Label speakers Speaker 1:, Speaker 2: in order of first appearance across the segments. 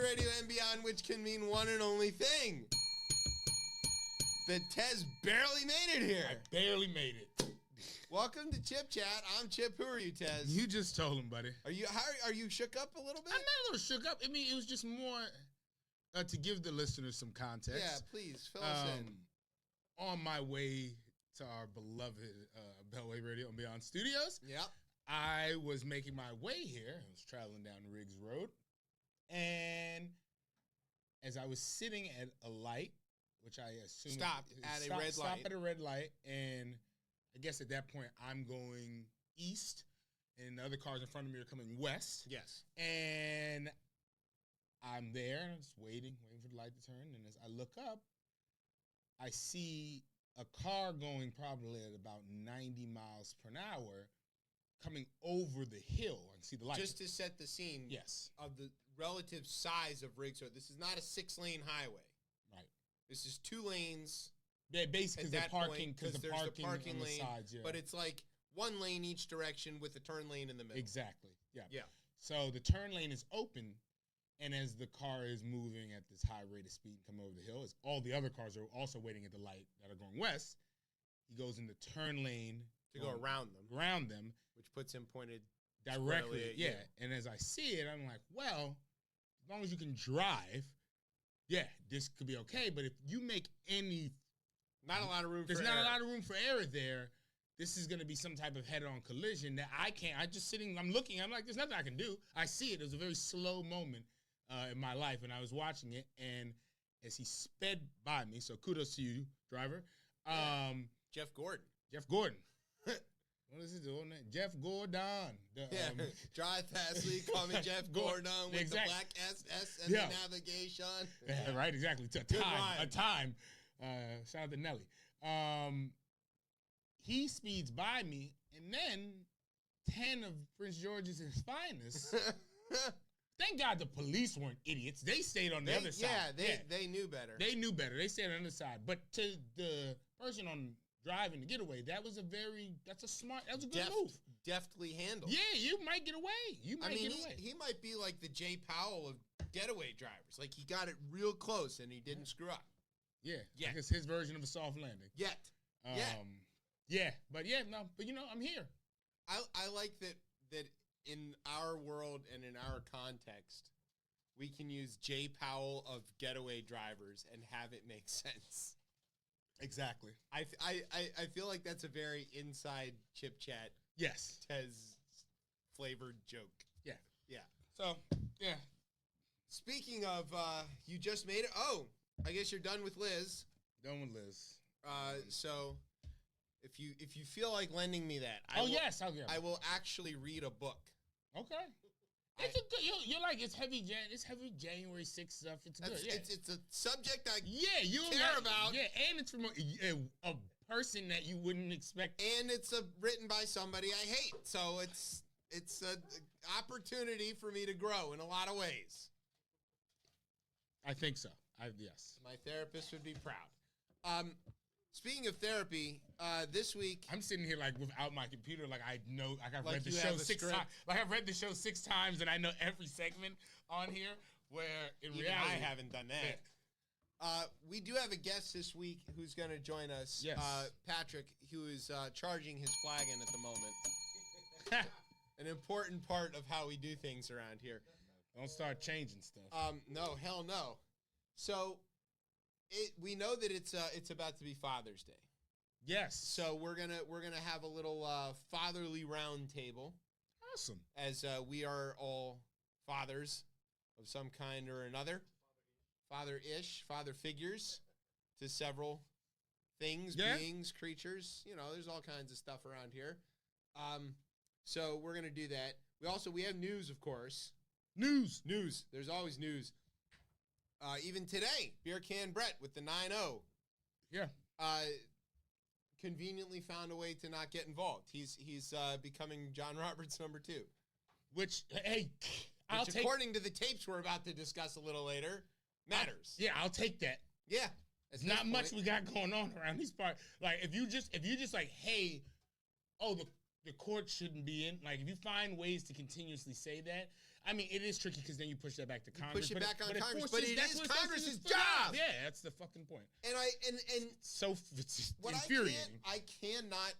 Speaker 1: Radio and beyond, which can mean one and only thing. The Tez barely made it here.
Speaker 2: I barely made it.
Speaker 1: Welcome to Chip Chat. I'm Chip. Who are you, Tez?
Speaker 2: You just told him, buddy.
Speaker 1: Are you shook up a little bit?
Speaker 2: I'm not a little shook up. I mean, it was just more to give the listeners some context.
Speaker 1: Yeah, please, fill us in.
Speaker 2: On my way to our beloved Beltway Radio and Beyond studios.
Speaker 1: Yep.
Speaker 2: I was making my way here. I was traveling down Riggs Road. And as I was sitting at a light, which I assume...
Speaker 1: Stop at a red light.
Speaker 2: Stop at a red light. And I guess at that point, I'm going east. And the other cars in front of me are coming west.
Speaker 1: Yes.
Speaker 2: And I'm there, just waiting for the light to turn. And as I look up, I see a car going probably at about 90 miles per hour coming over the hill. I can see the light.
Speaker 1: Just to set the scene
Speaker 2: yes.
Speaker 1: of the relative size of Riggs Road, this is not a 6-lane highway.
Speaker 2: Right.
Speaker 1: This is 2 lanes.
Speaker 2: Yeah, basically
Speaker 1: at that
Speaker 2: parking,
Speaker 1: because there's the parking
Speaker 2: on
Speaker 1: lane,
Speaker 2: the sides, yeah.
Speaker 1: But it's like 1 lane each direction with a turn lane in the middle.
Speaker 2: Exactly, yeah.
Speaker 1: Yeah.
Speaker 2: So the turn lane is open, and as the car is moving at this high rate of speed and coming over the hill, as all the other cars are also waiting at the light that are going west, he goes in the turn lane.
Speaker 1: To go around them.
Speaker 2: Around them.
Speaker 1: Which puts him pointed
Speaker 2: directly
Speaker 1: at
Speaker 2: yeah.
Speaker 1: you.
Speaker 2: And as I see it, I'm like, well, as long as you can drive, yeah, this could be okay. But if you make any...
Speaker 1: Not a lot of room for
Speaker 2: error.
Speaker 1: There's
Speaker 2: not a lot of room for error there. This is going to be some type of head-on collision that I can't... I'm just sitting, I'm looking, I'm like, there's nothing I can do. I see it. It was a very slow moment in my life, and I was watching it, and as he sped by me, so kudos to you, driver.
Speaker 1: Jeff Gordon.
Speaker 2: Jeff Gordon. What is his old name? Jeff Gordon.
Speaker 1: Drive fastly, call me Jeff Gordon with
Speaker 2: exactly.
Speaker 1: the black SS and the navigation.
Speaker 2: Yeah, right, exactly. A time. Shout out to Nelly. He speeds by me, and then 10 of Prince George's finest. Thank God the police weren't idiots. They stayed on the other side.
Speaker 1: They knew better.
Speaker 2: They knew better. They stayed on the other side. But to the person on driving the getaway, that was a good move.
Speaker 1: Deftly handled.
Speaker 2: Yeah, you might get away. Get away.
Speaker 1: He might be like the Jay Powell of getaway drivers. Like, he got it real close, and he didn't screw up.
Speaker 2: Yeah. I guess his version of a soft landing.
Speaker 1: Yeah,
Speaker 2: but I'm here.
Speaker 1: I like that in our world and in our context, we can use Jay Powell of getaway drivers and have it make sense.
Speaker 2: Exactly.
Speaker 1: I feel like that's a very inside Chip Chat.
Speaker 2: Yes.
Speaker 1: Tez flavored joke. Yeah.
Speaker 2: So, yeah.
Speaker 1: Speaking of, you just made it. Oh, I guess you're done with Liz.
Speaker 2: Done with Liz.
Speaker 1: So if you feel like lending me that, I will actually read a book.
Speaker 2: Okay. You're like, it's heavy January 6th stuff. It's good. Yeah.
Speaker 1: It's a subject I
Speaker 2: you
Speaker 1: care about.
Speaker 2: Yeah, and it's from a person that you wouldn't expect.
Speaker 1: And it's written by somebody I hate. So it's an opportunity for me to grow in a lot of ways.
Speaker 2: I think so. Yes.
Speaker 1: My therapist would be proud. Speaking of therapy, this week
Speaker 2: I'm sitting here like without my computer, like I know, like I've read the show 6 times. Like I've read the show 6 times, and I know every segment on here. Where in reality,
Speaker 1: I haven't done that. Yeah. We do have a guest this week who's going to join us.
Speaker 2: Yes.
Speaker 1: Patrick, who is charging his flagon at the moment. An important part of how we do things around here.
Speaker 2: Don't start changing stuff.
Speaker 1: No, hell no. So. We know that it's about to be Father's Day.
Speaker 2: Yes.
Speaker 1: So we're gonna have a little fatherly round table.
Speaker 2: Awesome.
Speaker 1: As we are all fathers of some kind or another, father-ish, father figures to several things, beings, creatures. There's all kinds of stuff around here. So we're gonna do that. We have news, of course.
Speaker 2: News.
Speaker 1: There's always news. Even today, Beer Can Brett with the 9-0.
Speaker 2: Yeah.
Speaker 1: Conveniently found a way to not get involved. He's becoming John Roberts number 2.
Speaker 2: Which
Speaker 1: according to the tapes we're about to discuss a little later, matters.
Speaker 2: I'll take that.
Speaker 1: Yeah.
Speaker 2: It's not much we got going on around these parts. Like if you just like, hey, the court shouldn't be in. Like if you find ways to continuously say that, I mean, it is tricky because then you push that back to Congress.
Speaker 1: Push it back on Congress, but it is
Speaker 2: what
Speaker 1: Congress's
Speaker 2: job.
Speaker 1: job.
Speaker 2: Yeah, that's the fucking point.
Speaker 1: And
Speaker 2: It's
Speaker 1: what
Speaker 2: infuriating.
Speaker 1: I cannot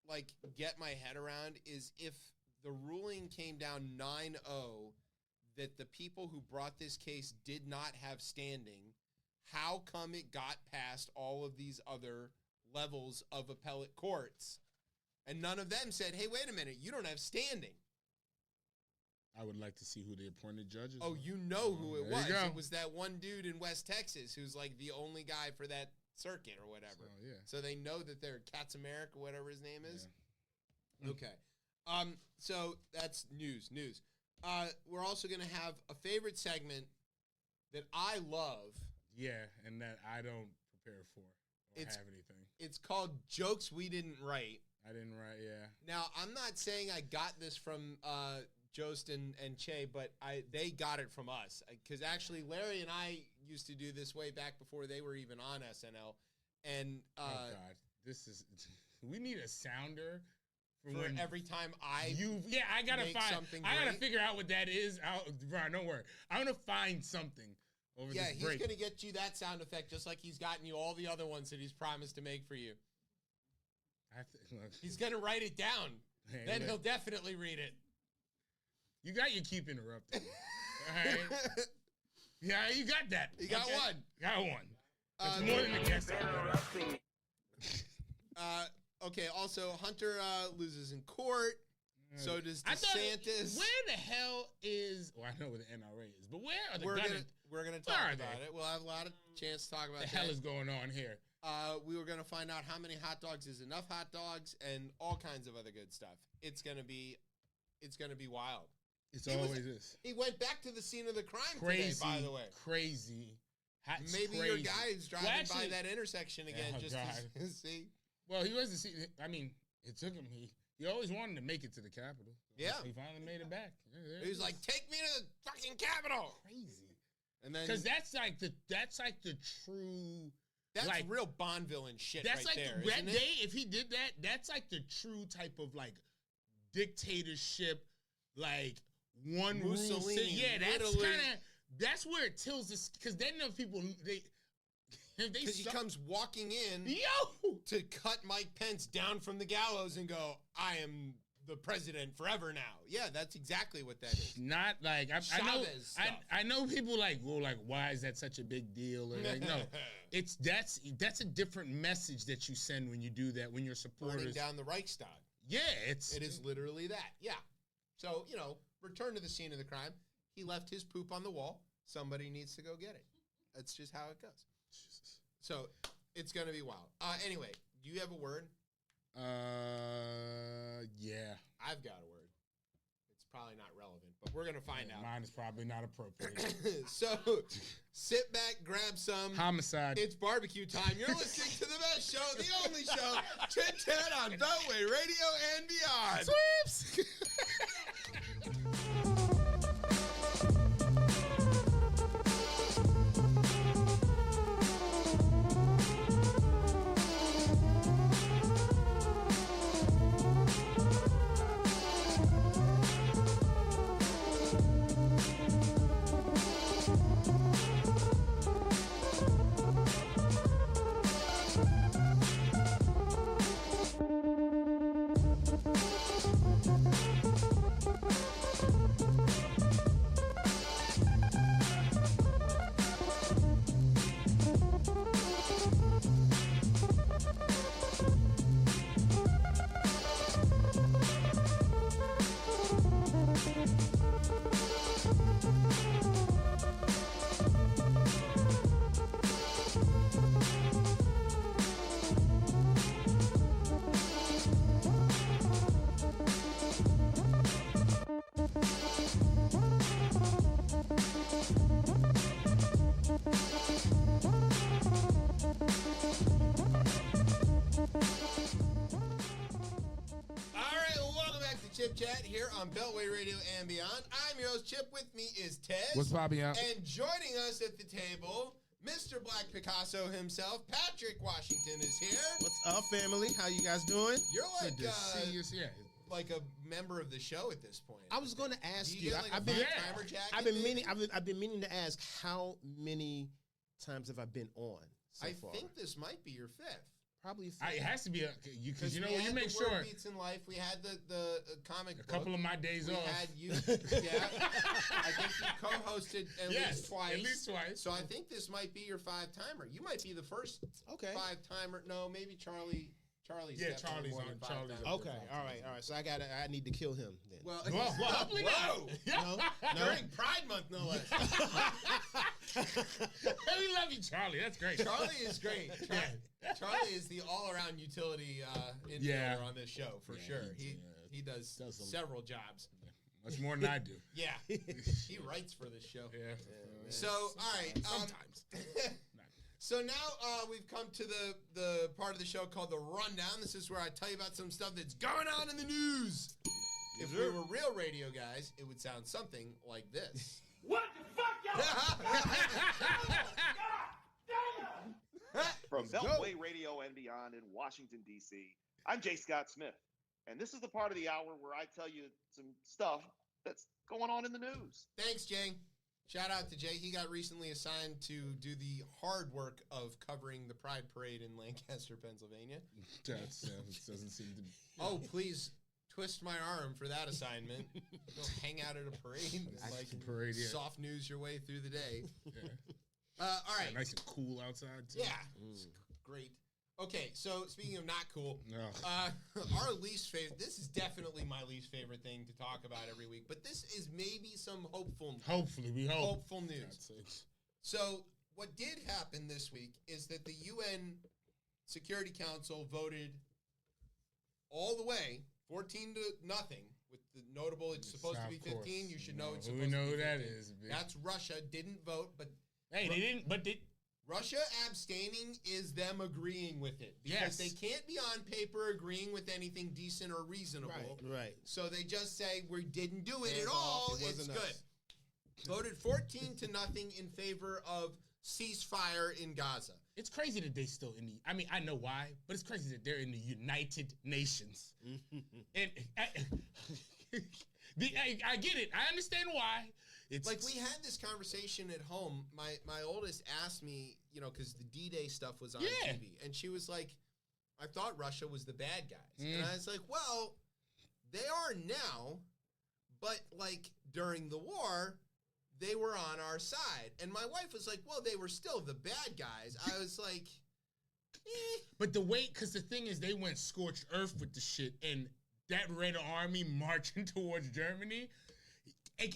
Speaker 1: like get my head around is if the ruling came down 9-0 that the people who brought this case did not have standing, how come it got past all of these other levels of appellate courts? And none of them said, hey, wait a minute, you don't have standing.
Speaker 2: I would like to see who the appointed judges
Speaker 1: Oh,
Speaker 2: were.
Speaker 1: you know who it
Speaker 2: There
Speaker 1: was.
Speaker 2: you go.
Speaker 1: It was that one dude in West Texas who's like the only guy for that circuit or whatever.
Speaker 2: So, yeah.
Speaker 1: So they know that they're Kaczmarek or whatever his name is.
Speaker 2: Yeah.
Speaker 1: Okay. So that's news. We're also going to have a favorite segment that I love.
Speaker 2: Yeah, and that I don't prepare for or have anything.
Speaker 1: It's called Jokes We Didn't Write.
Speaker 2: I didn't write, yeah.
Speaker 1: Now, I'm not saying I got this from Jost and Che, but they got it from us. Because actually, Larry and I used to do this way back before they were even on SNL. And
Speaker 2: oh, God. This is... We need a sounder
Speaker 1: for every time I
Speaker 2: gotta
Speaker 1: make
Speaker 2: find
Speaker 1: something
Speaker 2: I gotta
Speaker 1: great.
Speaker 2: figure out what that is. Brian, don't worry. I'm gonna find something over this
Speaker 1: he's
Speaker 2: break.
Speaker 1: going to get you that sound effect just like he's gotten you all the other ones that he's promised to make for you.
Speaker 2: Look,
Speaker 1: He's going to write it down.
Speaker 2: hey,
Speaker 1: Then
Speaker 2: look,
Speaker 1: he'll definitely read it.
Speaker 2: You got your keep interrupting. All right? Yeah, you got that.
Speaker 1: You got one.
Speaker 2: Got one. That's more than a guess.
Speaker 1: Okay, also, Hunter loses in court. So does DeSantis.
Speaker 2: Where the hell is... Well, I know where the NRA is, but where are the
Speaker 1: We're gonna talk
Speaker 2: Where are
Speaker 1: about
Speaker 2: they?
Speaker 1: it. We'll have a lot of chance to talk about
Speaker 2: What the hell is going on here?
Speaker 1: We were gonna find out how many hot dogs is enough hot dogs and all kinds of other good stuff. It's gonna be wild.
Speaker 2: It's always this.
Speaker 1: He went back to the scene of the crime
Speaker 2: Crazy,
Speaker 1: today, by the way.
Speaker 2: Crazy.
Speaker 1: Maybe
Speaker 2: crazy.
Speaker 1: your guy is driving
Speaker 2: actually,
Speaker 1: by that intersection again
Speaker 2: Oh,
Speaker 1: just
Speaker 2: God.
Speaker 1: to see.
Speaker 2: Well, he was to see... I mean, it took him... He always wanted to make it to the Capitol.
Speaker 1: Yeah.
Speaker 2: He finally made it back. Yeah,
Speaker 1: He was like, take me to the fucking Capitol.
Speaker 2: crazy.
Speaker 1: And then
Speaker 2: Because that's like the true...
Speaker 1: that's
Speaker 2: like,
Speaker 1: real Bond villain shit
Speaker 2: That's
Speaker 1: right
Speaker 2: like
Speaker 1: there,
Speaker 2: that
Speaker 1: isn't it?
Speaker 2: day, if he did that, that's like the true type of like dictatorship, like one
Speaker 1: Mussolini,
Speaker 2: rule. Yeah, that's
Speaker 1: literally.
Speaker 2: kind of that's where it tilts this. Because then the people
Speaker 1: Because he comes walking in
Speaker 2: yo
Speaker 1: to cut Mike Pence down from the gallows and go, I am the president forever now. Yeah, that's exactly what that is.
Speaker 2: not like I know.
Speaker 1: Chavez stuff.
Speaker 2: I know people like well, like why is that such a big deal? Or like no, it's that's a different message that you send when you do that when your supporters
Speaker 1: Burning down the Reichstag.
Speaker 2: Yeah,
Speaker 1: It is literally that. Yeah. So, return to the scene of the crime. He left his poop on the wall. Somebody needs to go get it. That's just how it goes.
Speaker 2: Jesus.
Speaker 1: So, it's going to be wild. Anyway, do you have a word?
Speaker 2: Yeah.
Speaker 1: I've got a word. It's probably not relevant, but we're going to find out.
Speaker 2: Mine is probably not appropriate.
Speaker 1: So, sit back, grab some.
Speaker 2: Homicide.
Speaker 1: It's barbecue time. You're listening to the best show, the only show, Chit Chat on Beltway Radio and beyond.
Speaker 2: Sweeps.
Speaker 1: Chip Chat here on Beltway Radio and beyond. I'm your host, Chip. With me is Tez.
Speaker 2: What's poppin', y'all?
Speaker 1: And joining us at the table, Mr. Black Picasso himself, Patrick Washington is here.
Speaker 3: What's up, family? How you guys doing?
Speaker 1: You're like,
Speaker 2: Good to see you. Yeah.
Speaker 1: like a member of the show at this point.
Speaker 3: I was going to ask you.
Speaker 1: Like
Speaker 3: I've been meaning to ask how many times have I been on so far?
Speaker 1: I think this might be your fifth.
Speaker 3: Probably.
Speaker 2: It has to be because you know when you make
Speaker 1: sure.
Speaker 2: Word
Speaker 1: Beats in Life. We had the comic.
Speaker 2: A couple of my days off.
Speaker 1: We had you. Yeah, I think you co-hosted at least twice.
Speaker 2: At least twice.
Speaker 1: So I think this might be your 5-timer. You might be the first 5-timer. No, maybe Charlie. Charlie's
Speaker 2: Charlie's on. Charlie's on.
Speaker 3: Okay, all right. So I need to kill him then.
Speaker 1: Well,
Speaker 2: hopefully not.
Speaker 3: No?
Speaker 1: During Pride Month, no less.
Speaker 2: We love you, Charlie. That's great.
Speaker 1: Charlie is great. Charlie is the all-around utility infielder on this show for sure. He does several jobs.
Speaker 2: Much more than I do.
Speaker 1: Yeah, he writes for this show.
Speaker 2: Yeah.
Speaker 1: So all right,
Speaker 2: sometimes.
Speaker 1: So now we've come to the part of the show called the Rundown. This is where I tell you about some stuff that's going on in the news. If we were real radio guys, it would sound something like this.
Speaker 4: What the fuck, y'all? From Beltway Radio and beyond in Washington, D.C., I'm J. Scott Smith. And this is the part of the hour where I tell you some stuff that's going on in the news.
Speaker 1: Thanks, Jay. Shout out to Jay. He got recently assigned to do the hard work of covering the Pride Parade in Lancaster, Pennsylvania.
Speaker 2: That doesn't seem to be.
Speaker 1: Oh, please twist my arm for that assignment. Go hang out at a parade.
Speaker 2: Parade,
Speaker 1: soft news your way through the day.
Speaker 2: Yeah.
Speaker 1: All right.
Speaker 2: Nice and cool outside, too.
Speaker 1: Yeah. It's great. Okay, so speaking of not cool, our least favorite, this is definitely my least favorite thing to talk about every week, but this is maybe some
Speaker 2: hopefully, we hope.
Speaker 1: Hopeful news. So what did happen this week is that the UN Security Council voted all the way, 14-0, with the notable, it's supposed to be 15, you should know it's supposed to be 15.
Speaker 2: We know who that is.
Speaker 1: That's Russia, didn't vote, but...
Speaker 2: Hey, they didn't, but they...
Speaker 1: Russia abstaining is them agreeing with it. Because they can't be on paper agreeing with anything decent or reasonable.
Speaker 3: Right.
Speaker 1: So they just say, we didn't do it at all. It's good. Voted 14-0 in favor of ceasefire in Gaza.
Speaker 2: It's crazy that they still in the... I mean, I know why, but it's crazy that they're in the United Nations. And I get it. I understand why. It's
Speaker 1: like we had this conversation at home. My oldest asked me, because the D-Day stuff was on TV, and she was like, "I thought Russia was the bad guys," and I was like, "Well, they are now, but like during the war, they were on our side." And my wife was like, "Well, they were still the bad guys." I was like,
Speaker 2: But because the thing is, they went scorched earth with the shit, and that Red Army marching towards Germany.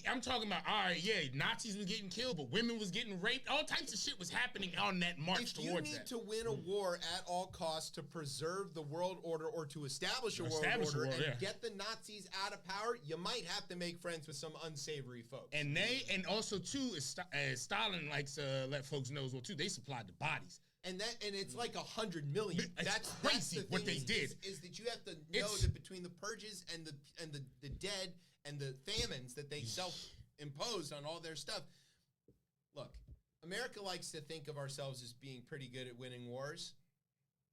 Speaker 2: I'm talking about, all right, Nazis was getting killed, but women was getting raped. All types of shit was happening on that march towards that.
Speaker 1: If you need to win a war at all costs to preserve the world order or to establish a world order and get the Nazis out of power, you might have to make friends with some unsavory folks.
Speaker 2: And also, too, Stalin likes to let folks know as well, too, they supplied the bodies.
Speaker 1: And it's like 100 million.
Speaker 2: That's crazy what they did.
Speaker 1: Is that you have to know that between the purges and the dead and the famines that they self-imposed on all their stuff. Look, America likes to think of ourselves as being pretty good at winning wars,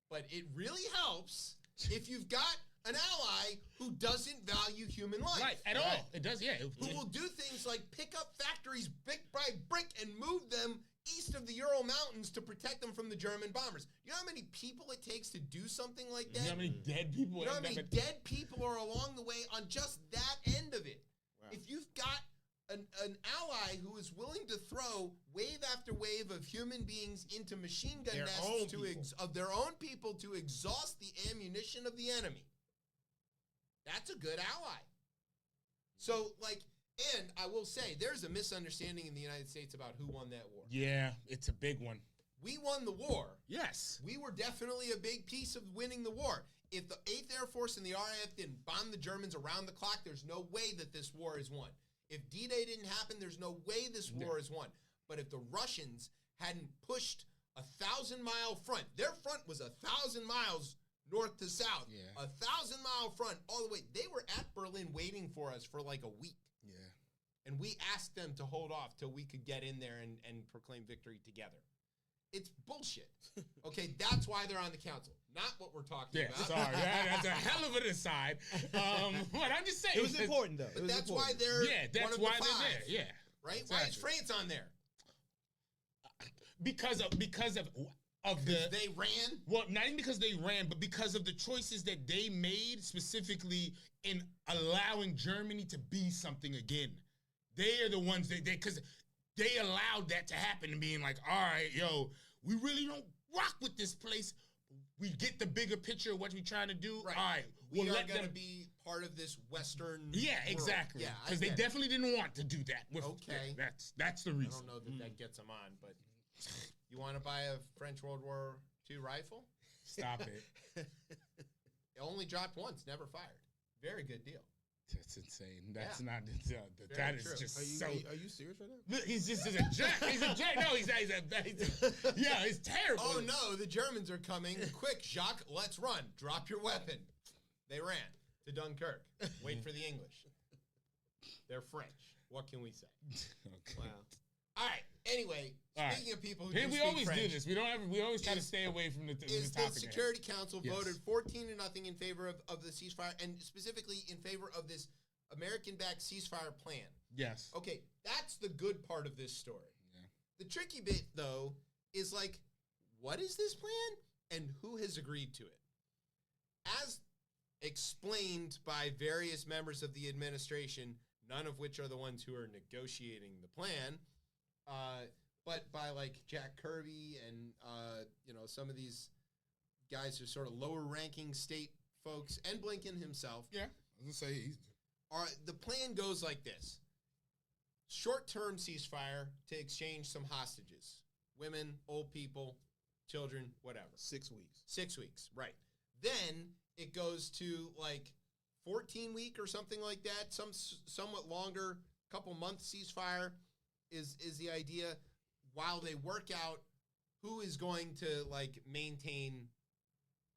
Speaker 1: but it really helps if you've got an ally who doesn't value human life.
Speaker 2: Right, at all. It does,
Speaker 1: Who will do things like pick up factories brick by brick and move them east of the Ural Mountains to protect them from the German bombers. You know how many people it takes to do something like that?
Speaker 2: You know how many dead people?
Speaker 1: You know how many dead people are along the way on just that end of it? Wow. If you've got an ally who is willing to throw wave after wave of human beings into machine gun nests of their own people to exhaust the ammunition of the enemy, that's a good ally. So, and I will say, there's a misunderstanding in the United States about who won that war.
Speaker 2: Yeah, it's a big one.
Speaker 1: We won the war.
Speaker 2: Yes.
Speaker 1: We were definitely a big piece of winning the war. If the 8th Air Force and the RAF didn't bomb the Germans around the clock, there's no way that this war is won. If D-Day didn't happen, there's no way this war is won. But if the Russians hadn't pushed a 1,000-mile front, their front was 1,000 miles north to south, 1,000-mile front all the way. They were at Berlin waiting for us for like a week.
Speaker 2: Yeah.
Speaker 1: And we asked them to hold off till we could get in there and proclaim victory together. It's bullshit. Okay, that's why they're on the council. Not what we're talking about.
Speaker 2: Sorry. That's a hell of an aside. But I'm just saying.
Speaker 3: It was important, though.
Speaker 1: But that's why they're
Speaker 2: that's
Speaker 1: one of
Speaker 2: why
Speaker 1: the
Speaker 2: they're
Speaker 1: five,
Speaker 2: there. Yeah.
Speaker 1: Right?
Speaker 2: Exactly.
Speaker 1: Why is France on there?
Speaker 2: Because of
Speaker 1: they ran?
Speaker 2: Well, not even because they ran, but because of the choices that they made specifically in allowing Germany to be something again. They are the ones because they allowed that to happen and being like, all right, yo, we really don't rock with this place. We get the bigger picture of what we're trying to do.
Speaker 1: Right.
Speaker 2: All right,
Speaker 1: we are going to be part of this Western world.
Speaker 2: Exactly.
Speaker 1: Yeah,
Speaker 2: because they definitely didn't want to do that.
Speaker 1: Okay.
Speaker 2: That's the reason.
Speaker 1: I don't know that gets them on, but you want to buy a French World War II rifle?
Speaker 2: Stop it.
Speaker 1: It only dropped once, never fired. Very good deal.
Speaker 2: That's insane. That's not.
Speaker 1: That
Speaker 2: is
Speaker 1: true.
Speaker 2: just
Speaker 3: Are you serious right now?
Speaker 2: Look, he's a jack. He's a jack. No, it's terrible.
Speaker 1: Oh no, the Germans are coming! Quick, Jacques, let's run! Drop your weapon. They ran to Dunkirk. Wait for the English. They're French. What can we say?
Speaker 2: Okay.
Speaker 1: Wow. All right. Anyway, speaking of people who do
Speaker 2: we
Speaker 1: speak
Speaker 2: always
Speaker 1: French,
Speaker 2: do this. We always try to stay away from the topic.
Speaker 1: The Security Council
Speaker 2: Yes.
Speaker 1: voted 14-0 in favor of the ceasefire, and specifically in favor of this American-backed ceasefire plan.
Speaker 2: Yes.
Speaker 1: Okay, that's the good part of this story.
Speaker 2: Yeah.
Speaker 1: The tricky bit, though, is like, what is this plan, and who has agreed to it? As explained by various members of the administration, none of which are the ones who are negotiating the plan, but by like Jack Kirby and some of these guys who are sort of lower-ranking state folks, and Blinken himself.
Speaker 2: Yeah, I was gonna say
Speaker 1: the plan goes like this: short-term ceasefire to exchange some hostages, women, old people, children, whatever.
Speaker 3: 6 weeks.
Speaker 1: 6 weeks, right? Then it goes to like 14-week or something like that, somewhat longer, couple months ceasefire is the idea, while they work out who is going to like maintain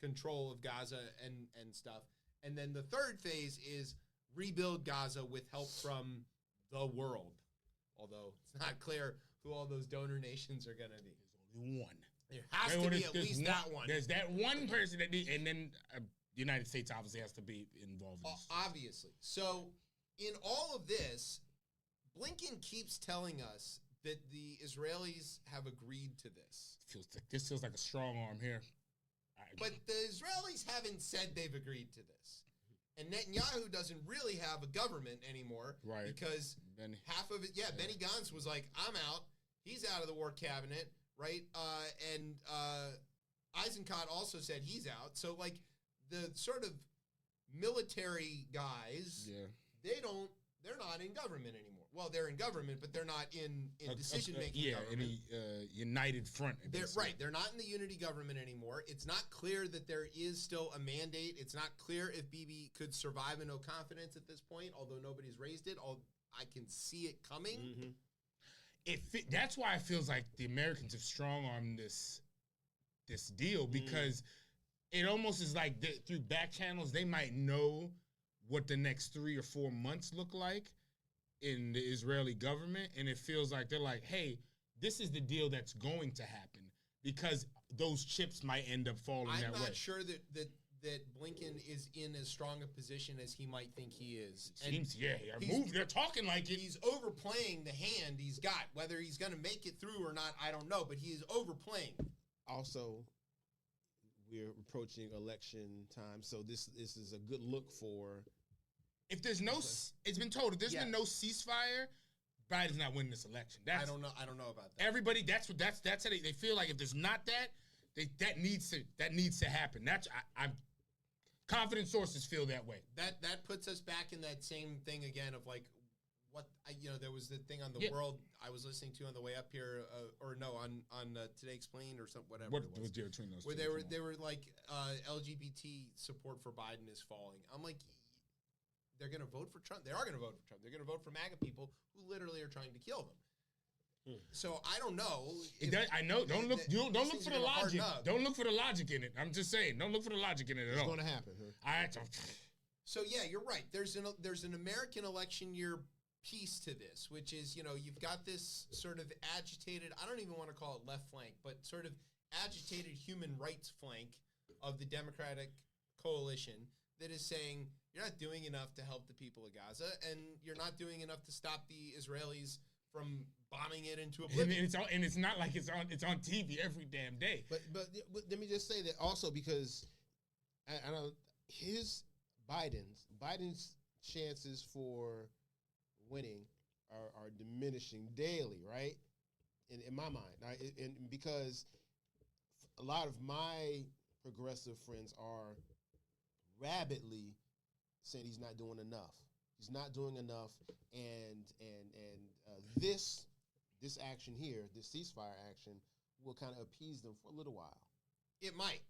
Speaker 1: control of Gaza and stuff. And then the third phase is rebuild Gaza with help from the world. Although it's not clear who all those donor nations are going to be.
Speaker 2: there's only one.
Speaker 1: There has to be at least that one.
Speaker 2: There's that one person that and then the United States obviously has to be involved in this.
Speaker 1: Obviously. So in all of this, Blinken keeps telling us that the Israelis have agreed to this.
Speaker 2: This feels like a strong arm here.
Speaker 1: But the Israelis haven't said they've agreed to this. And Netanyahu doesn't really have a government anymore.
Speaker 2: Right.
Speaker 1: Because half of it, Benny Gantz was like, I'm out. He's out of the war cabinet, right? And Eisenkot also said he's out. So, like, the sort of military guys, they're not in government anymore. Well, they're in government, but they're not in decision-making government.
Speaker 2: United front.
Speaker 1: They're not in the unity government anymore. It's not clear that there is still a mandate. It's not clear if Bibi could survive a no confidence at this point, although nobody's raised it. I can see it coming.
Speaker 2: Mm-hmm. That's why it feels like the Americans have strong-armed this deal, because it almost is like through back channels, they might know what the next 3 or 4 months look like in the Israeli government, and it feels like they're like, hey, this is the deal that's going to happen, because those chips might end up falling that way.
Speaker 1: I'm not sure that Blinken is in as strong a position as he might think he is. They're talking like it. He's overplaying the hand he's got. Whether he's going to make it through or not, I don't know, but he is overplaying.
Speaker 3: Also, we're approaching election time, so this is a good look for...
Speaker 2: If there's no, it's been told, if there's been no ceasefire, Biden's not winning this election.
Speaker 1: I don't know about that.
Speaker 2: Everybody, that's how they feel like. If there's not that needs to happen. I'm confident sources feel that way.
Speaker 1: That puts us back in that same thing again of like there was the thing on the world I was listening to on the way up here, on Today Explained or something, whatever.
Speaker 2: What
Speaker 1: it was
Speaker 2: between those?
Speaker 1: Where they were like LGBT support for Biden is falling. I'm like, they're going to vote for Trump. They are going to vote for Trump. They're going to vote for MAGA people who literally are trying to kill them. So I don't know.
Speaker 2: I know. Don't look for the logic. Don't look for the logic in it. I'm just saying. Don't look for the logic in it at all.
Speaker 3: It's going to happen.
Speaker 1: So yeah, you're right. There's an American election year piece to this, which is, you've got this sort of agitated, I don't even want to call it left flank, but sort of agitated human rights flank of the Democratic coalition that is saying you're not doing enough to help the people of Gaza, and you're not doing enough to stop the Israelis from bombing it into oblivion.
Speaker 2: And it's not like it's on TV every damn day.
Speaker 3: But let me just say that also, because I know Biden's chances for winning are diminishing daily, right? In my mind, right? And because a lot of my progressive friends are rabidly saying he's not doing enough. He's not doing enough, and this action here, this ceasefire action, will kind of appease them for a little while.
Speaker 1: It might.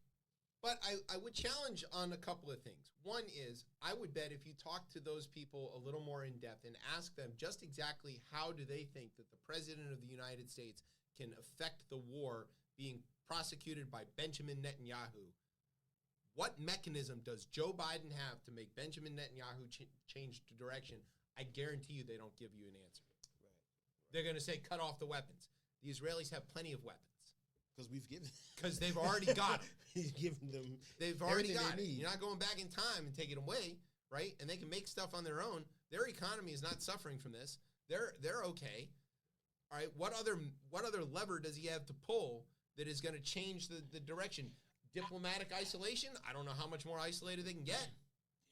Speaker 1: But I would challenge on a couple of things. One is, I would bet if you talk to those people a little more in depth and ask them just exactly how do they think that the President of the United States can affect the war being prosecuted by Benjamin Netanyahu, what mechanism does Joe Biden have to make Benjamin Netanyahu change direction? I guarantee you they don't give you an answer. Right. They're going to say, cut off the weapons. The Israelis have plenty of weapons. Because they've already got them.
Speaker 3: He's given them.
Speaker 1: They've already got it. You're not going back in time and taking it away, right? And they can make stuff on their own. Their economy is not suffering from this. They're okay. All right. What other lever does he have to pull that is going to change the direction? Diplomatic isolation? I don't know how much more isolated they can get.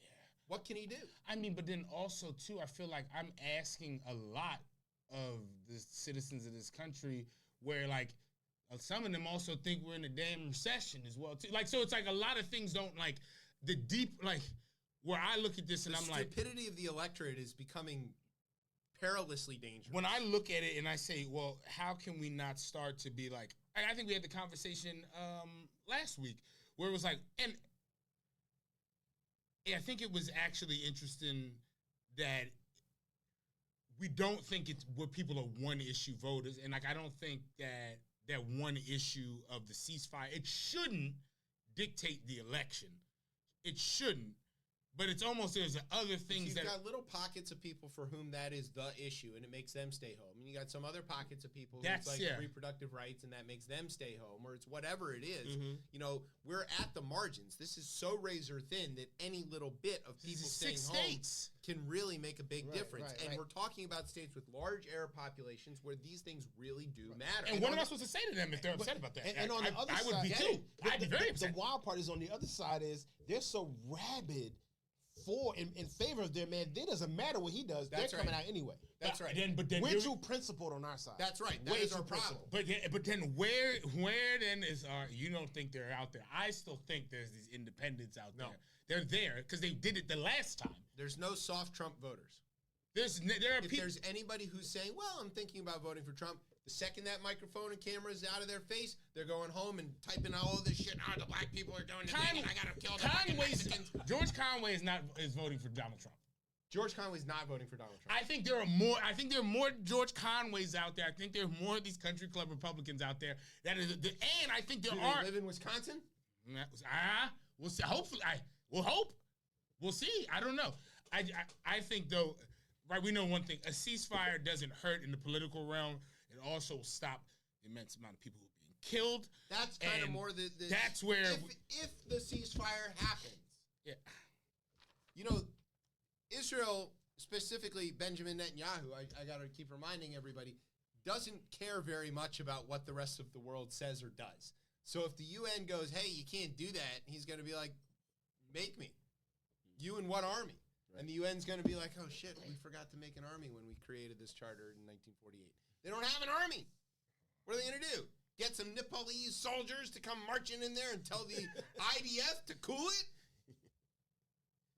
Speaker 1: Yeah. What can he do?
Speaker 2: I mean, but then also too, I feel like I'm asking a lot of the citizens of this country, where like. Some of them also think we're in a damn recession as well, too. Like, so it's like a lot of things don't, like, the deep, like, where I look at this and I'm like...
Speaker 1: The stupidity of the electorate is becoming perilously dangerous.
Speaker 2: When I look at it and I say, well, how can we not start to be like... I think we had the conversation last week where it was like... And I think it was actually interesting that we don't think it's where people are one-issue voters. And, like, I don't think that one issue of the ceasefire, it shouldn't dictate the election. It shouldn't. But it's almost there's other things
Speaker 1: You've got little pockets of people for whom that is the issue, and it makes them stay home. And you got some other pockets of people who it's like reproductive rights, and that makes them stay home, or it's whatever it is. Mm-hmm. We're at the margins. This is so razor thin that any little bit of people staying home can really make a big difference. And we're talking about states with large Arab populations where these things really do matter.
Speaker 2: And what am I supposed to say to them if they're upset about that?
Speaker 3: And on the other side,
Speaker 2: I would be too. I'd be very upset.
Speaker 3: The wild part is on the other side is they're so rabid in favor of their man. It doesn't matter what he does. They're coming out anyway.
Speaker 1: That's right.
Speaker 3: But then we're too principled on our side.
Speaker 1: That's right. That is our problem.
Speaker 2: But then where then is our? You don't think they're out there? I still think there's these independents out there. They're there because they did it the last time.
Speaker 1: There's no soft Trump voters.
Speaker 2: If
Speaker 1: there's anybody who's saying, "Well, I'm thinking about voting for Trump," the second that microphone and camera is out of their face, they're going home and typing out all this shit. The black people are doing the thing, and I gotta kill the Mexicans.
Speaker 2: George Conway is voting for Donald Trump.
Speaker 1: George Conway's not voting for Donald Trump.
Speaker 2: I think there are more George Conways out there. I think there are more of these country club Republicans out there. And I think there are.
Speaker 1: Do they live in Wisconsin?
Speaker 2: We'll see. Hopefully, we'll hope. We'll see. I don't know. I think though. Right, we know one thing. A ceasefire doesn't hurt in the political realm. It also will stop the immense amount of people being killed.
Speaker 1: That's kind of more the
Speaker 2: that's where...
Speaker 1: If the ceasefire happens.
Speaker 2: Yeah.
Speaker 1: Israel, specifically Benjamin Netanyahu, I got to keep reminding everybody, doesn't care very much about what the rest of the world says or does. So if the UN goes, hey, you can't do that, he's going to be like, make me. You and what army? Right. And the UN's going to be like, oh, shit, we forgot to make an army when we created this charter in 1948. They don't have an army. What are they going to do? Get some Nepalese soldiers to come marching in there and tell the IDF to cool it?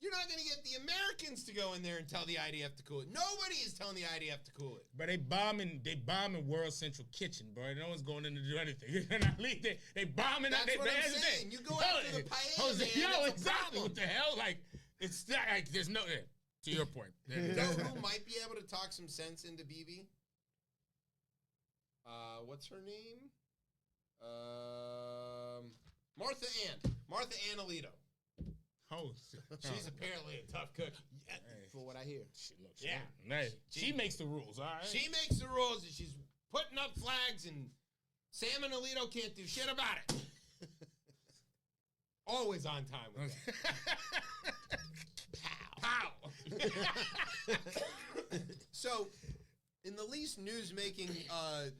Speaker 1: You're not going to get the Americans to go in there and tell the IDF to cool it. Nobody is telling the IDF to cool it.
Speaker 2: But they bombing World Central Kitchen, bro. No one's going in to do anything. They bombing.
Speaker 1: That's what I'm saying. You go after the paella.
Speaker 2: Exactly. What the hell? Like, it's not, like, there's no... To your point.
Speaker 1: You know who might be able to talk some sense into Bibi? What's her name? Martha Ann Alito.
Speaker 2: Oh,
Speaker 1: She's apparently a tough cook.
Speaker 3: Hey. From what I hear.
Speaker 2: She makes the rules, all right?
Speaker 1: She makes the rules, and she's putting up flags, and Salmon Alito can't do shit about it. Always on time with that. Pow. So, in the least news-making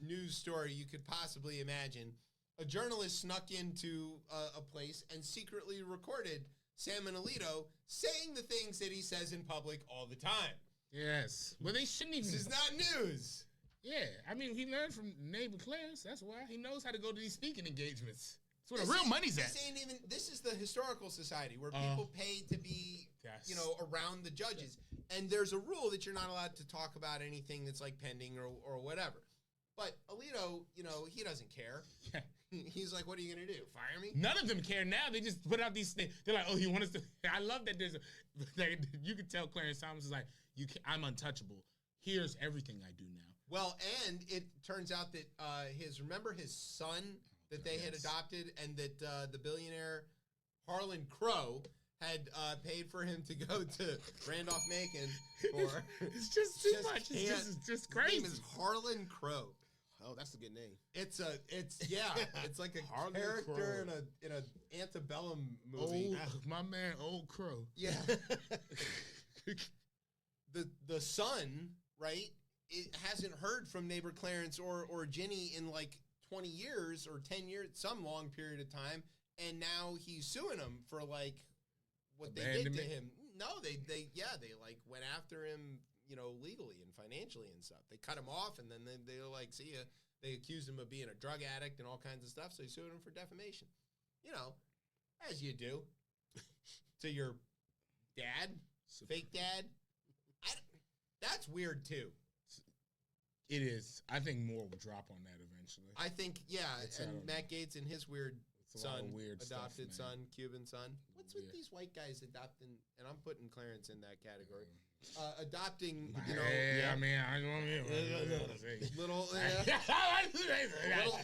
Speaker 1: news story you could possibly imagine, a journalist snuck into a place and secretly recorded Salmon Alito saying the things that he says in public all the time.
Speaker 2: Yes. Well, they shouldn't even...
Speaker 1: This is not news.
Speaker 2: Yeah. I mean, he learned from neighbor Clarence. That's why he knows how to go to these speaking engagements. That's where the real money's at.
Speaker 1: This is the historical society where people pay to be, around the judges. And there's a rule that you're not allowed to talk about anything that's like pending or whatever. But Alito, he doesn't care. He's like, what are you going to do? Fire me?
Speaker 2: None of them care now. They just put out these things. They're like, oh, you want us to... I love that there's you can tell Clarence Thomas is like, I'm untouchable. Here's everything I do now.
Speaker 1: Well, and it turns out that remember his son that they had adopted, and that the billionaire Harlan Crow had paid for him to go to Randolph-Macon for...
Speaker 2: It's just too much. It's just crazy.
Speaker 1: His name is Harlan Crow.
Speaker 3: Oh, that's a good name.
Speaker 1: It's like a Harlan character in an antebellum movie.
Speaker 2: My man, Old Crow.
Speaker 1: Yeah. the son, right? It hasn't heard from neighbor Clarence or Ginny in like 20 years or 10 years, some long period of time, and now he's suing them for like what they did to him. No, they like went after him, legally and financially and stuff. They cut him off, and then they were like, see ya. They accused him of being a drug addict and all kinds of stuff, so they sued him for defamation. As you do to your dad, fake dad. That's weird too.
Speaker 2: It is. I think more will drop on that eventually.
Speaker 1: I think, and Matt Gaetz and his weird son, adopted son, Cuban son. What's with these white guys adopting, and I'm putting Clarence in that category, adopting,
Speaker 2: I don't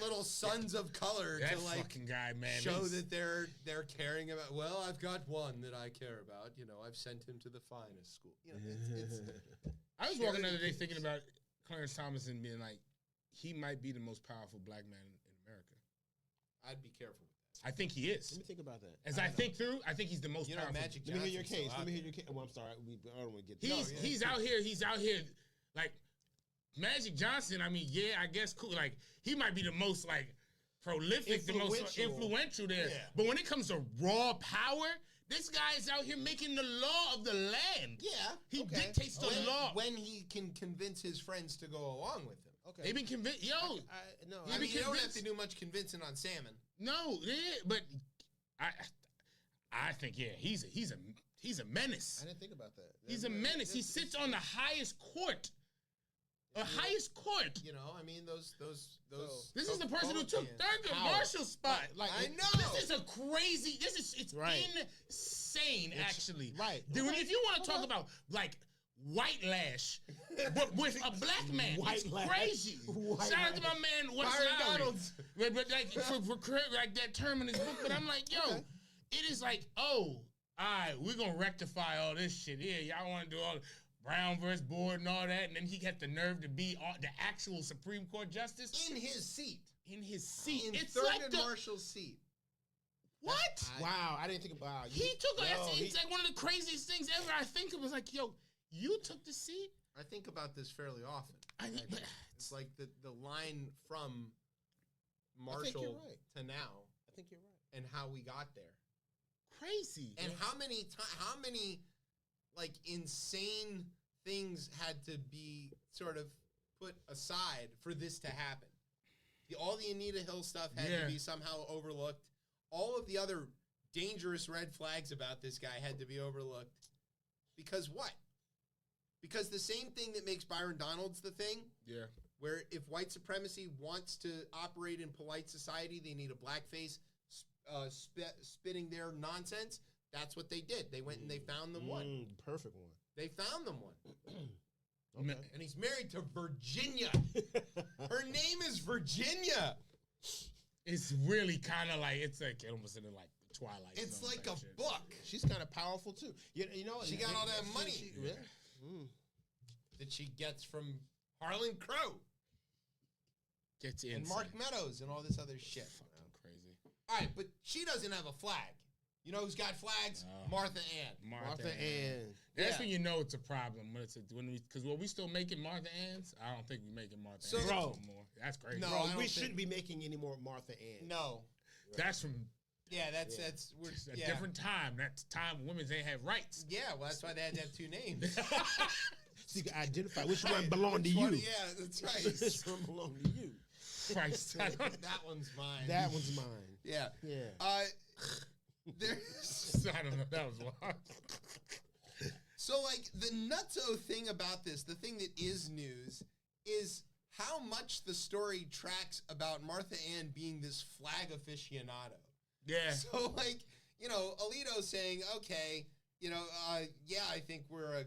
Speaker 1: little sons of color
Speaker 2: that
Speaker 1: to like
Speaker 2: fucking guy, man,
Speaker 1: show that they're caring about. Well, I've got one that I care about. I've sent him to the finest school. It's
Speaker 2: I was walking the other day thinking about Clarence Thomas and being like, he might be the most powerful black man in America.
Speaker 1: I'd be careful with that.
Speaker 2: I think he is.
Speaker 3: Let me think about that.
Speaker 2: As I think through, I think he's the most powerful.
Speaker 1: Magic
Speaker 3: Let me hear your case. Let me hear your case. Well, I'm sorry. I don't want to get.
Speaker 2: He's out here. Like Magic Johnson. I mean, I guess cool. Like he might be the most like prolific, the most influential there. Yeah. But when it comes to raw power, this guy is out here making the law of the land.
Speaker 1: Yeah,
Speaker 2: he dictates the law
Speaker 1: when he can convince his friends to go along with him.
Speaker 2: Okay, they've been convinced.
Speaker 1: You don't have to do much convincing on Salmon.
Speaker 2: No, but I think he's a menace.
Speaker 3: I didn't think about that.
Speaker 2: He's a menace. He sits on the highest court. Highest court.
Speaker 1: Those.
Speaker 2: This is the person who took Thurgood Marshall's spot.
Speaker 1: Like I know.
Speaker 2: This is a crazy. It's insane. Actually,
Speaker 3: right.
Speaker 2: Dude, if you want to talk about like white lash, but with a black man, it's crazy. Shout out to my man Byron Donalds. But like for like that term in his book. But I'm like, it is like, all right, we're gonna rectify all this shit here. Y'all want to do all Brown versus Board and all that, and then he had the nerve to be the actual Supreme Court justice
Speaker 1: in his seat.
Speaker 2: In
Speaker 1: it's like Marshall's seat.
Speaker 2: What?
Speaker 3: Wow, I didn't think about.
Speaker 2: He took. It's like one of the craziest things ever. I think it was like, you took the seat.
Speaker 1: I think about this fairly often. It's like the line from Marshall to now.
Speaker 3: I think you're right.
Speaker 1: And how we got there.
Speaker 2: Crazy.
Speaker 1: And how many like insane things had to be sort of put aside for this to happen. All the Anita Hill stuff had to be somehow overlooked. All of the other dangerous red flags about this guy had to be overlooked. Because what? Because the same thing that makes Byron Donalds the thing, where if white supremacy wants to operate in polite society, they need a blackface spitting their nonsense. That's what they did. They went and they found them one.
Speaker 3: Perfect one.
Speaker 1: They found them one.
Speaker 3: Okay.
Speaker 1: And he's married to Virginia. Her name is Virginia.
Speaker 2: It's really kind of like, it's like almost in like Twilight.
Speaker 1: It's
Speaker 2: Zone
Speaker 1: like
Speaker 2: type
Speaker 1: a
Speaker 2: shit.
Speaker 1: book.
Speaker 3: She's kind of powerful too. You know,
Speaker 1: She got all that money. That she gets from Harlan Crow
Speaker 2: Gets in.
Speaker 1: and Mark Meadows and all this other shit.
Speaker 2: Fucking crazy.
Speaker 1: All right, but she doesn't have a flag. You know who's got flags? Martha Ann.
Speaker 3: Martha Ann.
Speaker 2: That's when you know it's a problem because we still making Martha Ann's. I don't think we're making Martha Ann's anymore. That's crazy.
Speaker 1: No,
Speaker 3: Bro, we shouldn't be making any more Martha Ann.
Speaker 1: No.
Speaker 2: That's from
Speaker 1: We're
Speaker 2: a different time. That's time women ain't have rights.
Speaker 1: Yeah, well, that's why they had to have two names.
Speaker 3: So you can identify which one belonged to you.
Speaker 1: Yeah, that's right.
Speaker 3: Which one belonged to you.
Speaker 2: Christ.
Speaker 1: That one's mine.
Speaker 3: That one's mine.
Speaker 1: Yeah.
Speaker 3: Yeah.
Speaker 1: There's
Speaker 2: I don't know. That was wild.
Speaker 1: So, like, the nutso thing about this, the thing that is news, is how much the story tracks about Martha Ann being this flag aficionado.
Speaker 2: Yeah.
Speaker 1: So, like, you know, Alito saying, okay, you know, I think we're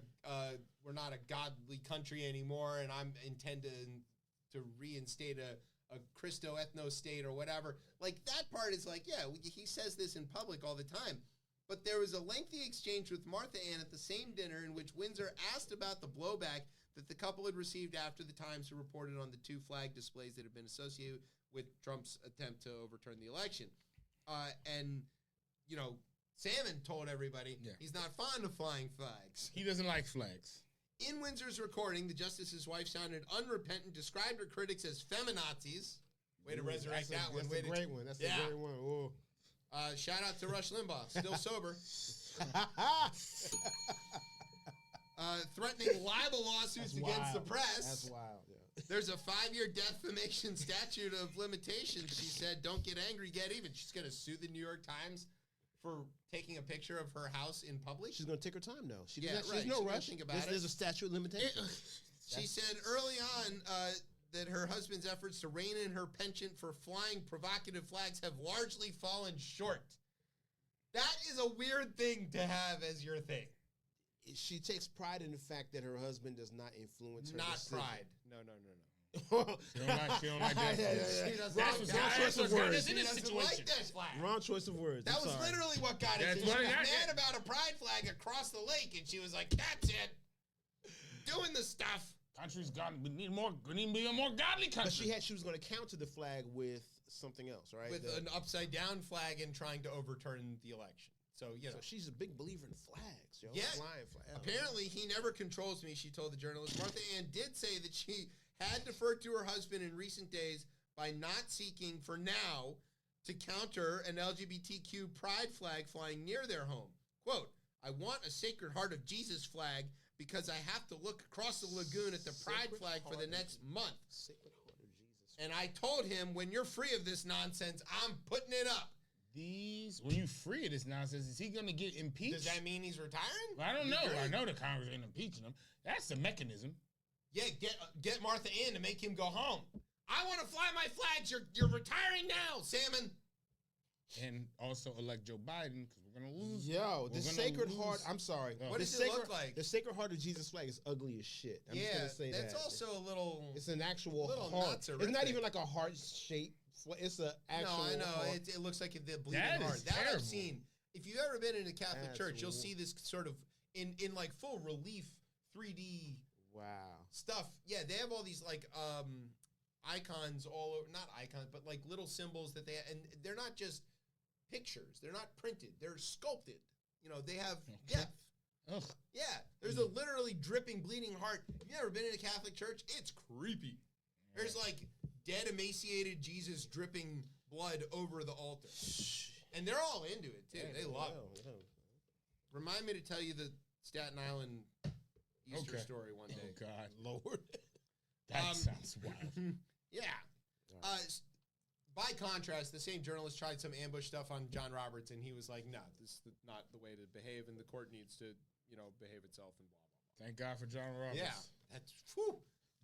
Speaker 1: not a godly country anymore, and I'm intend to reinstate a Christo-ethno state or whatever. Like, that part is like, yeah, he says this in public all the time. But there was a lengthy exchange with Martha Ann at the same dinner in which Windsor asked about the blowback that the couple had received after the Times had reported on the two flag displays that had been associated with Trump's attempt to overturn the election. And, you know, Salmon told everybody he's not fond of flying flags.
Speaker 2: He doesn't like flags.
Speaker 1: In Windsor's recording, the justice's wife sounded unrepentant, described her critics as feminazis. Way to resurrect that one.
Speaker 3: That's a great one. That's a great one. Whoa.
Speaker 1: Shout out to Rush Limbaugh, still sober. Threatening libel lawsuits against the press.
Speaker 3: That's wild, yeah.
Speaker 1: There's a 5-year defamation statute of limitations. She said, don't get angry, get even. She's going to sue the New York Times for taking a picture of her house in public.
Speaker 3: She's going to take her time, though.
Speaker 1: There's
Speaker 3: no
Speaker 1: She's
Speaker 3: rush.
Speaker 1: Think about
Speaker 3: There's a statute of limitations.
Speaker 1: She said early on that her husband's efforts to rein in her penchant for flying provocative flags have largely fallen short. That is a weird thing to have as your thing.
Speaker 3: She takes pride in the fact that her husband does not influence her.
Speaker 1: Not
Speaker 3: decision.
Speaker 1: pride. No.
Speaker 2: She don't like that.
Speaker 1: She doesn't like
Speaker 3: choice of words.
Speaker 1: She doesn't like that flag.
Speaker 3: Wrong choice of words.
Speaker 1: That was literally what got us. She was mad about a pride flag across the lake, and she was like, that's it. Doing the stuff.
Speaker 2: Country's gone. We need to be a more godly country.
Speaker 3: But she was going to counter the flag with something else, right?
Speaker 1: With an upside down flag and trying to overturn the election. So, you know.
Speaker 3: So she's a big believer in flags, yo.
Speaker 1: Yeah.
Speaker 3: Flying flag.
Speaker 1: Apparently, he never controls me, she told the journalist. Martha Ann did say that she had deferred to her husband in recent days by not seeking, for now, to counter an LGBTQ pride flag flying near their home. Quote, I want a Sacred Heart of Jesus flag because I have to look across the lagoon at the pride flag for the next month.
Speaker 3: Sacred Heart of Jesus.
Speaker 1: And I told him, when you're free of this nonsense, I'm putting it up.
Speaker 2: When you free of this nonsense, is he going to get impeached?
Speaker 1: Does that mean he's retiring?
Speaker 2: Well, I don't know. I know the Congress ain't impeaching him. That's the mechanism.
Speaker 1: Yeah, get Martha Ann to make him go home. I want to fly my flags. You're retiring now, Salmon.
Speaker 2: And also elect Joe Biden because we're going to lose.
Speaker 3: Yo, the Sacred Heart, I'm sorry.
Speaker 1: What does it look like?
Speaker 3: The Sacred Heart of Jesus flag is ugly as shit. I'm just going to say
Speaker 1: that's
Speaker 3: that.
Speaker 1: also a little...
Speaker 3: It's an actual
Speaker 1: little
Speaker 3: heart.
Speaker 1: not-terrific.
Speaker 3: It's not even like a heart shape. It's an actual
Speaker 1: No, I know.
Speaker 3: heart.
Speaker 1: It looks like the bleeding
Speaker 2: That
Speaker 1: heart.
Speaker 2: is
Speaker 1: That
Speaker 2: terrible.
Speaker 1: I've seen. If you've ever been in a Catholic
Speaker 3: That's
Speaker 1: church, you'll see this sort of in like full relief 3D
Speaker 3: Wow.
Speaker 1: stuff. Yeah, they have all these like icons all over, not icons, but like little symbols that and they're not just pictures. They're not printed. They're sculpted. You know, they have depth.
Speaker 2: Ugh.
Speaker 1: Yeah, there's a literally dripping, bleeding heart. If you've ever been in a Catholic church, it's creepy. There's like dead, emaciated Jesus dripping blood over the altar. And they're all into it, too. They love it. Remind me to tell you the Staten Island Easter story one day.
Speaker 2: Oh, God.
Speaker 3: Lord.
Speaker 2: That sounds wild.
Speaker 1: Yeah. By contrast, the same journalist tried some ambush stuff on John Roberts, and he was like, no, this is not the way to behave, and the court needs to, behave itself and blah, blah, blah.
Speaker 2: Thank God for John Roberts.
Speaker 1: Yeah. That's, whew.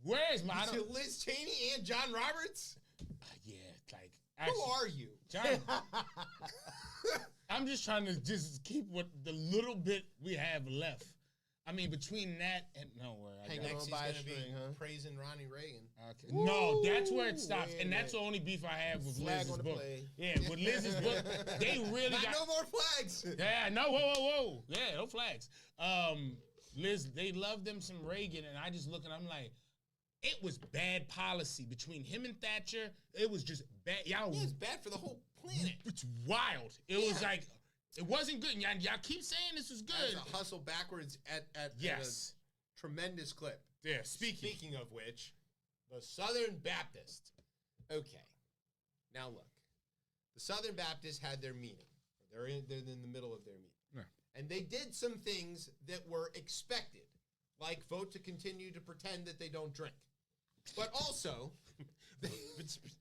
Speaker 2: Where's my...
Speaker 1: Liz Cheney and John Roberts?
Speaker 2: Yeah, like...
Speaker 1: Who are you?
Speaker 2: John... I'm just trying to just keep what the little bit we have left I mean, between that and
Speaker 3: Hanging
Speaker 1: Next
Speaker 3: on
Speaker 1: he's
Speaker 3: by a
Speaker 1: gonna be
Speaker 3: string, huh?
Speaker 1: praising Ronnie Reagan.
Speaker 2: Okay. No, that's where it stops,
Speaker 3: wait a
Speaker 2: and that's the
Speaker 3: minute.
Speaker 2: only beef I have with
Speaker 3: Flag
Speaker 2: Liz's
Speaker 3: on the
Speaker 2: book.
Speaker 3: play.
Speaker 2: Yeah, with Liz's book, they really
Speaker 1: Not
Speaker 2: got
Speaker 1: no more flags.
Speaker 2: Yeah, no, whoa. Yeah, no flags. Liz, they love them some Reagan, and I just look and I'm like, it was bad policy between him and Thatcher. It was just bad. Y'all,
Speaker 1: Yeah, it's bad for the whole planet.
Speaker 2: it's wild. It was like, it wasn't good. And y'all keep saying this was good.
Speaker 1: That's a hustle backwards at
Speaker 2: Yes.
Speaker 1: a tremendous clip.
Speaker 2: Yeah,
Speaker 1: Speaking of which, the Southern Baptists. Okay, now look, the Southern Baptists had their meeting. They're in the middle of their meeting, and they did some things that were expected, like vote to continue to pretend that they don't drink, but also.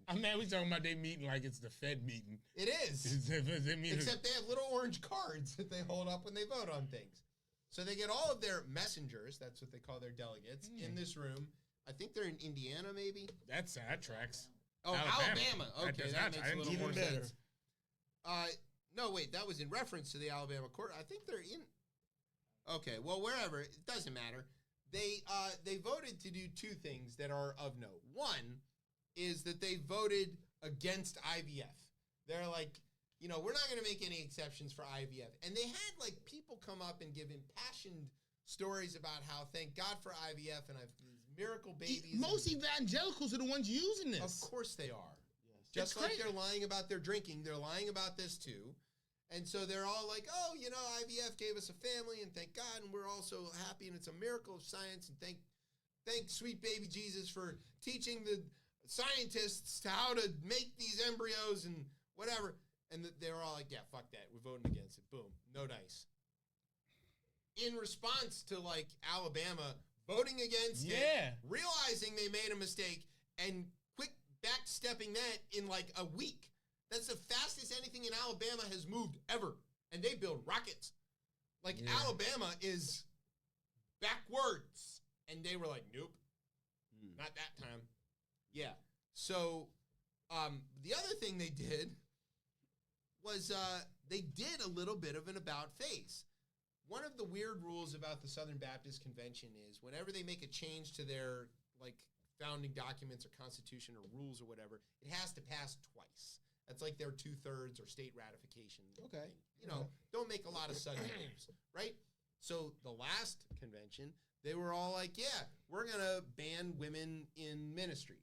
Speaker 2: I'm mad we talking about they meeting like it's the Fed meeting.
Speaker 1: It is. Except they have little orange cards that they hold up when they vote on things. So they get all of their messengers, that's what they call their delegates, in this room. I think they're in Indiana, maybe?
Speaker 2: That tracks.
Speaker 1: Oh, Alabama. Okay, that makes a little
Speaker 2: even
Speaker 1: more
Speaker 2: better.
Speaker 1: sense. No, wait, that was in reference to the Alabama court. I think they're in... Okay, well, wherever, it doesn't matter. They voted to do two things that are of note. One is that they voted against IVF. They're like, we're not going to make any exceptions for IVF. And they had, like, people come up and give impassioned stories about how, thank God for IVF, and I've these miracle babies.
Speaker 2: Most evangelicals are the ones using this.
Speaker 1: Of course they are.
Speaker 2: Yes.
Speaker 1: Just like they're lying about their drinking, they're lying about this, too. And so they're all like, oh, IVF gave us a family, and thank God, and we're all so happy, and it's a miracle of science, and thank sweet baby Jesus for teaching the scientists how to make these embryos and whatever. And they were all like, yeah, fuck that. We're voting against it. Boom. No dice. In response to, like, Alabama voting against it, realizing they made a mistake, and quick backstepping that in, like, a week. That's the fastest anything in Alabama has moved ever. And they build rockets. Like, Alabama is backwards. And they were like, nope. Not that time. Yeah. So, the other thing they did was they did a little bit of an about face. One of the weird rules about the Southern Baptist Convention is whenever they make a change to their, like, founding documents or constitution or rules or whatever, it has to pass twice. That's like their 2/3 or state ratification.
Speaker 3: Okay.
Speaker 1: Thing. Don't make a lot of sudden moves, right? So the last convention, they were all like, yeah, we're going to ban women in ministry.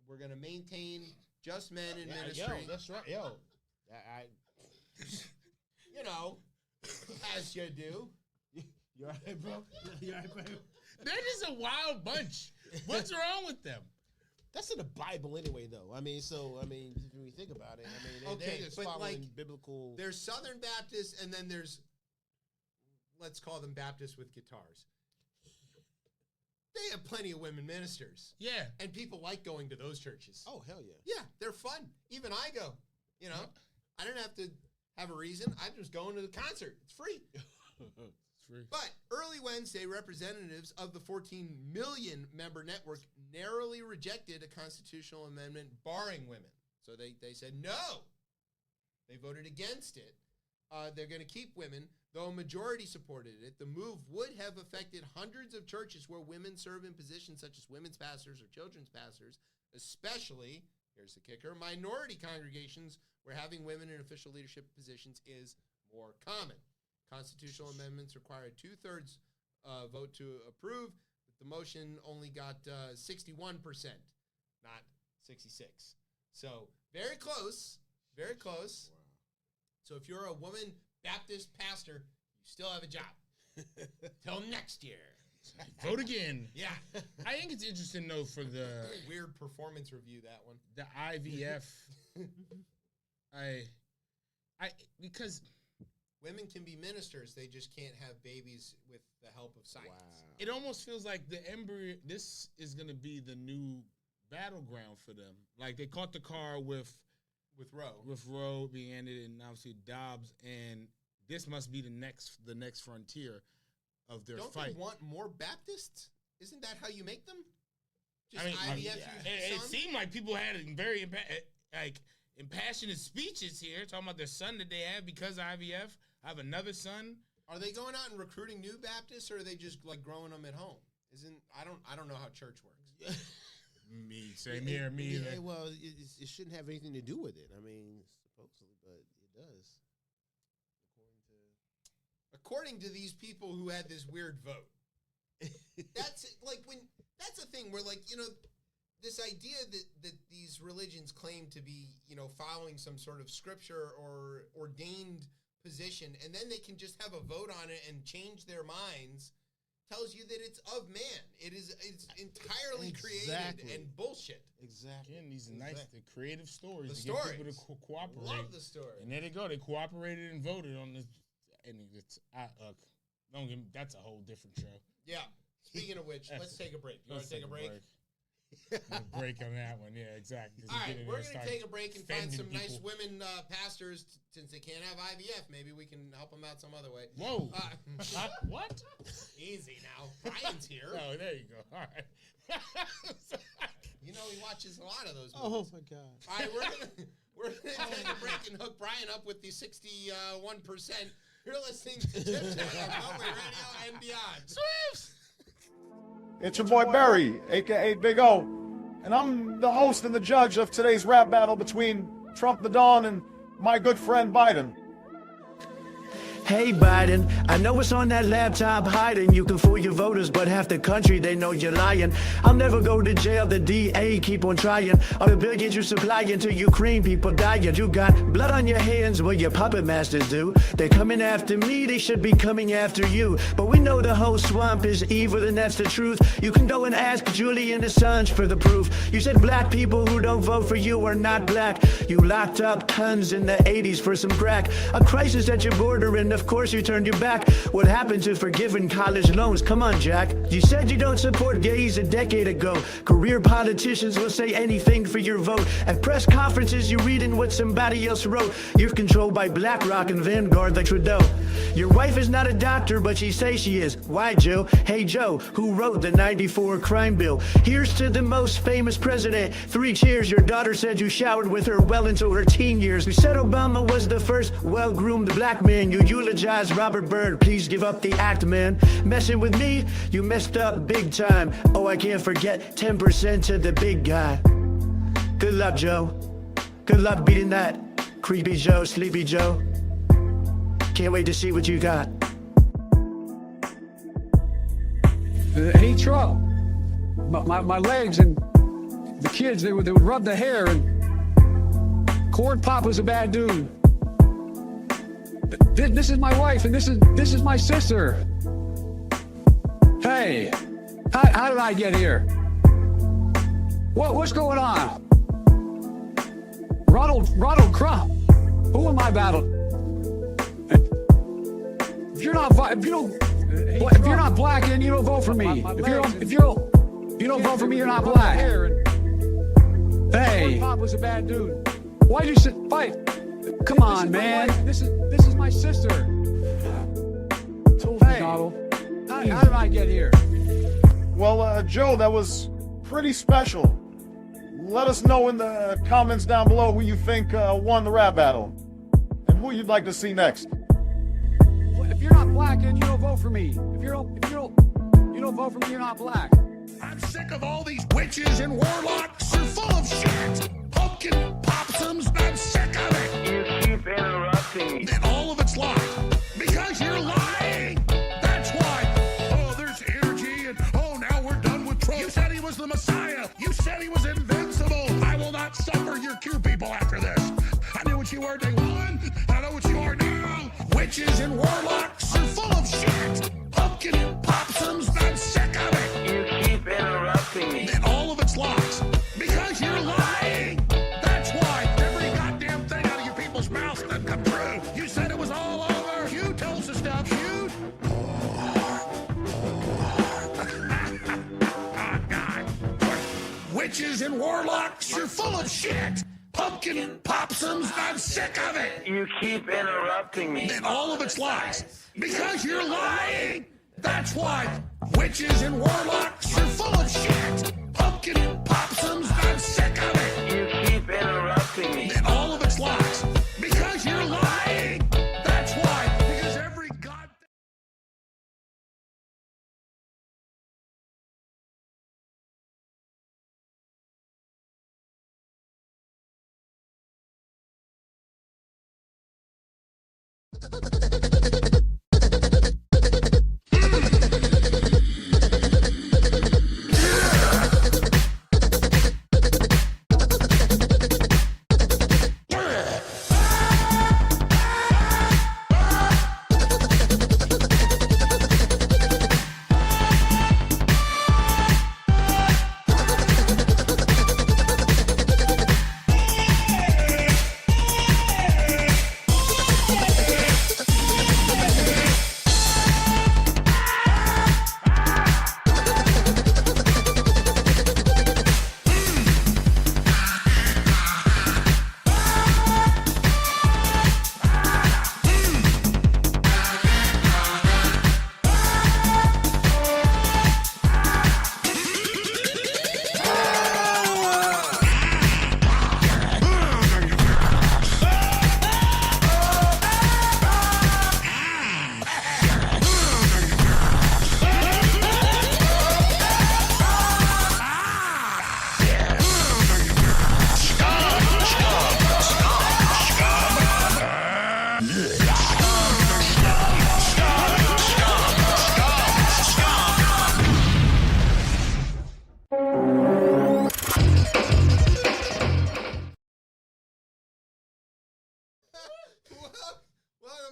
Speaker 1: We're going to maintain just men in ministry.
Speaker 3: Yo, that's right. Yo.
Speaker 1: As you do.
Speaker 3: You all right, bro? You all right, bro?
Speaker 2: They're just a wild bunch. What's wrong with them?
Speaker 3: That's in the Bible anyway, though. When you think about it, they're just following, like, biblical.
Speaker 1: There's Southern Baptists, and then there's, let's call them Baptists with guitars. They have plenty of women ministers.
Speaker 2: Yeah.
Speaker 1: And people like going to those churches.
Speaker 3: Oh, hell yeah.
Speaker 1: Yeah, they're fun. Even I go. I don't have to have a reason. I'm just going to the concert. It's free. But early Wednesday, representatives of the 14 million member network narrowly rejected a constitutional amendment barring women. So they said no. They voted against it. They're going to keep women, though a majority supported it. The move would have affected hundreds of churches where women serve in positions such as women's pastors or children's pastors, especially, here's the kicker, minority congregations where having women in official leadership positions is more common. Constitutional amendments require a 2/3 vote to approve. The motion only got 61%, not 66. So very close, very close. Wow. So if you're a woman Baptist pastor, you still have a job. Till next year.
Speaker 2: Vote again.
Speaker 1: Yeah.
Speaker 2: I think it's interesting, though, for the...
Speaker 1: Weird performance review, that one.
Speaker 2: The IVF. Because...
Speaker 1: Women can be ministers. They just can't have babies with the help of science. Wow.
Speaker 2: It almost feels like the embryo... This is going to be the new battleground for them. Like, they caught the car with
Speaker 1: Roe.
Speaker 2: With Roe being ended, and obviously Dobbs, and this must be the next frontier of their fight.
Speaker 1: Don't they want more Baptists? Isn't that how you make them? Just IVF
Speaker 2: it seemed like people had very impassioned speeches here, talking about their son that they have because of IVF. I have another son.
Speaker 1: Are they going out and recruiting new Baptists, or are they just like growing them at home? I don't know how church works.
Speaker 2: Me, same here, me either.
Speaker 3: Yeah, well, it shouldn't have anything to do with it. I mean, supposedly, but it does.
Speaker 1: According to these people who had this weird vote. That's the thing where, like, you know, this idea that these religions claim to be, you know, following some sort of scripture or ordained position, and then they can just have a vote on it and change their minds, tells you that it's of man. It's entirely created and bullshit.
Speaker 3: Exactly.
Speaker 2: Again, these nice, the creative stories.
Speaker 1: The
Speaker 2: to
Speaker 1: stories.
Speaker 2: Get people to cooperate.
Speaker 1: Love the story.
Speaker 2: And there they go. They cooperated and voted on this. And it's that's a whole different show.
Speaker 1: Yeah. Speaking of which, let's take a break. You want to take a break?
Speaker 2: Break on that one. Yeah, exactly.
Speaker 1: All right, we're going to take a break and find some nice women pastors. Since they can't have IVF, maybe we can help them out some other way.
Speaker 2: Whoa. What?
Speaker 1: Easy now. Brian's here.
Speaker 2: Oh, there you go. All right.
Speaker 1: You know he watches a lot of those movies.
Speaker 3: Oh, my God.
Speaker 1: All right, we're gonna take a break and hook Brian up with the 61%. You're listening to Tip Chat on Gateway Radio and beyond.
Speaker 2: Swifts!
Speaker 5: It's your boy Barry, a.k.a. Big O, and I'm the host and the judge of today's rap battle between Trump the Don and my good friend Biden.
Speaker 6: Hey Biden, I know it's on that laptop hiding. You can fool your voters, but half the country, they know you're lying. I'll never go to jail, the DA keep on trying. All the billions you supplying to Ukraine, people dying. You got blood on your hands, well your puppet masters do. They're coming after me, they should be coming after you. But we know the whole swamp is evil and that's the truth. You can go and ask Julian Assange for the proof. You said black people who don't vote for you are not black. You locked up tons in the 80s for some crack. A crisis at your border and of course you turned your back. What happened to forgiving college loans? Come on, Jack. You said you don't support gays a decade ago. Career politicians will say anything for your vote. At press conferences, you're reading what somebody else wrote. You're controlled by BlackRock and Vanguard like Trudeau. Your wife is not a doctor, but she says she is. Why, Joe? Hey, Joe, who wrote the 94 crime bill? Here's to the most famous president. 3 cheers. Your daughter said you showered with her well into her teen years. You said Obama was the first well-groomed black man. You eulogize Robert Byrd, please give up the act, man. Messing with me, you messed up big time. Oh, I can't forget 10% to the big guy. Good luck, Joe. Good luck beating that creepy Joe, sleepy Joe. Can't wait to see what you got.
Speaker 7: Hey, Trump, my legs and the kids, they would rub the hair, and Corn Pop was a bad dude. This is my wife, and this is my sister. Hey, how did I get here? What's going on? Ronald Trump. Who am I battling? If you're not black, then you don't vote for me. If you don't vote for me, you're not black. Hey, Pop was a bad dude. Why'd you fight? Come on, man. This is my sister. Hey, how did I get here?
Speaker 5: Well, Joe, that was pretty special. Let us know in the comments down below who you think won the rap battle and who you'd like to see next.
Speaker 7: If you're not black, then you don't vote for me. If you don't vote for me, you're not black.
Speaker 8: I'm sick of all these witches and warlocks. You're full of shit. Pumpkin possums. I'm sick of it.
Speaker 9: You keep interrupting me.
Speaker 8: And all of it's lies. Because you're lying. That's why. Oh, there's energy and now we're done with Trump. You said he was the Messiah. You said he was invincible. I will not suffer your Q people after this. I knew what you were day one. I know what you are now. Witches and warlocks are full of shit. Pumpkin possums. I'm sick of it.
Speaker 9: You keep interrupting me.
Speaker 8: And all of it's lies. Because you're lying. That's why every goddamn thing out of your people's mouths doesn't come true. You said it was all over. You told us the stuff. You. Oh, God. Witches and warlocks, you're full of shit. Pumpkin possums, I'm sick of it.
Speaker 9: You keep interrupting me.
Speaker 8: And all of it's lies. Because you're lying. That's why witches and warlocks, you're full of shit. Pumpkin possums, I'm sick of it.
Speaker 9: You keep interrupting me.
Speaker 8: And all of it's lies.
Speaker 1: Welcome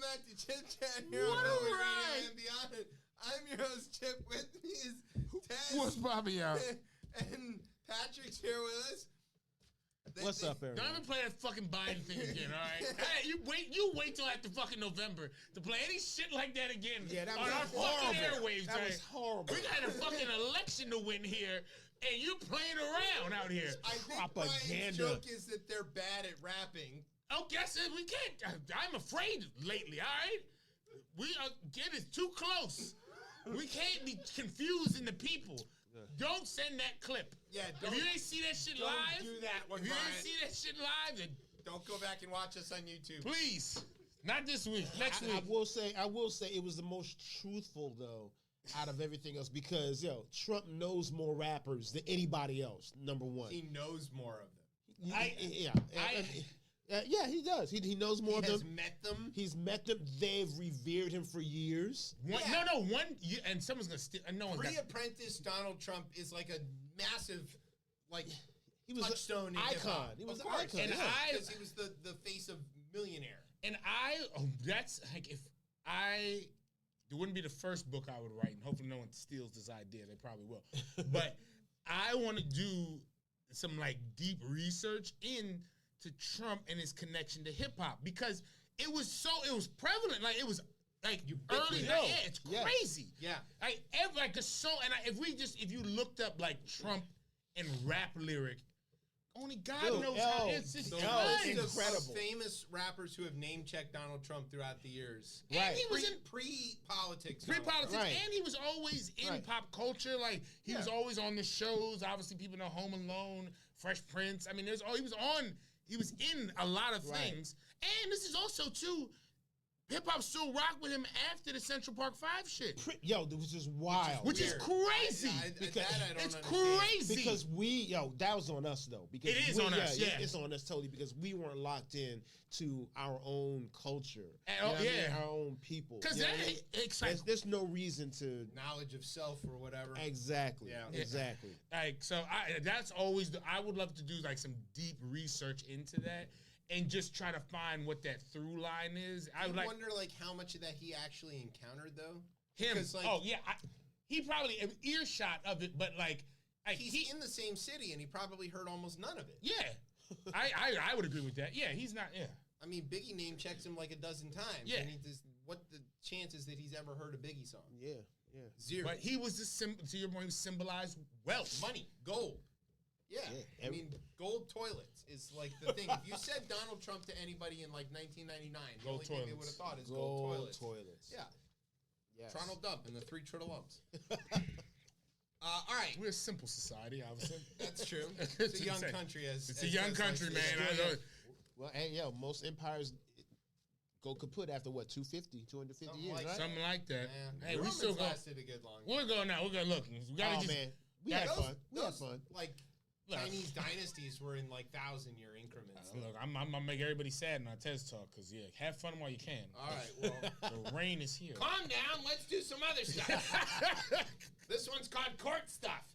Speaker 1: back to Chip Chat here on Velvet Radio and Beyond. I'm your host, Chip. With me is Taz.
Speaker 2: What's Bobby out?
Speaker 1: And Patrick's here with us.
Speaker 3: What's up, everyone?
Speaker 2: Don't ever play that fucking Biden thing again, all right? Hey, you wait till after fucking November to play any shit like that again.
Speaker 3: Yeah, that
Speaker 2: on
Speaker 3: was
Speaker 2: our
Speaker 3: horrible.
Speaker 2: fucking airwaves.
Speaker 3: That
Speaker 2: right?
Speaker 3: was horrible.
Speaker 2: We got a fucking election to win here, and you playing around out here.
Speaker 1: I think Brian's joke is that they're bad at rapping.
Speaker 2: Oh, guess it. We can't. I'm afraid lately, all right? We are getting too close. We can't be confusing the people. Don't send that clip.
Speaker 1: Yeah,
Speaker 2: if you ain't see that shit live,
Speaker 1: don't do that one,
Speaker 2: if you
Speaker 1: Brian.
Speaker 2: ain't see that shit live, then
Speaker 1: Don't go back and watch us on YouTube.
Speaker 2: please, not this week, next week.
Speaker 3: I will say it was the most truthful though out of everything else because Trump knows more rappers than anybody else. Number one,
Speaker 1: He knows more of them.
Speaker 3: Yeah, he does. He knows more of
Speaker 1: He has
Speaker 3: them.
Speaker 1: met them.
Speaker 3: He's met them. They've revered him for years.
Speaker 2: And someone's gonna steal. No one's got.
Speaker 1: Pre-apprentice Donald Trump is like a massive,
Speaker 3: He was
Speaker 1: touchdown
Speaker 3: an
Speaker 1: in
Speaker 3: icon.
Speaker 1: hip-hop.
Speaker 3: He was
Speaker 1: Of
Speaker 3: an
Speaker 1: course.
Speaker 3: icon.
Speaker 2: And
Speaker 3: yeah.
Speaker 1: Because he was the face of Millionaire.
Speaker 2: And that's like if it wouldn't be the first book I would write, and hopefully no one steals this idea. They probably will. But I want to do some deep research into Trump and his connection to hip hop because it was prevalent. It was early. It's crazy.
Speaker 1: Yeah.
Speaker 2: If you looked up Trump and rap lyric, only God knows how it's just
Speaker 3: incredible.
Speaker 1: Famous rappers who have name-checked Donald Trump throughout the years.
Speaker 2: And he was in
Speaker 1: pre-politics.
Speaker 2: and he was always in pop culture. He was always on the shows. Obviously, people know Home Alone, Fresh Prince. I mean, he was in a lot of things. And this is also too, hip hop still rock with him after the Central Park 5 shit.
Speaker 3: This is wild.
Speaker 2: Which is crazy. It's crazy.
Speaker 3: Because that was on us though. Because
Speaker 2: it is on us. Yeah,
Speaker 3: it's on us totally because we weren't locked in to our own culture. Our own people.
Speaker 2: Because
Speaker 3: there's no reason to
Speaker 1: knowledge of self or whatever.
Speaker 3: Exactly. Yeah. Exactly.
Speaker 2: That's always I would love to do some deep research into that. And just try to find what that through line is.
Speaker 1: I wonder how much of that he actually encountered though.
Speaker 2: Him? Because, he probably an earshot of it, but
Speaker 1: he's in the same city and he probably heard almost none of it.
Speaker 2: Yeah, I would agree with that. Yeah, he's not. Yeah,
Speaker 1: I mean Biggie name checks him a dozen times.
Speaker 2: Yeah,
Speaker 1: and what the chances that he's ever heard a Biggie song?
Speaker 3: Yeah,
Speaker 1: zero.
Speaker 2: But he was to your point, he symbolized wealth,
Speaker 1: money, gold. Yeah. I mean, gold toilets is the thing. If you said Donald Trump to anybody in 1999, the only thing they would have thought is gold toilets. Yeah. Yes. Toronto Dump and the 3 Triddlumps. All right.
Speaker 2: We're a simple society, obviously.
Speaker 1: That's true. It's a young country.
Speaker 2: It's a young country, man. I know.
Speaker 3: Well, most empires go kaput after 250 years, right?
Speaker 2: Something like that.
Speaker 1: Yeah.
Speaker 2: Hey, we still
Speaker 1: lasted a good long time.
Speaker 2: We're going now. We're going to look. We gotta
Speaker 3: man. We had fun. We had fun.
Speaker 1: Chinese dynasties were in like 1,000-year increments.
Speaker 2: Look, I'm gonna make everybody sad in our TED Talk because have fun while you can.
Speaker 1: All right, well,
Speaker 2: the rain is here.
Speaker 1: Calm down. Let's do some other stuff. This one's called court stuff.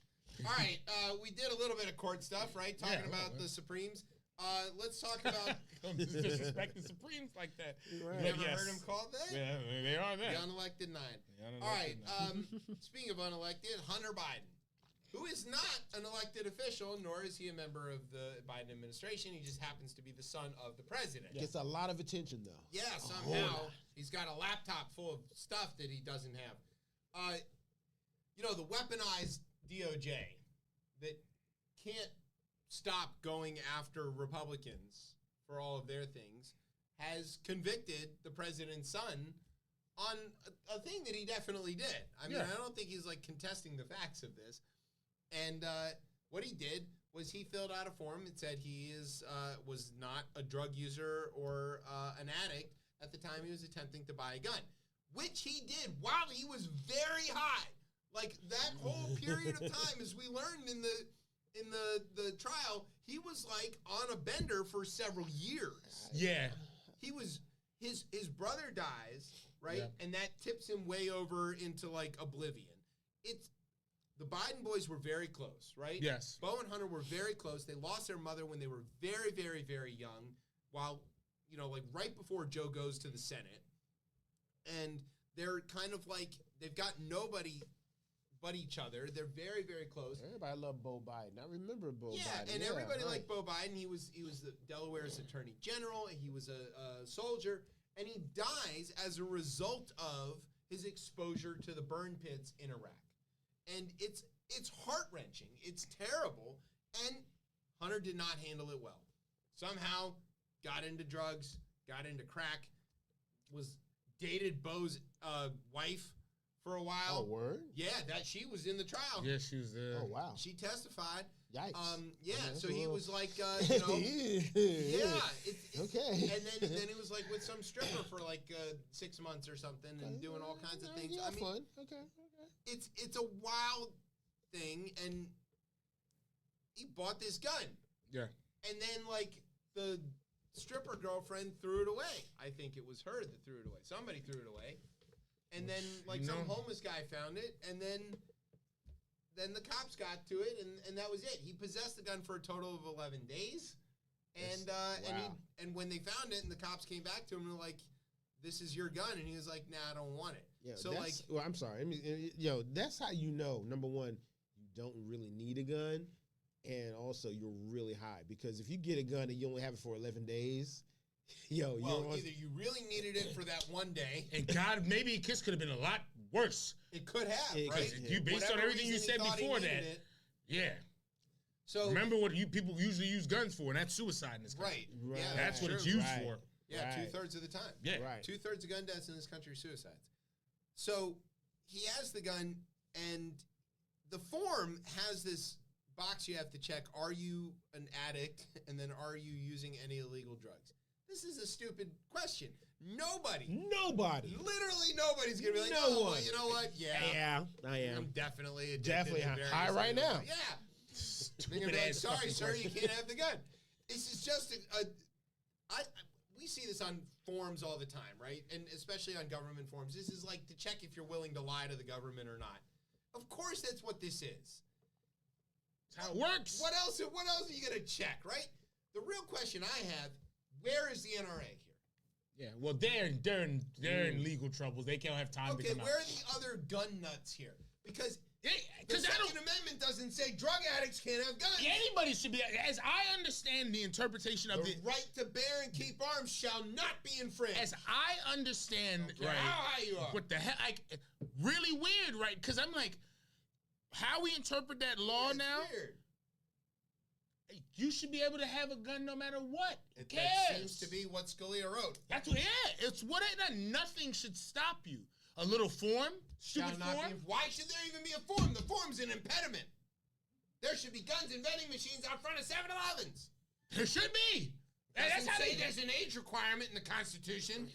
Speaker 1: All right, we did a little bit of court stuff, right? Talking about the Supremes. Let's talk about.
Speaker 2: Don't disrespect the Supremes like that.
Speaker 3: Right.
Speaker 1: You ever heard them called that?
Speaker 2: Yeah, they are that.
Speaker 1: The unelected nine. All right. Speaking of unelected, Hunter Biden, who is not an elected official, nor is he a member of the Biden administration. He just happens to be the son of the president.
Speaker 3: Gets a lot of attention, though.
Speaker 1: Yeah, somehow he's got a laptop full of stuff that he doesn't have. The weaponized DOJ that can't stop going after Republicans for all of their things has convicted the president's son on a thing that he definitely did. I mean, I don't think he's like contesting the facts of this. And what he did was he filled out a form that said he was not a drug user or an addict at the time he was attempting to buy a gun, which he did while he was very high. Like that whole period of time, as we learned in the trial, he was like on a bender for several years.
Speaker 2: Yeah.
Speaker 1: He was his brother dies, right? Yeah. And that tips him way over into like oblivion. The Biden boys were very close, right?
Speaker 2: Yes.
Speaker 1: Bo and Hunter were very close. They lost their mother when they were very, very, very young, while, like right before Joe goes to the Senate. And they're kind of like, they've got nobody but each other. They're very, very close.
Speaker 3: Everybody loved Bo Biden. I remember Bo Biden.
Speaker 1: Yeah, and everybody liked Bo Biden. He was the Delaware's attorney general. He was a soldier. And he dies as a result of his exposure to the burn pits in Iraq. And it's heart-wrenching. It's terrible. And Hunter did not handle it well. Somehow got into drugs, got into crack, dated Bo's wife for a while.
Speaker 3: Oh, word?
Speaker 1: Yeah, she was in the trial.
Speaker 2: Yeah, she was there.
Speaker 3: Oh, wow.
Speaker 1: She testified.
Speaker 3: Yikes.
Speaker 1: So he was like,
Speaker 3: Okay.
Speaker 1: And then he was like with some stripper for like 6 months or something and doing all kinds of things.
Speaker 3: Yeah, fun. Okay.
Speaker 1: It's a wild thing, and he bought this gun.
Speaker 2: Yeah.
Speaker 1: And then like the stripper girlfriend threw it away. I think it was her that threw it away. Somebody threw it away. And then like some homeless guy found it, and then the cops got to it, and that was it. He possessed the gun for a total of 11 days. And and when they found it and the cops came back to him and were like, "This is your gun," and he was like, "Nah, I don't want it."
Speaker 3: Yeah,
Speaker 1: so like,
Speaker 3: well, I'm sorry. I mean, that's how you know. Number one, you don't really need a gun, and also you're really high, because if you get a gun and you only have it for 11 days, either
Speaker 1: you really needed it for that one day,
Speaker 2: and God, maybe this could have been a lot worse.
Speaker 1: It could have, right?
Speaker 2: You based on everything you said before that. Yeah. So remember what people usually use guns for, and that's suicide in this country.
Speaker 1: Right. Yeah,
Speaker 2: that's what it's used for.
Speaker 1: Yeah, 2/3 of the time.
Speaker 2: Yeah.
Speaker 3: Right.
Speaker 1: 2/3 of gun deaths in this country are suicides. So he has the gun, and the form has this box you have to check. Are you an addict? And then are you using any illegal drugs? This is a stupid question. Nobody. Literally nobody's going to be like, well, you know what?
Speaker 3: Yeah, I am.
Speaker 1: I'm definitely addicted.
Speaker 3: Definitely high right now.
Speaker 1: Yeah. They're going to be like, sorry, sir, you can't have the gun. This is just we see this on forms all the time, right? And especially on government forms. This is like to check if you're willing to lie to the government or not. Of course that's what this is.
Speaker 2: That's how it works.
Speaker 1: What else are you going to check, right? The real question I have, where is the NRA here?
Speaker 2: Yeah, well, they're in legal troubles. They can't have time to come out.
Speaker 1: Where are the other gun nuts here? Because the Second Amendment doesn't say drug addicts can't have guns.
Speaker 2: Anybody should be, as I understand the interpretation of
Speaker 1: the right to bear and keep arms shall not be infringed.
Speaker 2: As I understand, right?
Speaker 1: How high you are?
Speaker 2: What the hell? Like, really weird, right? Because I'm like, how we interpret that law now?
Speaker 1: Weird.
Speaker 2: You should be able to have a gun no matter what. Who cares?
Speaker 1: That seems to be what Scalia wrote.
Speaker 2: That's what. Yeah, it's what. Nothing should stop you. A little form, stupid form.
Speaker 1: Why should there even be a form? The form's an impediment. There should be guns and vending machines out front of 7-Elevens.
Speaker 2: There should be.
Speaker 1: That's how there's an age requirement in the Constitution.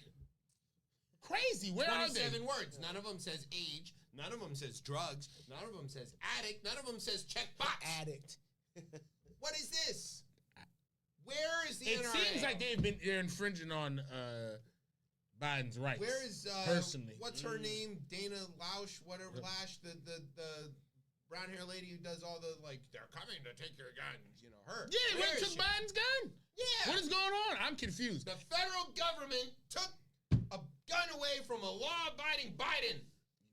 Speaker 2: Crazy. Where are they?
Speaker 1: 27 words. None of them says age. None of them says drugs. None of them says addict. None of them says check box.
Speaker 3: Addict.
Speaker 1: What is this? Where is the
Speaker 2: It
Speaker 1: NRA?
Speaker 2: seems like they're infringing on Biden's rights.
Speaker 1: Where is
Speaker 2: personally?
Speaker 1: What's her name? Dana Lausch, whatever. Lash, the brown hair lady who does all the they're coming to take your guns. You know her.
Speaker 2: Yeah,
Speaker 1: Where
Speaker 2: where
Speaker 1: is
Speaker 2: took
Speaker 1: she?
Speaker 2: Biden's gun?
Speaker 1: Yeah.
Speaker 2: What is going on? I'm confused.
Speaker 1: The federal government took a gun away from a law-abiding Biden.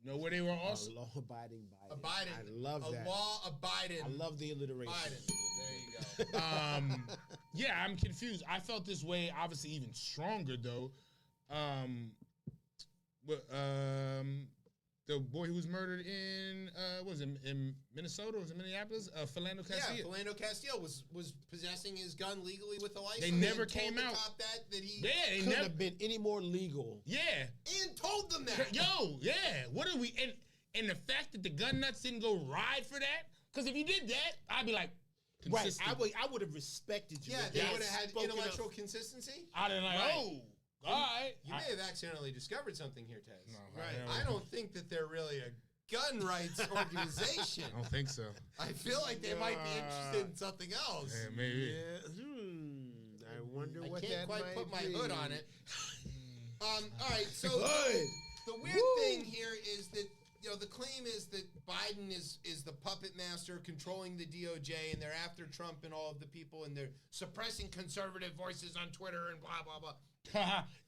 Speaker 2: You know where they were also?
Speaker 3: A law-abiding Biden.
Speaker 1: A Biden.
Speaker 3: I love that.
Speaker 1: A law-abiding.
Speaker 3: I love the alliteration.
Speaker 1: Biden. There you go.
Speaker 2: Yeah, I'm confused. I felt this way, obviously, even stronger though. The boy who was murdered in in Minnesota? Was it Minneapolis? Philando Castile.
Speaker 1: Yeah, Philando Castile was possessing his gun legally with a license.
Speaker 2: They never
Speaker 1: and told
Speaker 2: came
Speaker 1: the
Speaker 2: out.
Speaker 1: Cop that he
Speaker 3: Couldn't have been any more legal.
Speaker 2: Yeah.
Speaker 1: and told them that.
Speaker 2: Yo, yeah. What are we? And the fact that the gun nuts didn't go ride for that? Because if you did that, I'd be like, consistent.
Speaker 3: Right. I would have respected you.
Speaker 1: Yeah,
Speaker 3: if
Speaker 1: they
Speaker 3: you
Speaker 1: would have had
Speaker 3: spoken
Speaker 1: intellectual
Speaker 3: up.
Speaker 1: consistency.
Speaker 2: I'd have like,
Speaker 1: Right.
Speaker 2: oh, all right.
Speaker 1: You may have accidentally discovered something here, Tez.
Speaker 2: No,
Speaker 1: Right.
Speaker 2: I
Speaker 1: I don't think that they're really a gun rights organization.
Speaker 2: I don't think so.
Speaker 1: I feel like they might be interested in something else.
Speaker 2: Yeah, maybe.
Speaker 3: Yeah. I wonder
Speaker 1: I
Speaker 3: what
Speaker 1: can't
Speaker 3: that
Speaker 1: quite
Speaker 3: might
Speaker 1: put my
Speaker 3: be.
Speaker 1: hood on it. All right, so
Speaker 3: Hood.
Speaker 1: the weird thing here is that the claim is that Biden is the puppet master controlling the DOJ, and they're after Trump and all of the people, and they're suppressing conservative voices on Twitter and blah blah blah.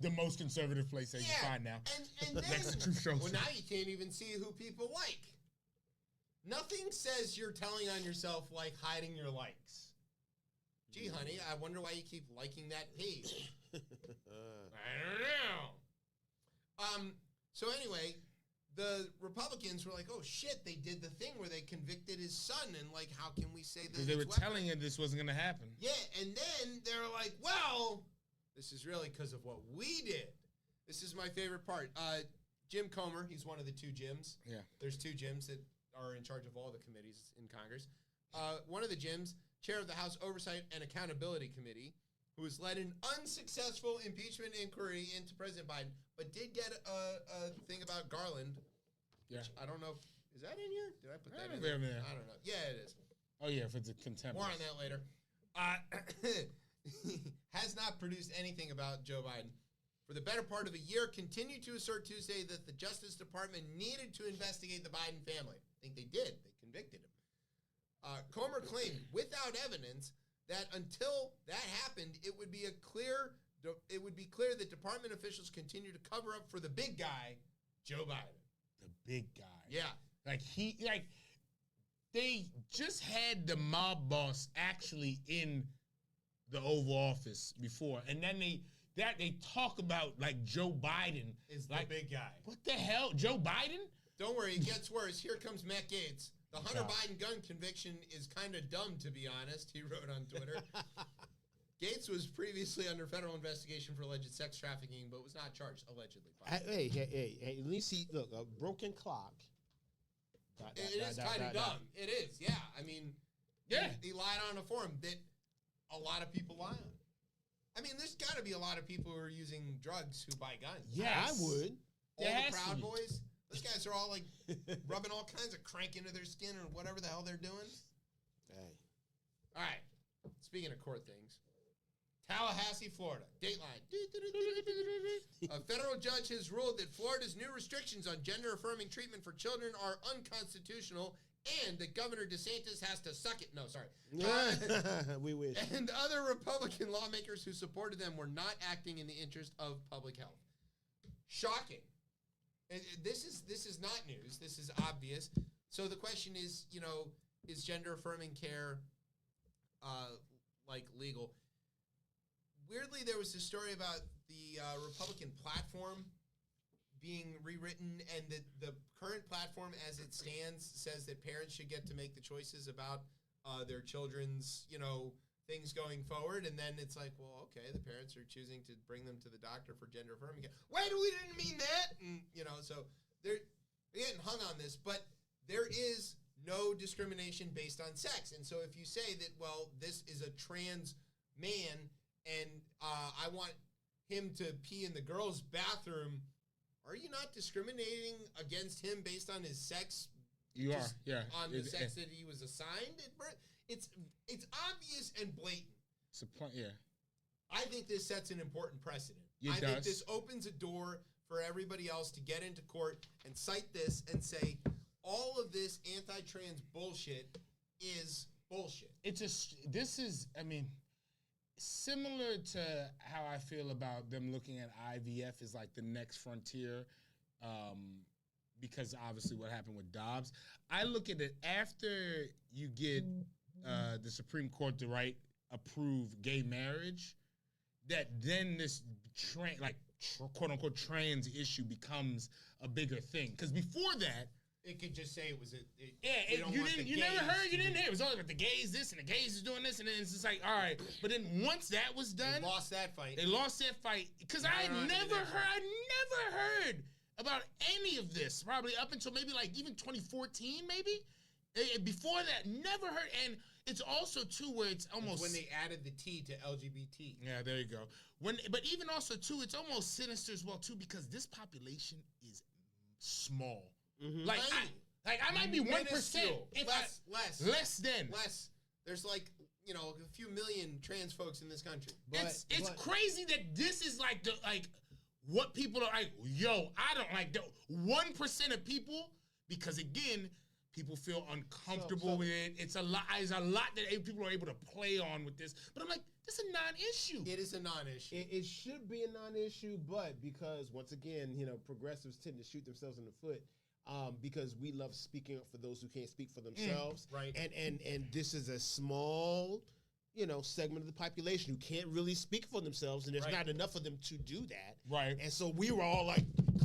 Speaker 2: The most conservative place that you find now.
Speaker 1: And then,
Speaker 2: Next to Truth Social.
Speaker 1: well, now you can't even see who people like. Nothing says you're telling on yourself like hiding your likes. Gee, honey, I wonder why you keep liking that page. I don't know. So anyway, the Republicans were like, oh shit, they did the thing where they convicted his son, and like, how can we say that?
Speaker 2: Because they were
Speaker 1: it's
Speaker 2: telling him this wasn't going to happen.
Speaker 1: Yeah, and then they're like, well, this is really because of what we did. This is my favorite part. Jim Comer, he's one of the two Jims.
Speaker 2: Yeah.
Speaker 1: There's two Jims that are in charge of all the committees in Congress. One of the Jims, chair of the House Oversight and Accountability Committee, who has led an unsuccessful impeachment inquiry into President Biden, but did get a thing about Garland.
Speaker 2: Yeah.
Speaker 1: Which I don't know. Is that in here? Did I put that in
Speaker 2: there?
Speaker 1: there? I don't know. Yeah, it is.
Speaker 2: Oh, yeah, for the contempt.
Speaker 1: More on that later. Has not produced anything about Joe Biden. For the better part of a year, continued to assert Tuesday that the Justice Department needed to investigate the Biden family. I think they did. They convicted him. Comer claimed, without evidence, that until that happened, it would be clear that department officials continue to cover up for the big guy, Joe Biden.
Speaker 2: The big guy.
Speaker 1: Yeah.
Speaker 2: They just had the mob boss actually in the Oval Office before, and then they talk about like Joe Biden
Speaker 1: Is
Speaker 2: like
Speaker 1: the big guy.
Speaker 2: What the hell, Joe Biden?
Speaker 1: Don't worry, it gets worse. Here comes Matt Gaetz. The Hunter Biden gun conviction is kind of dumb, to be honest, he wrote on Twitter. Gaetz was previously under federal investigation for alleged sex trafficking, but was not charged, allegedly.
Speaker 3: Hey, at least look, a broken clock.
Speaker 1: It is kind of dumb. It is, yeah. I mean,
Speaker 2: yeah.
Speaker 1: He lied on a forum that a lot of people lie on. I mean, there's got to be a lot of people who are using drugs who buy guns.
Speaker 3: Yeah, I would.
Speaker 1: All the Proud Boys. Those guys are all like rubbing all kinds of crank into their skin or whatever the hell they're doing.
Speaker 3: Hey.
Speaker 1: All right. Speaking of court things, Tallahassee, Florida. Dateline. A federal judge has ruled that Florida's new restrictions on gender-affirming treatment for children are unconstitutional and that Governor DeSantis has to suck it. No, sorry.
Speaker 3: We wish.
Speaker 1: And other Republican lawmakers who supported them were not acting in the interest of public health. Shocking. This is not news. This is obvious. So the question is, is gender-affirming care legal? Weirdly, there was a story about the Republican platform being rewritten, and that the current platform as it stands says that parents should get to make the choices about their children's, things going forward. And then it's like, well, okay, the parents are choosing to bring them to the doctor for gender affirming care. Wait, we didn't mean that. And, so they're getting hung on this, but there is no discrimination based on sex. And so if you say that, well, this is a trans man and I want him to pee in the girls' bathroom, are you not discriminating against him based on his sex
Speaker 2: You are, yeah.
Speaker 1: On the sex that he was assigned at birth. It's obvious and blatant.
Speaker 2: Yeah.
Speaker 1: I think this sets an important precedent.
Speaker 2: It
Speaker 1: I
Speaker 2: does.
Speaker 1: think this opens a door for everybody else to get into court and cite this and say all of this anti-trans bullshit is bullshit.
Speaker 2: Similar to how I feel about them looking at IVF as like the next frontier, because obviously what happened with Dobbs. I look at it after you get the Supreme Court to approve gay marriage, that then this quote unquote trans issue becomes a bigger thing. Because before that,
Speaker 1: it could just say it was
Speaker 2: you never heard, you didn't hear. It was all about the gays this and the gays is doing this, and then it's just like, all right. But then once that was done,
Speaker 1: they lost that fight.
Speaker 2: Because I never heard about any of this, probably up until maybe like even 2014, maybe. Before that, never heard. And it's also too where it's almost
Speaker 1: when they added the T to LGBT.
Speaker 2: Yeah, there you go. But even also too, it's almost sinister as well too, because this population is small.
Speaker 1: Mm-hmm.
Speaker 2: I might be 1%. Less than.
Speaker 1: There's a few million trans folks in this country.
Speaker 2: It's crazy that this is what people are like. Yo, I don't like the 1% of people, because again, people feel uncomfortable with it. It's a lot. There's a lot that people are able to play on with this. But I'm like, this is a non-issue.
Speaker 1: It is a non-issue.
Speaker 3: It should be a non-issue, but because once again, progressives tend to shoot themselves in the foot. Because we love speaking up for those who can't speak for themselves.
Speaker 1: Right.
Speaker 3: And this is a small, segment of the population who can't really speak for themselves, and there's not enough of them to do that.
Speaker 2: Right.
Speaker 3: And so we were all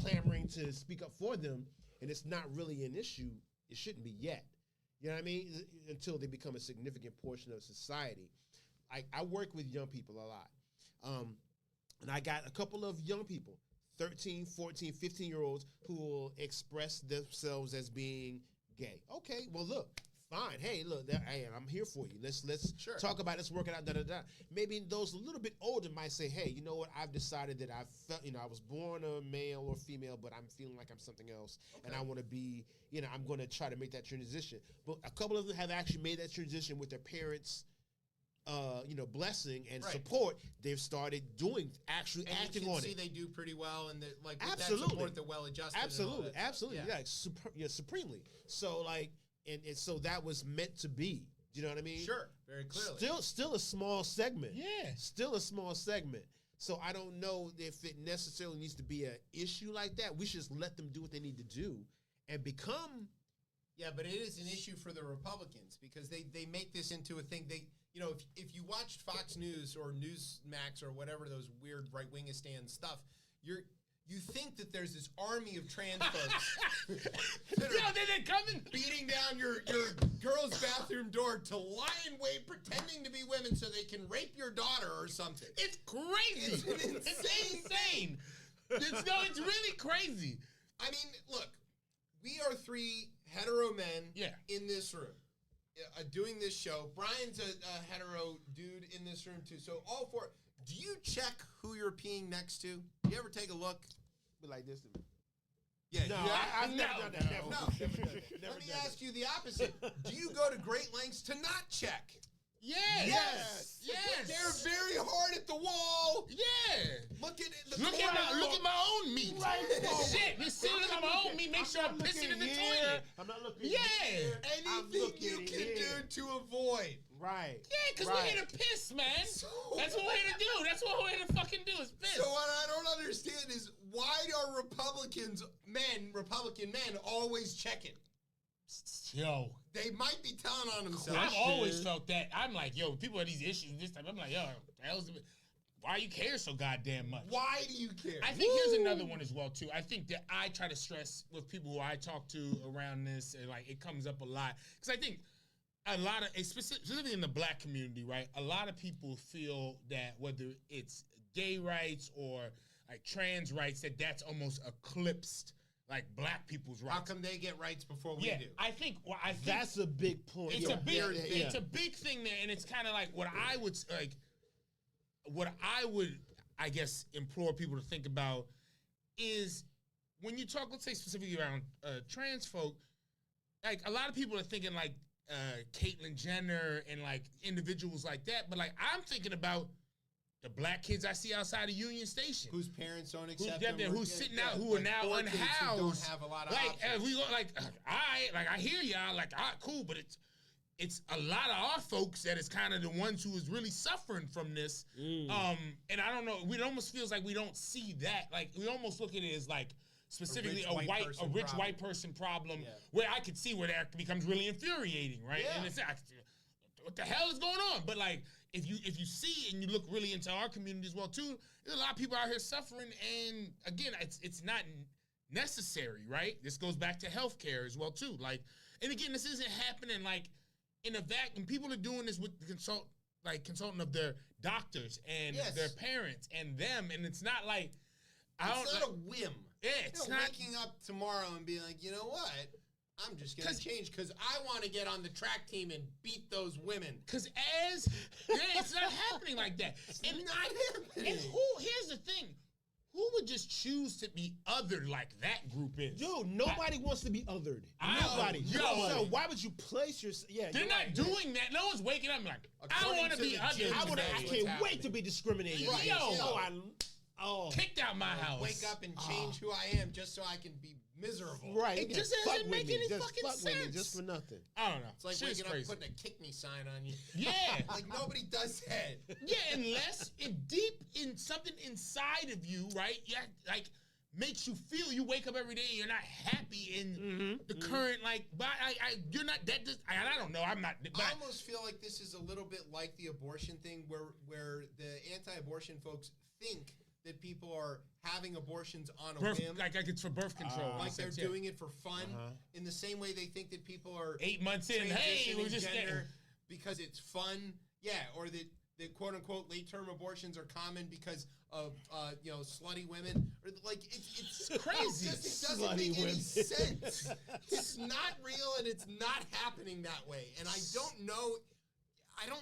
Speaker 3: clamoring to speak up for them, and it's not really an issue. It shouldn't be yet. You know what I mean? Until they become a significant portion of society. I work with young people a lot. And I got a couple of young people, 13, 14, 15-year-olds who will express themselves as being gay. Okay, well, look, fine. Hey, look, hey, I'm here for you. Let's talk about it. Let's work it out, da-da-da. Maybe those a little bit older might say, hey, you know what? I've decided that I was born a male or female, but I'm feeling like I'm something else, and I want to be, I'm going to try to make that transition. But a couple of them have actually made that transition with their parents' blessing and support. They've started acting on it.
Speaker 1: See, they do pretty well, and
Speaker 3: absolutely,
Speaker 1: that support, they're well adjusted.
Speaker 3: Absolutely, supremely. So and so that was meant to be. Do you know what I mean?
Speaker 1: Sure, very clearly.
Speaker 3: Still a small segment.
Speaker 2: Yeah,
Speaker 3: still a small segment. So I don't know if it necessarily needs to be an issue like that. We should just let them do what they need to do and become.
Speaker 1: Yeah, but it is an issue for the Republicans because they make this into a thing. If you watched Fox News or Newsmax or whatever those weird right-wingistan stuff, you think that there's this army of trans folks that are
Speaker 2: they're coming
Speaker 1: beating down your girl's bathroom door to lie in wait, pretending to be women so they can rape your daughter or something.
Speaker 2: It's crazy. It's insane. It's really crazy.
Speaker 1: I mean, look, we are three hetero men in this room. Doing this show. Brian's a hetero dude in this room too. So all four. Do you check who you're peeing next to? You ever take a look?
Speaker 3: Be like this to me.
Speaker 1: Yeah.
Speaker 3: No, I've never done that. Never done it.
Speaker 1: Let me ask you the opposite. Do you go to great lengths to not check?
Speaker 2: Yes.
Speaker 1: They're very hard at the wall.
Speaker 2: Yeah.
Speaker 1: Look at
Speaker 2: my own meat.
Speaker 3: Right.
Speaker 2: Shit. You're sitting on my own meat. Make sure I'm pissing in the toilet.
Speaker 3: I'm not looking.
Speaker 2: Yeah.
Speaker 1: Anything you can do to avoid.
Speaker 3: Right.
Speaker 2: Yeah, because we're here to piss, man. That's what we're here to do. That's what we're here to fucking do is piss.
Speaker 1: So what I don't understand is why are Republican men always checking?
Speaker 2: Yo.
Speaker 1: They might be telling on themselves.
Speaker 2: I've always felt that. I'm like, yo, people have these issues this time. I'm like, yo, why you care so goddamn much?
Speaker 1: Why do you care?
Speaker 2: I think here's another one as well, too. I think that I try to stress with people who I talk to around this, and it comes up a lot. Because I think a lot of, specifically in the black community, right, a lot of people feel that whether it's gay rights or trans rights, that's almost eclipsed black people's rights.
Speaker 1: How come they get rights before we do?
Speaker 3: I think that's a big point.
Speaker 2: It's a big thing there, and it's kind of what I would, I guess, implore people to think about is when you talk, let's say specifically around trans folk, like a lot of people are thinking like Caitlyn Jenner and like individuals like that, but like I'm thinking about the black kids I see outside of Union Station,
Speaker 1: whose parents don't accept them,
Speaker 2: who's sitting out, who are now
Speaker 1: poor kids
Speaker 2: unhoused.
Speaker 1: Who don't have a lot of
Speaker 2: like
Speaker 1: options.
Speaker 2: we go I hear y'all like cool, but it's a lot of our folks that is kind of the ones who is really suffering from this. And I don't know, it almost feels like we don't see that. Like we almost look at it as like specifically a rich white person problem, where I could see where that becomes really infuriating, right?
Speaker 1: Yeah.
Speaker 2: And it's like, what the hell is going on? But like if you see it and you look really into our community as well too, there's a lot of people out here suffering, and again, it's not necessary, right? This goes back to healthcare as well too. Like, and again, this isn't happening like in a vacuum. People are doing this with the consulting of their doctors and their parents and them, and it's not like
Speaker 1: it's not a whim.
Speaker 2: Yeah, it's not
Speaker 1: waking up tomorrow and being like, you know what? I'm just gonna change because I want to get on the track team and beat those women.
Speaker 2: Because it's not happening like that.
Speaker 1: It's not happening.
Speaker 2: And here's the thing. Who would just choose to be othered like that group is?
Speaker 3: Dude, nobody wants to be othered. Nobody. So why would you place yourself? Yeah,
Speaker 2: they're not doing that. No one's waking up like, I want to be othered.
Speaker 3: I can't wait to be discriminated against.
Speaker 2: Kicked out my house.
Speaker 1: Wake up and change who I am just so I can be miserable.
Speaker 3: Right.
Speaker 2: It just doesn't make any fucking
Speaker 3: fuck
Speaker 2: sense.
Speaker 3: With me just for nothing.
Speaker 2: I don't know.
Speaker 1: It's like
Speaker 2: Shit's
Speaker 1: waking up and
Speaker 2: crazy.
Speaker 1: putting a kick me sign on you.
Speaker 2: Yeah.
Speaker 1: Like nobody does that.
Speaker 2: Yeah, unless it deep in something inside of you, right? Yeah, like makes you feel you wake up every day and you're not happy in the current but you're not that. I don't know. I'm not. But
Speaker 1: I almost feel like this is a little bit like the abortion thing, where the anti-abortion folks think that people are having abortions on a whim.
Speaker 2: Like it's for birth control.
Speaker 1: Like they're doing it for fun. In the same way they think that people are
Speaker 2: 8 months in, hey, we're just
Speaker 1: gender because it's fun. Yeah, or that quote unquote late term abortions are common because of slutty women. Or like it's crazy. It doesn't make any sense. It's not real and it's not happening that way. And I don't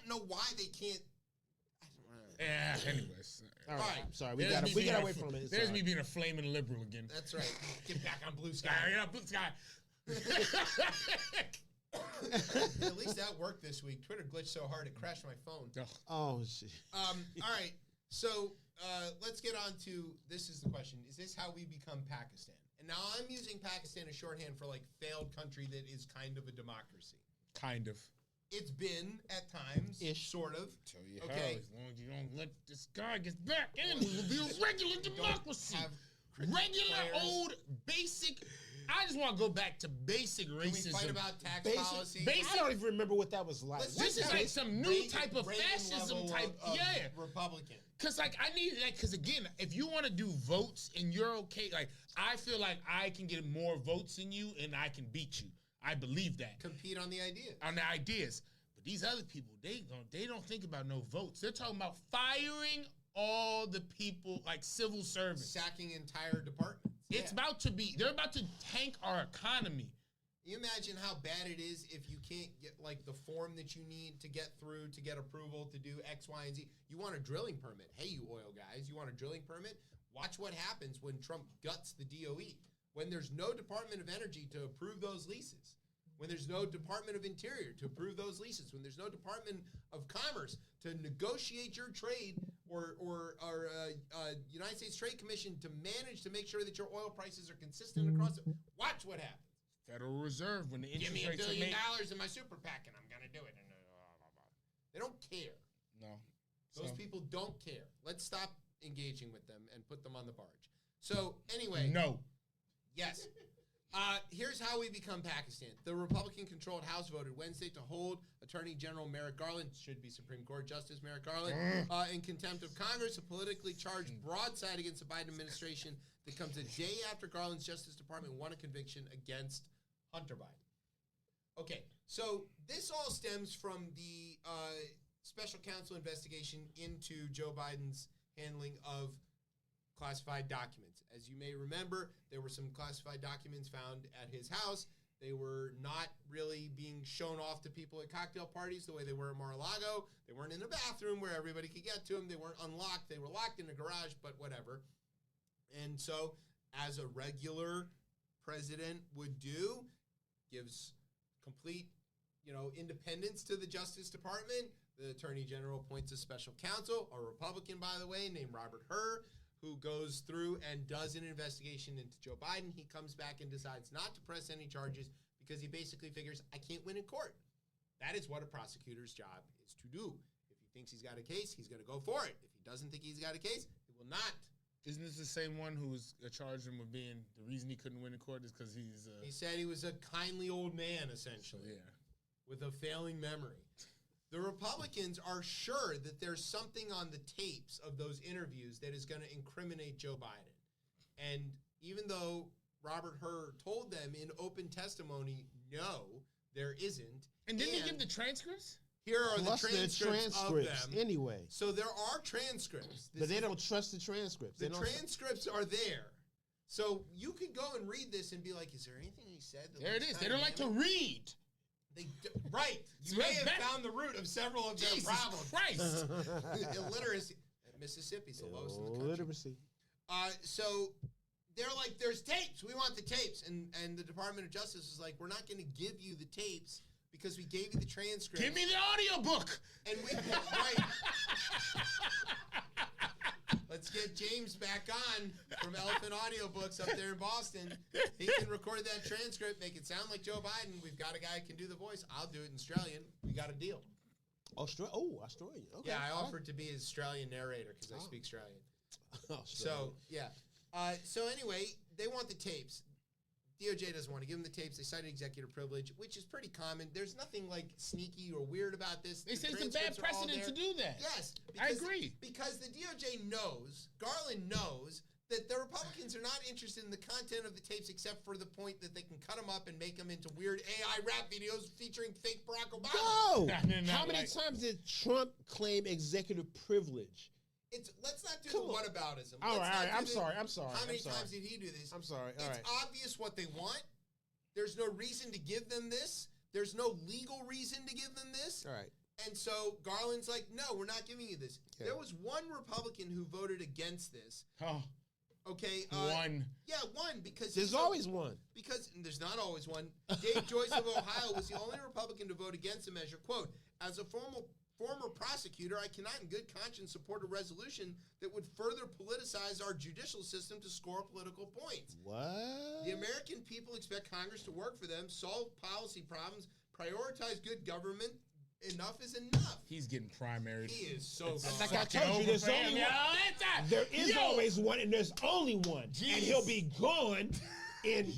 Speaker 1: know why they can't.
Speaker 2: Yeah, anyways.
Speaker 3: All right. Sorry, we got away from it.
Speaker 2: There's me being a flaming liberal again.
Speaker 1: That's right. Get back on blue sky.
Speaker 2: Get on blue sky.
Speaker 1: At least that worked this week. Twitter glitched so hard it crashed my phone.
Speaker 3: Oh shit.
Speaker 1: All right. So let's get on to this is the question. Is this how we become Pakistan? And now I'm using Pakistan as shorthand for like failed country that is kind of a democracy.
Speaker 2: Kind of.
Speaker 1: It's been at times, sort of.
Speaker 2: Tell you how, as long as you don't let this guy get back in, we will be a regular democracy. Regular old basic. I just want to go back to basic racism.
Speaker 1: Can we fight about tax policy?
Speaker 3: I don't even remember what that was like.
Speaker 2: This is like some new type of fascism type.
Speaker 1: Republican.
Speaker 2: Because like I need that. Because again, if you want to do votes and you're okay, like I feel like I can get more votes than you and I can beat you. I believe that.
Speaker 1: Compete on the ideas.
Speaker 2: On the ideas. But these other people, they don't think about no votes. They're talking about firing all the people, like civil servants.
Speaker 1: Sacking entire departments.
Speaker 2: It's about to be, they're about to tank our economy.
Speaker 1: You imagine how bad it is if you can't get like the form that you need to get through, to get approval, to do X, Y, and Z. You want a drilling permit. Hey, you oil guys, you want a drilling permit? Watch what happens when Trump guts the DOE. When there's no Department of Energy to approve those leases, when there's no Department of Interior to approve those leases, when there's no Department of Commerce to negotiate your trade or United States Trade Commission to manage to make sure that your oil prices are consistent across it, watch what happens.
Speaker 2: Federal Reserve, when the interest rates
Speaker 1: Give me $1 billion in my super PAC and I'm going to do it. They don't care.
Speaker 2: No.
Speaker 1: Those people don't care. Let's stop engaging with them and put them on the barge. So anyway.
Speaker 2: No.
Speaker 1: Yes. Here's how we become Pakistan. The Republican-controlled House voted Wednesday to hold Attorney General Merrick Garland, should be Supreme Court Justice Merrick Garland, in contempt of Congress, a politically charged broadside against the Biden administration that comes a day after Garland's Justice Department won a conviction against Hunter Biden. Okay, so this all stems from the special counsel investigation into Joe Biden's handling of classified documents. As you may remember, there were some classified documents found at his house. They were not really being shown off to people at cocktail parties the way they were at Mar-a-Lago. They weren't in the bathroom where everybody could get to them. They weren't unlocked. They were locked in a garage, but whatever. And so, as a regular president would do, gives complete, independence to the Justice Department. The Attorney General appoints a special counsel, a Republican, by the way, named Robert Hur, who goes through and does an investigation into Joe Biden. He comes back and decides not to press any charges because he basically figures, I can't win in court. That is what a prosecutor's job is to do. If he thinks he's got a case, he's going to go for it. If he doesn't think he's got a case, he will not.
Speaker 2: Isn't this the same one who's charged him with being the reason he couldn't win in court is because he's...
Speaker 1: He said he was a kindly old man, essentially, with a failing memory. The Republicans are sure that there's something on the tapes of those interviews that is going to incriminate Joe Biden. And even though Robert Hur told them in open testimony, no, there isn't.
Speaker 2: And didn't he give the transcripts?
Speaker 1: Here are the transcripts of them.
Speaker 3: Anyway.
Speaker 1: So there are transcripts.
Speaker 3: But they don't trust the transcripts.
Speaker 1: The transcripts are there. So you could go and read this and be like, is there anything he said?
Speaker 2: There it is. They don't like to read.
Speaker 1: Right. You may have found the root of several of their problems.
Speaker 2: Christ.
Speaker 1: Illiteracy. Mississippi's the lowest in the country.
Speaker 3: Illiteracy.
Speaker 1: So they're like, there's tapes. We want the tapes. And the Department of Justice is like, we're not going to give you the tapes because we gave you the transcript.
Speaker 2: Give me the audiobook.
Speaker 1: And we right. Let's get James back on from Elephant Audiobooks up there in Boston. He can record that transcript, make it sound like Joe Biden. We've got a guy who can do the voice. I'll do it in Australian. We got a deal.
Speaker 3: Australian. Okay.
Speaker 1: Yeah, I offered to be his Australian narrator because I speak Australian. So, yeah. So anyway, they want the tapes. DOJ doesn't want to give them the tapes. They cited executive privilege, which is pretty common. There's nothing like sneaky or weird about this.
Speaker 2: They say it's a bad precedent to do that.
Speaker 1: Yes.
Speaker 2: I agree.
Speaker 1: Because the DOJ knows, Garland knows, that the Republicans are not interested in the content of the tapes except for the point that they can cut them up and make them into weird AI rap videos featuring fake Barack Obama.
Speaker 3: No! How many times did Trump claim executive privilege?
Speaker 1: Let's not do the whataboutism.
Speaker 3: All right. I'm sorry.
Speaker 1: How many times did he do this?
Speaker 3: I'm sorry.
Speaker 1: It's obvious what they want. There's no reason to give them this. There's no legal reason to give them this.
Speaker 3: All right.
Speaker 1: And so Garland's like, no, we're not giving you this. Okay. There was one Republican who voted against this.
Speaker 2: Oh.
Speaker 1: Okay.
Speaker 2: One.
Speaker 1: Yeah, one. Because
Speaker 3: there's always one.
Speaker 1: Because there's not always one. Dave Joyce of Ohio was the only Republican to vote against the measure. Quote, as a former prosecutor, I cannot in good conscience support a resolution that would further politicize our judicial system to score political points.
Speaker 3: What?
Speaker 1: The American people expect Congress to work for them, solve policy problems, prioritize good government. Enough is enough.
Speaker 2: He's getting primaried.
Speaker 1: He is so good.
Speaker 3: Like I told you, there's only one. There is always one, and there's only one. Jeez. And he'll be gone in...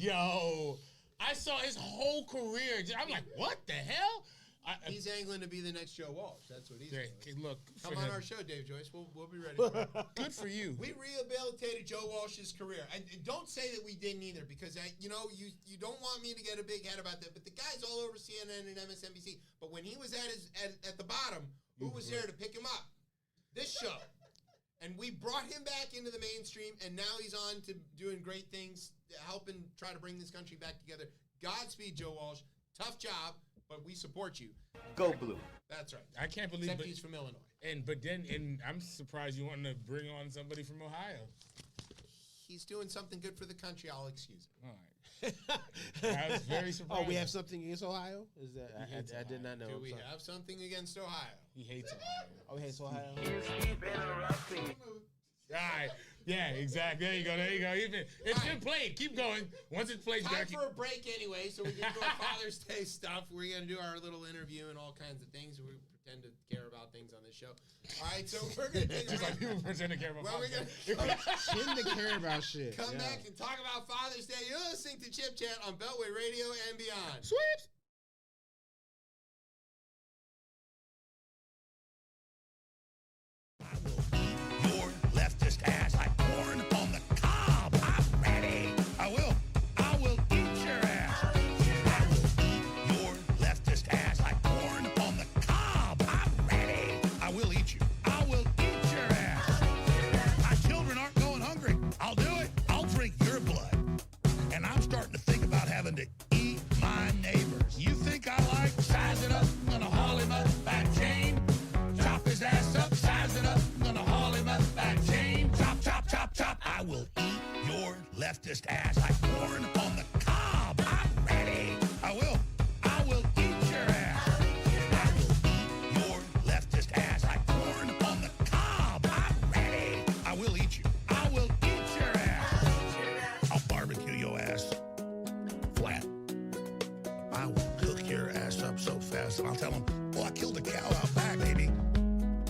Speaker 2: I saw his whole career. I'm like, what the hell?
Speaker 1: He's angling to be the next Joe Walsh. That's what he's doing.
Speaker 2: Look,
Speaker 1: come on our show, Dave Joyce. We'll be ready for it.
Speaker 2: Good for you.
Speaker 1: We rehabilitated Joe Walsh's career. And don't say that we didn't either, because you don't want me to get a big head about that. But the guy's all over CNN and MSNBC. But when he was at the bottom, who was there to pick him up? This show. And we brought him back into the mainstream, and now he's on to doing great things, helping try to bring this country back together. Godspeed, Joe Walsh. Tough job. But we support you.
Speaker 9: Go blue.
Speaker 1: That's right.
Speaker 2: I can't believe
Speaker 1: Except he's from Illinois.
Speaker 2: And I'm surprised you want to bring on somebody from Ohio.
Speaker 1: He's doing something good for the country. I'll excuse him.
Speaker 2: All right. I was very surprised.
Speaker 3: Oh, we have something against Ohio? Is that I did not know.
Speaker 1: Do we have something against Ohio?
Speaker 2: He hates Ohio.
Speaker 3: Oh, he hates Ohio.
Speaker 9: Keep interrupting.
Speaker 2: All right. Yeah, exactly. There you go. It's been played. Keep going. Once it's played,
Speaker 1: time for a break anyway, so we can do our Father's Day stuff. We're going to do our little interview and all kinds of things. We pretend to care about things on this show. All right, so we're going to take a break.
Speaker 2: Like people pretend to care about
Speaker 3: Pretend to care about shit.
Speaker 1: Come back and talk about Father's Day. You're listening to Chip Chat on Beltway Radio and beyond.
Speaker 2: Sweeps.
Speaker 8: Your leftist ass like corn on the cob. I'm ready. I will eat your ass. I will eat your leftist ass like corn on the cob. I'm ready. I will eat you. I will eat your ass. My children aren't going hungry. I'll do it. I'll drink your blood. And I'm starting to think about having to eat my neighbors. You think I like size it up? I'm gonna haul him up back chain. Chop his ass up, size it up. I'm gonna haul him up back chain. Chop, chop, chop, chop. I will eat your leftist ass like corn on the cob. I'm ready. I will this, and I'll tell him, well, I killed a cow out back, baby.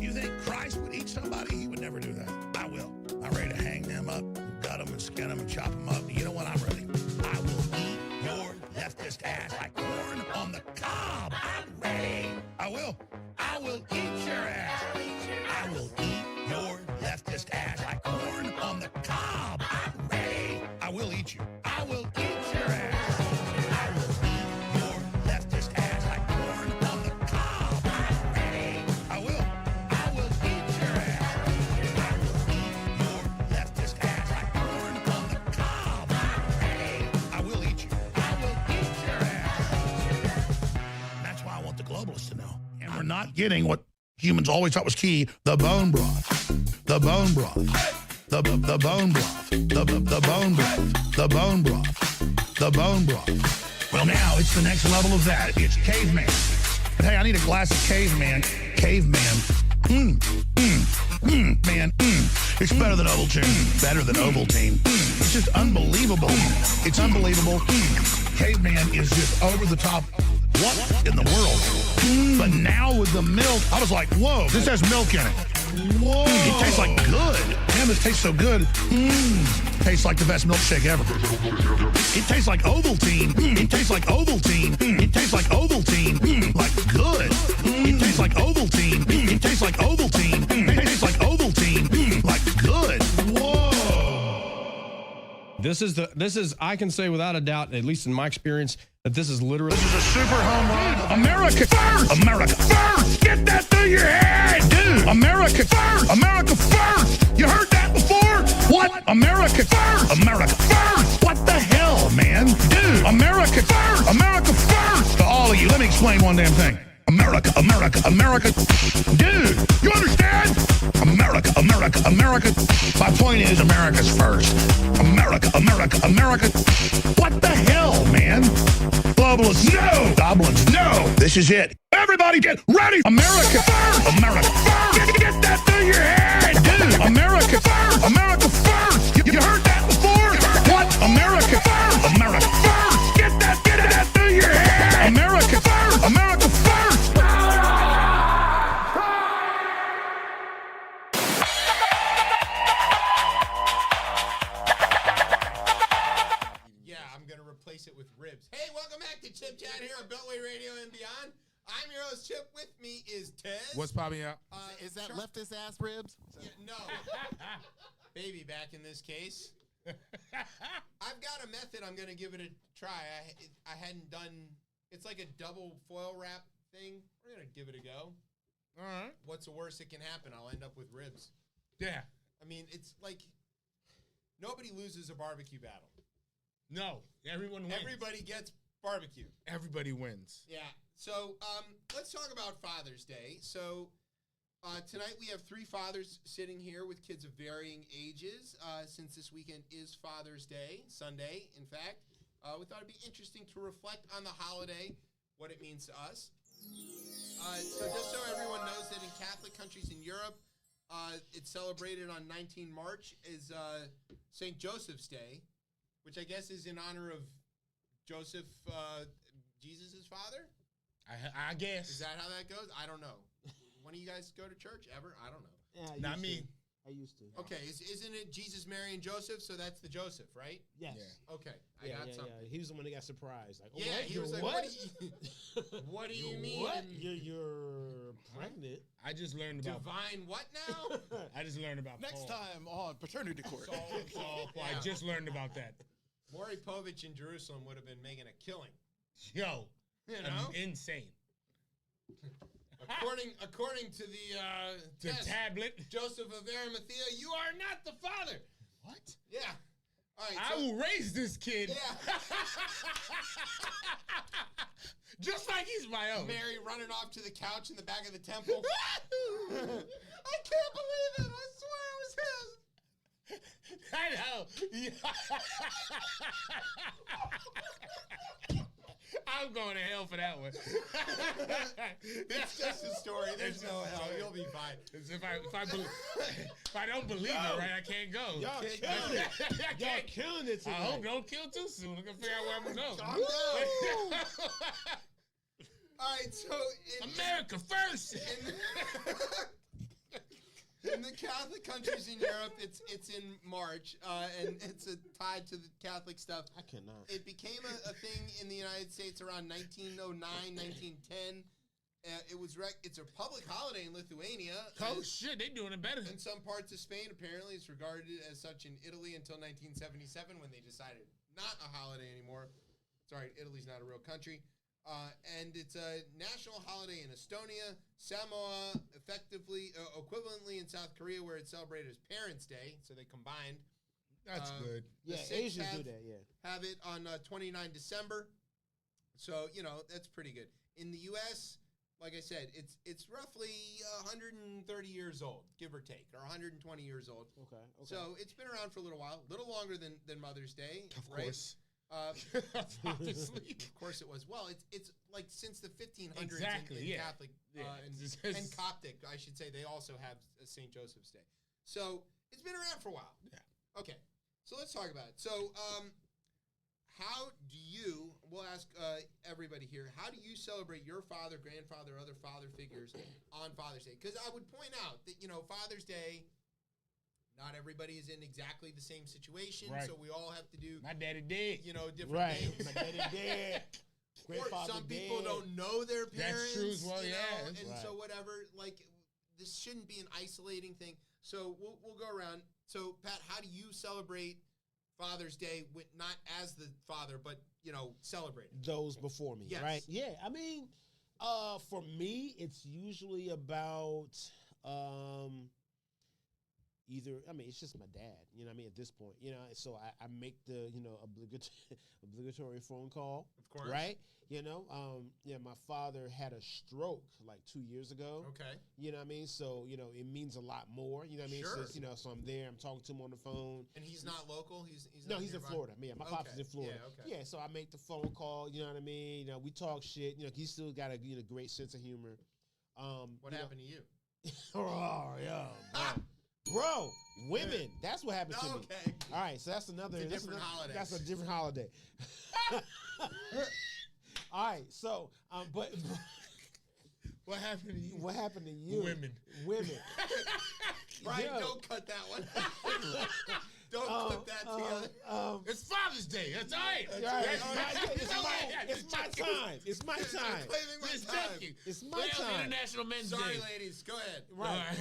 Speaker 8: You think Christ would eat somebody? He would never do that. I will. I'm ready to hang them up, gut them and skin them and chop them up. You know what? I'm ready. I will eat your leftist ass like corn on the cob. I'm ready. I will. I will eat your ass. I will eat your leftist ass like corn on the cob. I'm ready. I will eat you. I will eat your ass. I will eat your leftist ass like corn on the cob. I'm ready. I will. I will eat your ass. I will eat your leftist ass like corn on the cob. I'm ready. I will eat you. I will eat your ass. That's why I want the globalists to know. And we're not getting what humans always thought was key, the bone broth. The bone broth. The bone broth. The bone broth. The bone broth. The bone broth. Well, now it's the next level of that. It's caveman. But hey, I need a glass of caveman. Caveman. Man. It's better than Ovaltine. Better than Ovaltine. It's just unbelievable. It's unbelievable. Caveman is just over the top. What in the world? But now with the milk, I was like, whoa, this has milk in it. Whoa. It tastes like good. Damn, this tastes so good. Tastes like the best milkshake ever. It tastes like Ovaltine. It tastes like Ovaltine. It tastes like Ovaltine. Like good. It tastes like Ovaltine. It tastes like Ovaltine. It tastes like Ovaltine. Like good. Whoa.
Speaker 10: This is I can say without a doubt, at least in my experience, that this is literally.
Speaker 8: This is a super home run. America first. America first. Get that through your head, dude. America first. America first. You heard that before? What? America first. America first. What the hell, man? Dude. America first. America first. To all of you, let me explain one damn thing. America, America, America. Dude, you understand? America, America, America. My point is America's first. America, America, America. What the hell, man? Globalists, no. Goblins, no. This is it. Everybody get ready. America first. America first. Get that through your head, dude. America first. America first. You heard that before? What? America first. America first. Get that through your head. America first. America first.
Speaker 1: Replace it with ribs. Hey, welcome back to Chip Chat here on Beltway Radio and Beyond. I'm your host, Chip. With me is Tez.
Speaker 3: What's popping out?
Speaker 11: Is that leftist ass ribs?
Speaker 1: Yeah, no. Baby back in this case. I've got a method. I'm going to give it a try. I hadn't done, it's like a double foil wrap thing. We're going to give it a go.
Speaker 2: All right.
Speaker 1: What's the worst that can happen? I'll end up with ribs.
Speaker 2: Yeah.
Speaker 1: I mean, it's like nobody loses a barbecue battle.
Speaker 2: No, everyone wins.
Speaker 1: Everybody gets barbecue.
Speaker 2: Everybody wins.
Speaker 1: Yeah. So let's talk about Father's Day. So tonight we have three fathers sitting here with kids of varying ages. Since this weekend is Father's Day, Sunday, in fact, we thought it'd be interesting to reflect on the holiday, what it means to us. So just so everyone knows that in Catholic countries in Europe, it's celebrated on 19 March is St. Joseph's Day, which I guess is in honor of Joseph, Jesus' father?
Speaker 2: I guess.
Speaker 1: Is that how that goes? I don't know. When do you guys go to church ever? I don't know.
Speaker 11: Yeah,
Speaker 2: Not me.
Speaker 11: I used to.
Speaker 1: Okay, isn't it Jesus, Mary, and Joseph? So that's the Joseph, right?
Speaker 11: Yes.
Speaker 2: Yeah.
Speaker 1: Okay, I got something.
Speaker 3: Yeah. He was the one that got surprised. Like, oh,
Speaker 1: Yeah,
Speaker 3: what?
Speaker 1: he
Speaker 3: You're
Speaker 1: was like,
Speaker 3: what?
Speaker 1: what do you mean?
Speaker 3: What? You're pregnant.
Speaker 2: I just learned about
Speaker 1: Divine what now?
Speaker 2: I just learned about
Speaker 11: Next
Speaker 2: Paul.
Speaker 11: time on paternity court.
Speaker 2: Paul.
Speaker 1: Yeah.
Speaker 2: I just learned about that.
Speaker 1: Maury Povich in Jerusalem would have been making a killing.
Speaker 2: Yo,
Speaker 1: You know?
Speaker 2: insane.
Speaker 1: According to the test,
Speaker 2: tablet.
Speaker 1: Joseph of Arimathea, you are not the father.
Speaker 2: What?
Speaker 1: Yeah. All right.
Speaker 2: I will raise this kid.
Speaker 1: Yeah.
Speaker 2: Just like he's my own.
Speaker 1: Mary running off to the couch in the back of the temple. I can't believe it. I swear it was his.
Speaker 2: I know. I'm going to hell for that one.
Speaker 1: It's just a story. There's no hell. You'll be fine.
Speaker 2: If I don't believe it, right, I can't go.
Speaker 3: Y'all killing it. Y'all killing it
Speaker 2: I
Speaker 3: tonight.
Speaker 2: hope don't kill too soon. I can figure out where I'm going to go.
Speaker 1: Calm down. All right, so
Speaker 2: America first.
Speaker 1: In the Catholic countries in Europe, it's in March, and it's tied to the Catholic stuff.
Speaker 3: I cannot.
Speaker 1: It became a thing in the United States around 1909, 1910. It's a public holiday in Lithuania.
Speaker 2: Oh shit, they doing it better.
Speaker 1: In some parts of Spain, apparently, it's regarded as such in Italy until 1977 when they decided not a holiday anymore. Sorry, Italy's not a real country. And it's a national holiday in Estonia, Samoa, equivalently in South Korea, where it's celebrated as Parents' Day, so they combined.
Speaker 2: That's good.
Speaker 3: Yeah,
Speaker 1: Sikhs
Speaker 3: Asians do that, yeah.
Speaker 1: Have it on 29 December, so, that's pretty good. In the U.S., like I said, it's roughly 130 years old, give or take, or 120 years old.
Speaker 3: Okay.
Speaker 1: So it's been around for a little while, a little longer than Mother's Day.
Speaker 2: Of
Speaker 1: right?
Speaker 2: course.
Speaker 1: Obviously. Of course it was. Well, it's like since the 1500s
Speaker 2: Exactly,
Speaker 1: in
Speaker 2: yeah.
Speaker 1: Catholic
Speaker 2: Yeah.
Speaker 1: and Coptic, I should say, they also have a St. Joseph's Day. So it's been around for a while.
Speaker 2: Yeah.
Speaker 1: Okay, so let's talk about it. So how do you, we'll ask everybody here, how do you celebrate your father, grandfather, other father figures on Father's Day? Because I would point out that, Father's Day, not everybody is in exactly the same situation,
Speaker 2: Right.
Speaker 1: so we all have to do,
Speaker 2: My daddy did.
Speaker 1: different things.
Speaker 3: My daddy did.
Speaker 1: Or
Speaker 3: Grandfather
Speaker 1: some people
Speaker 3: did.
Speaker 1: don't know their parents.
Speaker 2: That's true as well,
Speaker 1: you
Speaker 2: yeah.
Speaker 1: know, and
Speaker 3: Right.
Speaker 1: so whatever, like, this shouldn't be an isolating thing. So we'll go around. So, Pat, how do you celebrate Father's Day with not as the father, but, celebrate it?
Speaker 3: Those before me,
Speaker 1: Yes.
Speaker 3: right? Yeah, I mean, for me, it's usually about it's just my dad, at this point, so I make the, obligatory phone call.
Speaker 1: Of course.
Speaker 3: Right? My father had a stroke like 2 years ago.
Speaker 1: Okay.
Speaker 3: So, it means a lot more,
Speaker 1: Sure.
Speaker 3: So I'm there, I'm talking to him on the phone.
Speaker 1: And he's not local? He's
Speaker 3: No,
Speaker 1: not
Speaker 3: he's in
Speaker 1: nearby?
Speaker 3: Florida. Yeah, my pops is in Florida.
Speaker 1: Yeah, okay.
Speaker 3: Yeah, so I make the phone call, you know what I mean? We talk shit. He's still got a great sense of humor.
Speaker 1: What happened to you?
Speaker 3: Oh, yeah, bro, women. That's what happened to me.
Speaker 1: Okay.
Speaker 3: All right, so that's another.
Speaker 1: It's a
Speaker 3: that's
Speaker 1: different
Speaker 3: another-
Speaker 1: holiday.
Speaker 3: That's a different holiday. All right, so but
Speaker 2: What happened to you?
Speaker 3: what happened to you?
Speaker 2: Women.
Speaker 1: Brian,
Speaker 3: Yo.
Speaker 1: don't cut that one. Don't clip that together.
Speaker 2: It's Father's Day. That's all right.
Speaker 3: Right,
Speaker 2: That's
Speaker 3: it's my time. It's my time.
Speaker 1: Claiming my
Speaker 2: Just
Speaker 1: time.
Speaker 2: joking.
Speaker 3: It's my
Speaker 2: Well,
Speaker 3: time.
Speaker 2: International Men's
Speaker 1: Sorry,
Speaker 2: Day.
Speaker 1: ladies. Go ahead.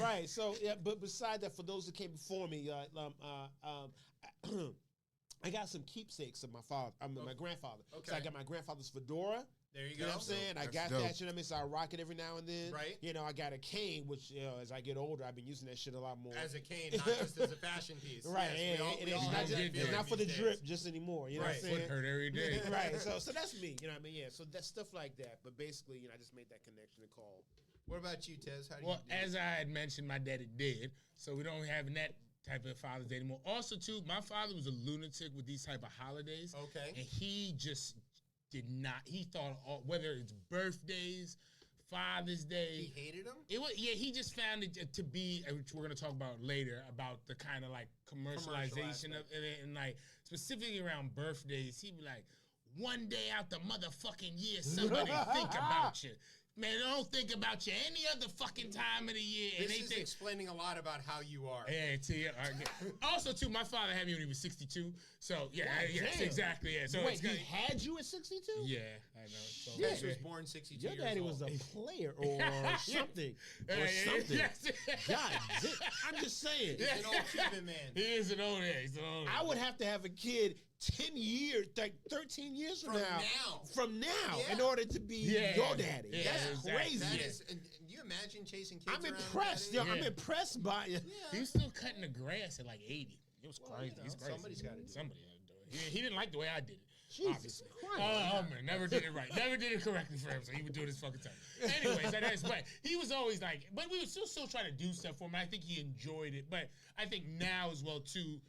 Speaker 3: Right. So, yeah, but beside that, for those that came before me, I got some keepsakes of my father. My grandfather. So I
Speaker 1: Okay.
Speaker 3: got my grandfather's fedora.
Speaker 1: There you
Speaker 3: You
Speaker 1: go.
Speaker 3: know what I'm saying? I
Speaker 2: That's
Speaker 3: got
Speaker 2: dope.
Speaker 3: that. You know what I mean? So I rock it every now and then.
Speaker 1: Right.
Speaker 3: I got a cane, which as I get older, I've been using that shit a lot more.
Speaker 1: As a cane, not just as a fashion piece.
Speaker 3: Right.
Speaker 1: Yes, we all
Speaker 3: it's
Speaker 1: have
Speaker 3: not,
Speaker 1: that
Speaker 3: just,
Speaker 2: did
Speaker 3: it's
Speaker 1: feeling
Speaker 3: not for the
Speaker 1: these
Speaker 3: drip
Speaker 1: days.
Speaker 3: just anymore. You know
Speaker 1: Right.
Speaker 3: what I'm saying?
Speaker 2: Foot hurt every day.
Speaker 3: Right. So that's me. You know what I mean? Yeah. So that's stuff like that. But basically, I just made that connection and call.
Speaker 1: What about you, Tez? How do
Speaker 2: Well,
Speaker 1: you do
Speaker 2: as I had mentioned, my daddy did, so we don't have that type of Father's Day anymore. Also, too, my father was a lunatic with these type of holidays.
Speaker 1: Okay.
Speaker 2: And he just did not. He thought whether it's birthdays, Father's Day.
Speaker 1: He hated him?
Speaker 2: He just found it to be, which we're gonna talk about later, about the kind of like commercialization of it, and like specifically around birthdays. He'd be like, one day out the motherfucking year, somebody think about you. Man, don't think about you any other fucking time of the year. And
Speaker 1: This
Speaker 2: they
Speaker 1: is
Speaker 2: think,
Speaker 1: explaining a lot about how you are.
Speaker 2: yeah, also, too, my father had me when he was 62. So, yeah, yes,
Speaker 3: damn.
Speaker 2: exactly. Yeah. So
Speaker 3: Wait,
Speaker 2: it's
Speaker 3: he
Speaker 2: gonna,
Speaker 3: had you at 62?
Speaker 2: yeah, I know. So,
Speaker 1: Tez
Speaker 2: yeah.
Speaker 1: was born 62
Speaker 3: Your
Speaker 1: years
Speaker 3: daddy
Speaker 1: old.
Speaker 3: was a player or something.
Speaker 2: Yeah,
Speaker 3: Or
Speaker 2: yeah,
Speaker 3: something.
Speaker 2: yes.
Speaker 3: God, I'm just saying.
Speaker 1: He's an old Cuban man.
Speaker 2: He is an old age.
Speaker 3: I would have to have a kid 10 years, like 13 years from now. From now,
Speaker 1: Yeah.
Speaker 3: in order to be
Speaker 2: Yeah.
Speaker 3: your daddy.
Speaker 2: Yeah,
Speaker 3: That's
Speaker 2: exactly.
Speaker 3: crazy.
Speaker 1: That
Speaker 2: Yeah.
Speaker 1: is, and you imagine chasing kids
Speaker 3: I'm
Speaker 1: around
Speaker 3: impressed.
Speaker 1: that
Speaker 3: Yo,
Speaker 1: age?
Speaker 3: I'm impressed by you.
Speaker 2: He was still cutting the grass at like 80. It was crazy.
Speaker 1: you
Speaker 2: He's
Speaker 1: know,
Speaker 2: crazy.
Speaker 1: somebody's gotta do it.
Speaker 2: Somebody had to do it. He didn't like the way I did it.
Speaker 3: Jesus
Speaker 2: obviously.
Speaker 3: Christ.
Speaker 2: Oh, man, never did it right. Never did it correctly for him, so he would do it his fucking time. Anyways, that is, but he was always like, but we would still try to do stuff for him. I think he enjoyed it, but I think now as well too,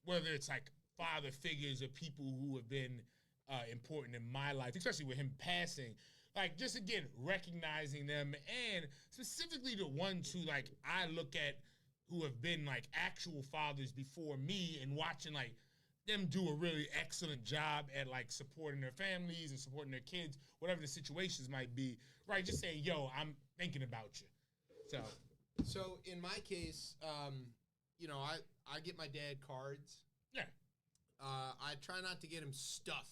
Speaker 2: whether it's like father figures or people who have been important in my life, especially with him passing, like just again recognizing them, and specifically the ones who like I look at who have been like actual fathers before me, and watching like them do a really excellent job at like supporting their families and supporting their kids, whatever the situations might be. Right? Just saying, yo, I'm thinking about you.
Speaker 1: So in my case, you know, I get my dad cards.
Speaker 2: Yeah.
Speaker 1: I try not to get him stuff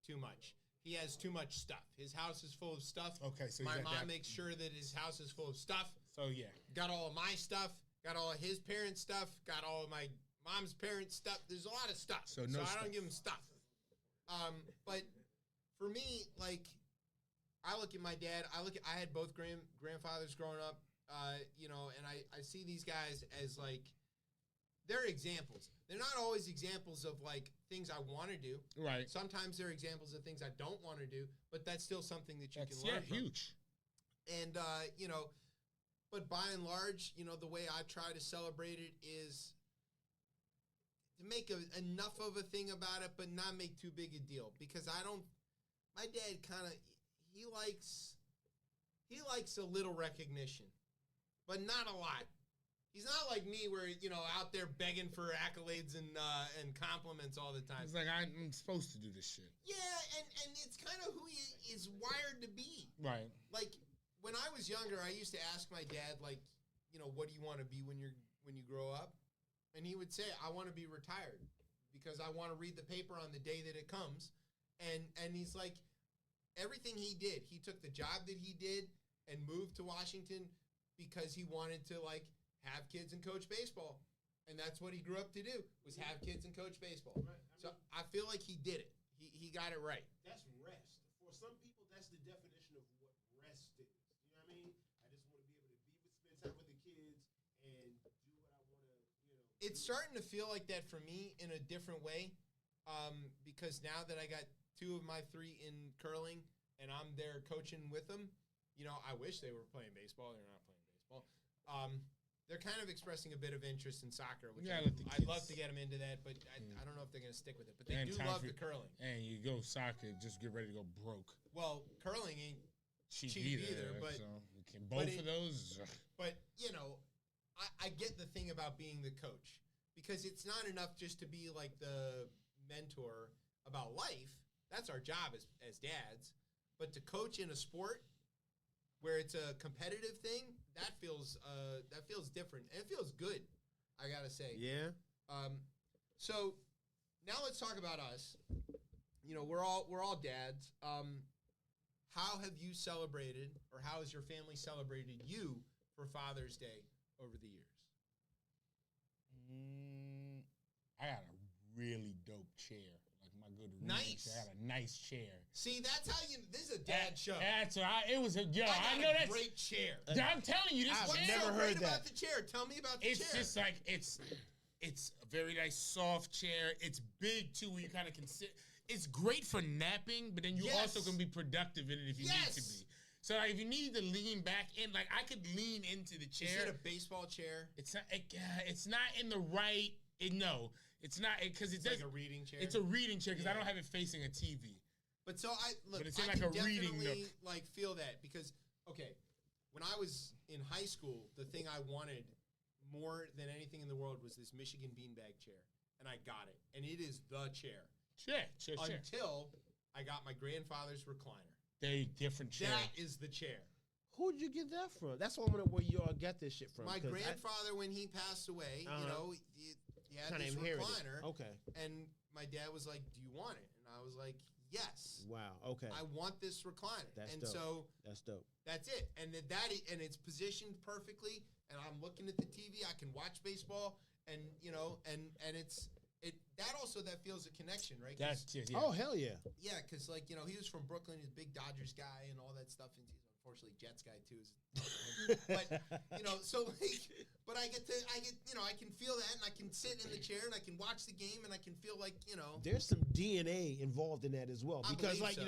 Speaker 1: too much. He has too much stuff. His house is full of stuff.
Speaker 2: Okay, so
Speaker 1: my mom makes sure that his house is full of stuff.
Speaker 2: So yeah,
Speaker 1: got all of my stuff. Got all of his parents' stuff. Got all of my mom's parents' stuff. There's a lot of stuff.
Speaker 2: So
Speaker 1: I don't give him stuff. But for me, like, I look at my dad. I had both grandfathers growing up. You know, and I see these guys as like, they're examples. They're not always examples of like things I want to do.
Speaker 2: Right.
Speaker 1: Sometimes they're examples of things I don't want to do, but that's still something that you can learn from.
Speaker 2: Huge.
Speaker 1: And you know, but by and large, you know, the way I try to celebrate it is to make enough of a thing about it, but not make too big a deal. Because my dad kind of, he likes a little recognition, but not a lot. He's not like me where, you know, out there begging for accolades and compliments all the time.
Speaker 2: He's like, I'm supposed to do this shit.
Speaker 1: Yeah, and it's kind of who he is wired to be.
Speaker 2: Right.
Speaker 1: Like, when I was younger, I used to ask my dad, like, you know, what do you want to be when you grow up? And he would say, I want to be retired because I want to read the paper on the day that it comes. And he's like, everything he did, he took the job that he did and moved to Washington because he wanted to, like, have kids and coach baseball. And that's what he grew up to do, was have kids and coach baseball. Right. So I feel like he did it. He got it right.
Speaker 3: That's rest. For some people, that's the definition of what rest is. You know what I mean? I just want to be able to spend time with the kids and do what I want to, you know.
Speaker 1: It's starting to feel like that for me in a different way, because now that I got 2 of my 3 in curling and I'm there coaching with them, you know, I wish they were playing baseball. They're not playing baseball. They're kind of expressing a bit of interest in soccer, which I'd love to get them into that, but I don't know if they're going to stick with it. But they do love the curling.
Speaker 2: And you go soccer, just get ready to go broke.
Speaker 1: Well, curling ain't cheap either, but
Speaker 2: so both of those.
Speaker 1: But you know, I get the thing about being the coach, because it's not enough just to be like the mentor about life. That's our job as dads. But to coach in a sport where it's a competitive thing, that feels different. And it feels good, I gotta say.
Speaker 3: Yeah.
Speaker 1: So now let's talk about us. You know, we're all dads. How have you celebrated, or how has your family celebrated you for Father's Day over the years?
Speaker 2: I got a really dope chair. Like my good
Speaker 1: nice
Speaker 2: chair. I got a nice chair.
Speaker 1: See, that's how you. This is a dad show.
Speaker 2: That's right. It was a I know that's
Speaker 1: great chair.
Speaker 2: I'm telling you, this.
Speaker 1: I've never heard that about the chair. Tell me about the chair.
Speaker 2: It's just like it's a very nice soft chair. It's big too, where you kind of can sit. It's great for napping, but then you also can be productive in it if you need to be. So like, if you need to lean back in, like I could lean into the chair.
Speaker 1: Is it a baseball chair?
Speaker 2: It's not. It's not in the right. No, it's not, because it's
Speaker 1: like a reading chair.
Speaker 2: It's a reading chair because I don't have it facing a TV.
Speaker 1: But so I
Speaker 2: it's
Speaker 1: I
Speaker 2: like
Speaker 1: can
Speaker 2: a reading
Speaker 1: definitely
Speaker 2: nook.
Speaker 1: like feel that, because when I was in high school, the thing I wanted more than anything in the world was this Michigan beanbag chair, and I got it, and it is the chair.
Speaker 2: Chair.
Speaker 1: Until I got my grandfather's recliner.
Speaker 2: They different chair.
Speaker 1: That is the chair.
Speaker 3: Who'd you get that from? That's where you all got this shit from.
Speaker 1: My grandfather, when he passed away, you know, he had this recliner.
Speaker 3: Okay.
Speaker 1: And my dad was like, "Do you want it?" And I was like, "Yes."
Speaker 3: Wow. Okay.
Speaker 1: I want this recliner.
Speaker 3: That's
Speaker 1: and
Speaker 3: dope.
Speaker 1: So
Speaker 3: that's dope.
Speaker 1: That's it. And and it's positioned perfectly. And I'm looking at the TV. I can watch baseball. And you know, and it's that also that feels a connection, right?
Speaker 2: That's it. Yeah.
Speaker 3: Oh hell yeah.
Speaker 1: Yeah, because like, you know, he was from Brooklyn. He's a big Dodgers guy and all that stuff. And he's unfortunately Jets guy too. But you know, so like, but I get, you know, I can feel that, and I can sit in the chair, and I can watch the game, and I can feel like, you know,
Speaker 3: there's some DNA involved in that as well. Because like,
Speaker 1: so.
Speaker 3: you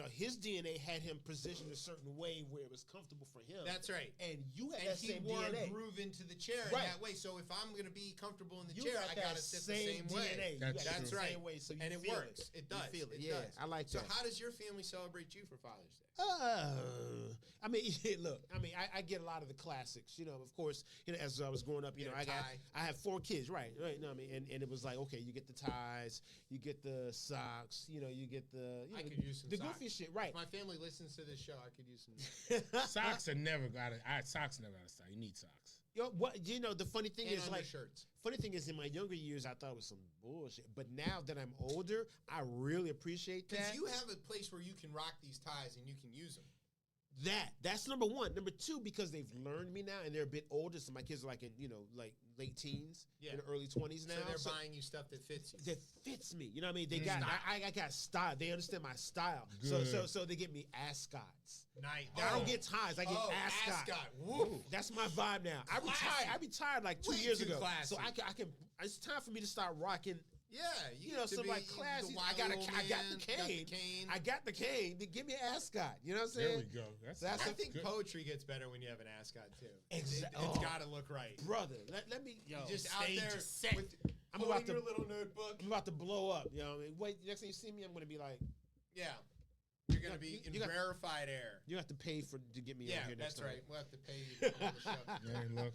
Speaker 3: know, his DNA had him positioned a certain way where it was comfortable for him.
Speaker 1: That's right.
Speaker 3: And you had that same DNA.
Speaker 1: And he wore a groove into the chair in that way. So if I'm going to be comfortable in the chair, I got to sit the same way. That's right.
Speaker 3: Way, so
Speaker 1: and it works. It does.
Speaker 3: You feel it.
Speaker 1: It does.
Speaker 3: I like that.
Speaker 1: So how does your family celebrate you for Father's Day?
Speaker 3: I mean, look. I mean, I get a lot of the classics. You know, of course. You know, as I was growing up, you know, I have 4 kids, right? No, I mean, and it was like, okay, you get the ties, you get the socks, you know, you get the. You know,
Speaker 1: I could use some
Speaker 3: the
Speaker 1: socks.
Speaker 3: goofy shit, right?
Speaker 1: If my family listens to this show, I could use some.
Speaker 2: Socks are never got it. Socks never out of style. You need socks.
Speaker 3: Yo, what you know? The funny thing
Speaker 1: And
Speaker 3: is, like,
Speaker 1: shirts.
Speaker 3: funny thing is, in my younger years, I thought it was some bullshit. But now that I'm older, I really appreciate that.
Speaker 1: Because you have a place where you can rock these ties and you can use them.
Speaker 3: That's number one. Number two, because they've learned me now and they're a bit older, so my kids are like in, you know, like late teens, in early 20s now.
Speaker 1: So they're buying you stuff that fits you.
Speaker 3: That fits me. You know what I mean? They got I got style. They understand my style. So they get me ascots.
Speaker 1: Nice.
Speaker 3: I don't get ties. I get ascot.
Speaker 1: Woo.
Speaker 3: That's my vibe now. I retired like 2
Speaker 1: Way
Speaker 3: years
Speaker 1: too
Speaker 3: ago.
Speaker 1: classy.
Speaker 3: So I can. It's time for me to start rocking.
Speaker 1: Yeah,
Speaker 3: You know, some like classy. I got the cane. I got the cane. Give me an ascot. You know what I'm saying?
Speaker 2: There we go.
Speaker 1: I think poetry gets better when you have an ascot too.
Speaker 3: Exactly.
Speaker 1: It's got to look right,
Speaker 3: brother. Let me. Yo,
Speaker 1: just out there
Speaker 3: set. I'm
Speaker 1: holding
Speaker 3: about to
Speaker 1: your little notebook.
Speaker 3: I'm about to blow up. You know what I mean? Wait, next time you see me, I'm gonna be like,
Speaker 1: yeah. You're gonna be in rarefied air.
Speaker 3: You have to pay to get me on here next time.
Speaker 1: Yeah, that's right. We'll have to pay you on the show.
Speaker 2: Yeah, look.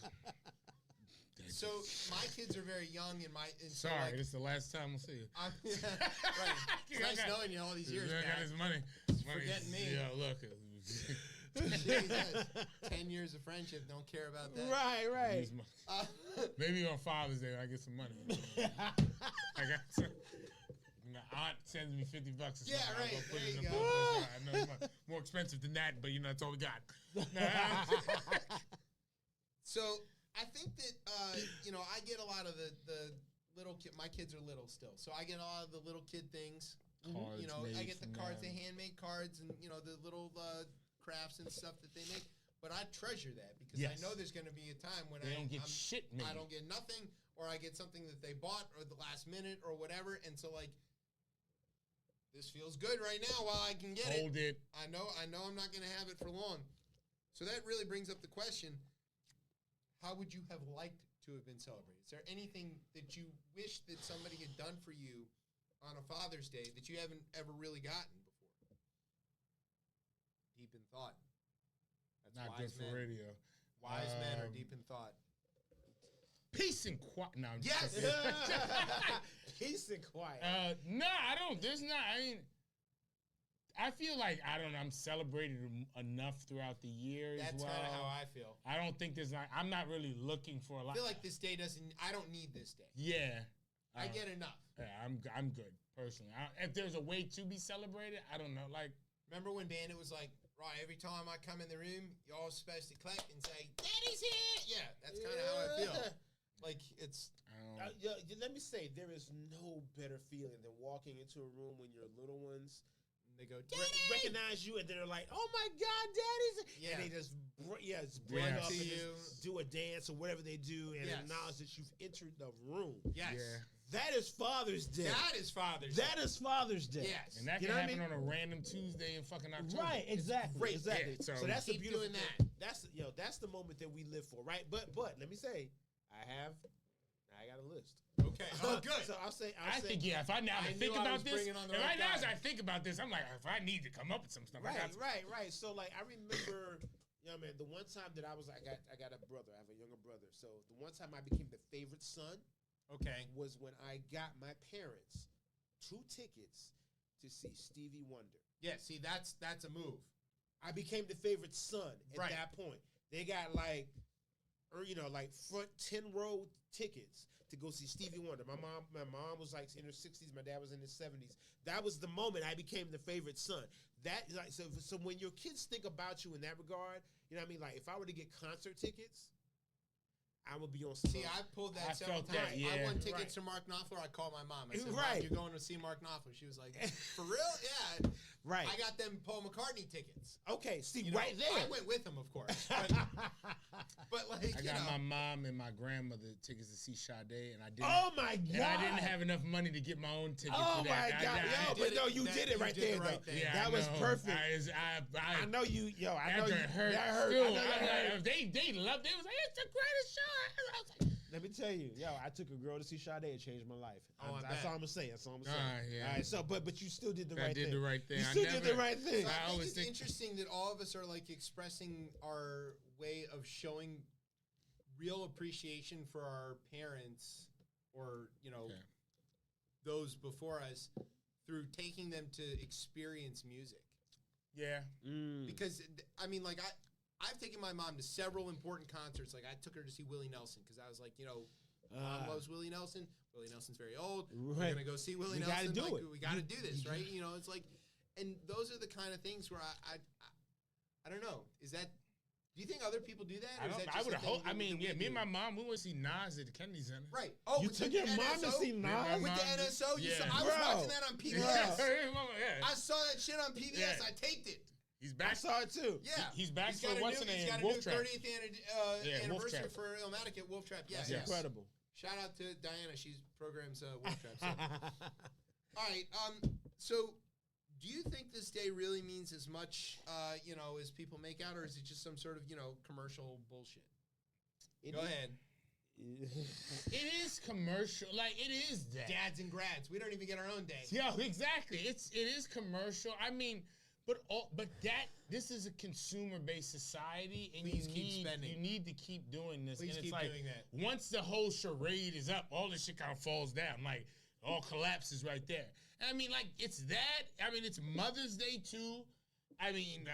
Speaker 1: So my kids are very young, and
Speaker 2: sorry,
Speaker 1: so like,
Speaker 2: this is the last time we'll see you.
Speaker 1: Right. It's nice knowing you all these years.
Speaker 2: I got his money.
Speaker 1: Forgetting me.
Speaker 2: Yeah, look.
Speaker 1: Jesus. 10 years of friendship. Don't care about that.
Speaker 3: Right.
Speaker 2: Maybe on Father's Day I get some money. I got some. My aunt sends me $50 or something.
Speaker 1: Yeah, right.
Speaker 2: I'll go put
Speaker 1: There
Speaker 2: it in
Speaker 1: you
Speaker 2: the
Speaker 1: go.
Speaker 2: book. I know it's more expensive than that, but you know that's all we got.
Speaker 1: So I think that you know, I get a lot of the little kid. My kids are little still, so I get a lot of the little kid things.
Speaker 2: Cards,
Speaker 1: you know, I get the cards,
Speaker 2: them.
Speaker 1: the handmade cards, and you know the little crafts and stuff that they make. But I treasure that because I know there's going to be a time when
Speaker 2: they don't get shit made.
Speaker 1: I don't get nothing, or I get something that they bought or the last minute or whatever, and so like. This feels good right now while I can get
Speaker 2: Hold it.
Speaker 1: I know I'm not going to have it for long. So that really brings up the question, how would you have liked to have been celebrated? Is there anything that you wish that somebody had done for you on a Father's Day that you haven't ever really gotten before? Deep in thought. That's
Speaker 2: Not
Speaker 1: wise
Speaker 2: good for
Speaker 1: men.
Speaker 2: radio.
Speaker 1: Wise men are deep in thought.
Speaker 2: Peace and quiet. No, I'm
Speaker 1: yes.
Speaker 3: Peace and quiet.
Speaker 2: No, I don't. There's not. I mean, I feel like I'm celebrated enough throughout the year.
Speaker 1: That's
Speaker 2: kind
Speaker 1: of how I feel.
Speaker 2: I don't think I'm not really looking for a lot.
Speaker 1: I feel like this day I don't need this day.
Speaker 2: Yeah.
Speaker 1: I get enough.
Speaker 2: Yeah, I'm good personally. If there's a way to be celebrated, I don't know. Like,
Speaker 1: remember when Bandit was like, right, every time I come in the room, you're all supposed to clap and say, "Daddy's here." Yeah, that's kind of how I feel. Like it's.
Speaker 3: Let me say, there is no better feeling than walking into a room when your little ones. They go recognize you, and they're like, "Oh my God, Daddy's!"
Speaker 1: Yeah.
Speaker 3: And they just bring up and just do a dance or whatever they do, and acknowledge that you've entered the room.
Speaker 1: Yes,
Speaker 3: that is Father's Day.
Speaker 1: That is Father's Day.
Speaker 3: That is Father's Day.
Speaker 1: Yes,
Speaker 2: and that can happen on a random Tuesday in fucking October.
Speaker 3: Right, exactly, exactly.
Speaker 2: Yeah,
Speaker 3: so that's
Speaker 1: keep
Speaker 3: a beautiful
Speaker 1: doing that.
Speaker 3: That's the moment that we live for, right? But let me say, I got a list.
Speaker 1: Okay. Oh, good.
Speaker 3: So I'll say.
Speaker 2: I think if I now think about this,
Speaker 1: right
Speaker 2: now as I think about this, I'm like, if I need to come up with some stuff,
Speaker 3: right. So like, I remember, you know, man, the one time that I got a brother. I have a younger brother. So the one time I became the favorite son, was when I got my parents 2 tickets to see Stevie Wonder.
Speaker 1: Yeah. See, that's a move.
Speaker 3: I became the favorite son at that point. They got like front 10-row tickets to go see Stevie Wonder. My mom was like in her 60s. My dad was in his 70s. That was the moment I became the favorite son. That like so when your kids think about you in that regard, you know what I mean? Like if I were to get concert tickets, I would be on stage.
Speaker 1: See, I pulled that several times. I won tickets to Mark Knopfler. I called my mom. I said, Mom, you're going to see Mark Knopfler. She was like, for real? Yeah.
Speaker 3: Right.
Speaker 1: I got them Paul McCartney tickets.
Speaker 3: Okay, see,
Speaker 1: you know,
Speaker 3: right there.
Speaker 1: I went with him, of course. But like,
Speaker 2: I got my mom and my grandmother tickets to see Sade, and I didn't.
Speaker 3: Oh my God!
Speaker 2: And I didn't have enough money to get my own ticket.
Speaker 3: Oh
Speaker 2: for that.
Speaker 3: My God! You did it right there, though.
Speaker 2: Yeah,
Speaker 3: that was perfect.
Speaker 2: I
Speaker 3: know you. I know you.
Speaker 2: That hurt.
Speaker 3: That hurt.
Speaker 2: Still, they loved it. It was like, it's the greatest show. I was like,
Speaker 3: Let me tell you, I took a girl to see Sade. It changed my life. That's all I'm gonna say. That's all I'm gonna say.
Speaker 2: Yeah.
Speaker 3: All right, so but you still did the right thing.
Speaker 2: I did the right thing.
Speaker 3: You still did the right thing.
Speaker 1: So I think it's interesting that all of us are like expressing our way of showing real appreciation for our parents or those before us through taking them to experience music.
Speaker 2: Yeah.
Speaker 1: Because I mean, like I've taken my mom to several important concerts. Like I took her to see Willie Nelson because I was like, mom loves Willie Nelson. Willie Nelson's very old. Right. We're gonna go see Willie Nelson. We got to do this, right? It's like, and those are the kind of things where I don't know. Is that? Do you think other people do that?
Speaker 2: I would hope. I mean, me and my mom, we went to see Nas at the Kennedy Center.
Speaker 1: Right. Oh,
Speaker 3: you took your mom to see Nas
Speaker 1: with the NSO.
Speaker 2: Yeah.
Speaker 1: I was watching that on PBS. I saw that shit on PBS.
Speaker 2: Yeah.
Speaker 1: I taped it.
Speaker 2: He's back.
Speaker 3: I saw it too.
Speaker 1: Yeah.
Speaker 2: He's back for what's the name?
Speaker 1: He's got a
Speaker 2: Wolf
Speaker 1: new
Speaker 2: Trap.
Speaker 1: 30th anniversary for Illmatic at Wolf Trap. Yes.
Speaker 3: Incredible.
Speaker 1: Shout out to Diana. She programs Wolf Trap. So. All right. So do you think this day really means as much, as people make out, or is it just some sort of, commercial bullshit? Go ahead.
Speaker 2: It is commercial. Like, it is that.
Speaker 1: Dads and grads. We don't even get our own day.
Speaker 2: Yeah, exactly. It is commercial. I mean, but this is a consumer-based society, and
Speaker 1: Please keep spending.
Speaker 2: You need to keep doing this.
Speaker 1: Please
Speaker 2: and
Speaker 1: keep
Speaker 2: it's like,
Speaker 1: doing that.
Speaker 2: Once the whole charade is up, all this shit kind of falls down. Like, all collapses right there. I mean, like, it's that. I mean, it's Mother's Day, too. I mean,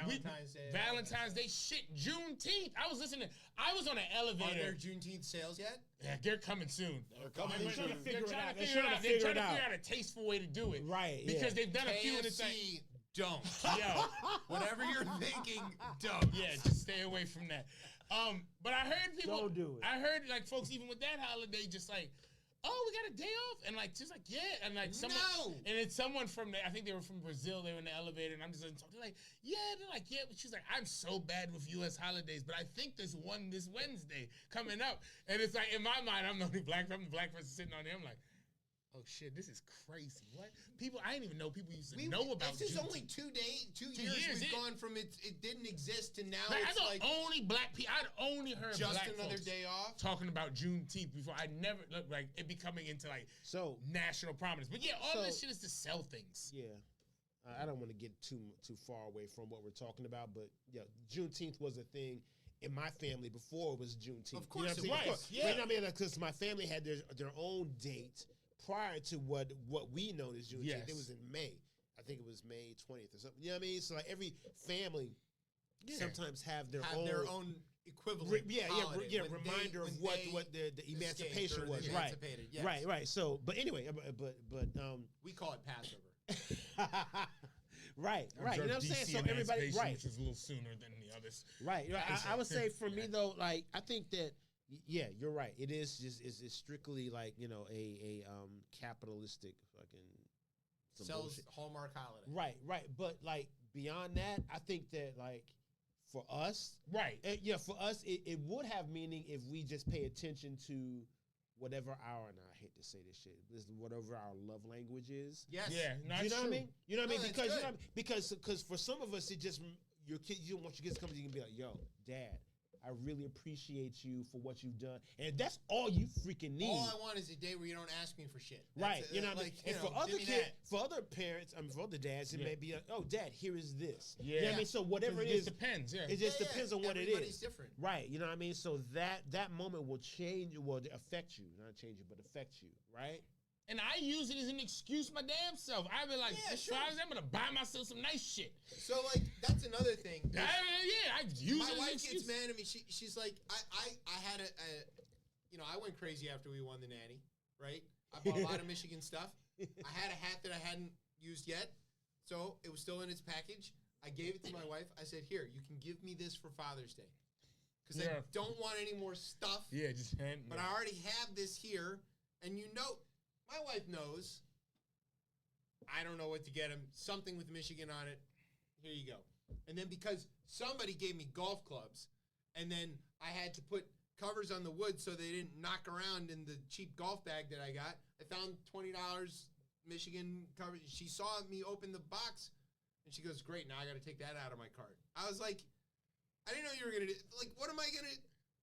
Speaker 2: Valentine's Day. Shit, Juneteenth. I was on an elevator.
Speaker 1: Are there Juneteenth sales yet?
Speaker 2: Yeah, they're coming soon.
Speaker 3: They're trying to figure it out.
Speaker 2: They're trying to figure out a tasteful way to do it.
Speaker 3: Right.
Speaker 2: Because they've done a few in the
Speaker 1: KFC, don't.
Speaker 2: Yo,
Speaker 1: whatever you're thinking, don't.
Speaker 2: Yeah, just stay away from that. But I heard people.
Speaker 3: Don't do it.
Speaker 2: I heard like folks even with that holiday just like, oh, we got a day off, and like just like and like someone, and it's someone from I think they were from Brazil. They were in the elevator, and I'm just talking. They're like, but she's like, I'm so bad with U.S. holidays, but I think there's one this Wednesday coming up, and it's like in my mind, I'm the only black person sitting on there. I'm like, oh shit, this is crazy. What people? I didn't even know people used to know about.
Speaker 1: This is only 2 years. We've gone from it didn't exist to now. It's like
Speaker 2: only black people. I'd only heard
Speaker 1: just
Speaker 2: black
Speaker 1: another
Speaker 2: folks
Speaker 1: day off
Speaker 2: talking about Juneteenth before. I never looked like it becoming into like national prominence. But yeah, all this shit is to sell things.
Speaker 3: Yeah. I don't want to get too far away from what we're talking about, but Juneteenth was a thing in my family before it was Juneteenth.
Speaker 1: Of course,
Speaker 3: you know what I'm saying? Yeah. You know what I mean? Because my family had their own date prior to what we know as Juneteenth.
Speaker 2: Yes.
Speaker 3: It was in May. I think it was May 20th or something. You know what I mean? So like every family sometimes have their own
Speaker 1: equivalent.
Speaker 3: Reminder of what the emancipation was.
Speaker 1: Emancipated, yes.
Speaker 3: Right. So, but anyway, but
Speaker 1: we call it Passover.
Speaker 3: Right. You know what I'm saying? So everybody,
Speaker 2: which is a little sooner than the others.
Speaker 3: Right. I would say for me though, like I think that. Yeah, you're right. It is just it's strictly like a capitalistic fucking
Speaker 1: sells Hallmark holiday.
Speaker 3: Right. But like beyond that, I think that like for us, for us, it would have meaning if we just pay attention to whatever our and I hate to say this shit, whatever our love language is.
Speaker 1: Yes.
Speaker 2: Yeah.
Speaker 3: You know what I mean? You know what I mean?
Speaker 1: No,
Speaker 3: Because for some of us, it just your kid. You don't want your kids to come to you and be like, "Yo, Dad, I really appreciate you for what you've done," and that's all you freaking need.
Speaker 1: All I want is a day where you don't ask me for shit.
Speaker 3: Right? You know what I mean? And for other kids, for other parents, for other dads, it may be like, "Oh, Dad, here is this."
Speaker 2: Yeah.
Speaker 3: You know what I mean? So whatever it is,
Speaker 2: depends. Yeah.
Speaker 3: It just depends on what it is.
Speaker 1: Everybody's different.
Speaker 3: Right? You know what I mean? So that moment will change, will affect you, not change you, but affect you. Right?
Speaker 2: And I use it as an excuse my damn self. I be like, I'm gonna buy myself some nice shit.
Speaker 1: So like that's another thing.
Speaker 2: I use it as
Speaker 1: my
Speaker 2: an
Speaker 1: wife
Speaker 2: excuse.
Speaker 1: gets mad at me. She's like, I had I went crazy after we won the Natty, right? I bought a lot of Michigan stuff. I had a hat that I hadn't used yet, so it was still in its package. I gave it to my wife. I said, "Here, you can give me this for Father's Day, because I don't want any more stuff."
Speaker 2: Yeah, just hand.
Speaker 1: But I already have this here, and my wife knows. I don't know what to get him. Something with Michigan on it. Here you go. And then because somebody gave me golf clubs, and then I had to put covers on the wood so they didn't knock around in the cheap golf bag that I got. I found $20 Michigan covers. She saw me open the box, and she goes, "Great, now I got to take that out of my cart." I was like, I didn't know you were going to do. Like, what am I going to?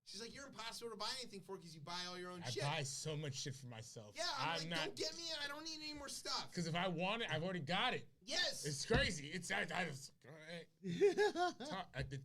Speaker 1: She's like, you're impossible to buy anything for because you buy all your own
Speaker 2: I
Speaker 1: shit.
Speaker 2: buy so much shit for myself.
Speaker 1: Yeah, I'm like, don't get me. I don't need any more stuff.
Speaker 2: Because if I want it, I've already got it.
Speaker 1: Yes.
Speaker 2: It's crazy. I just,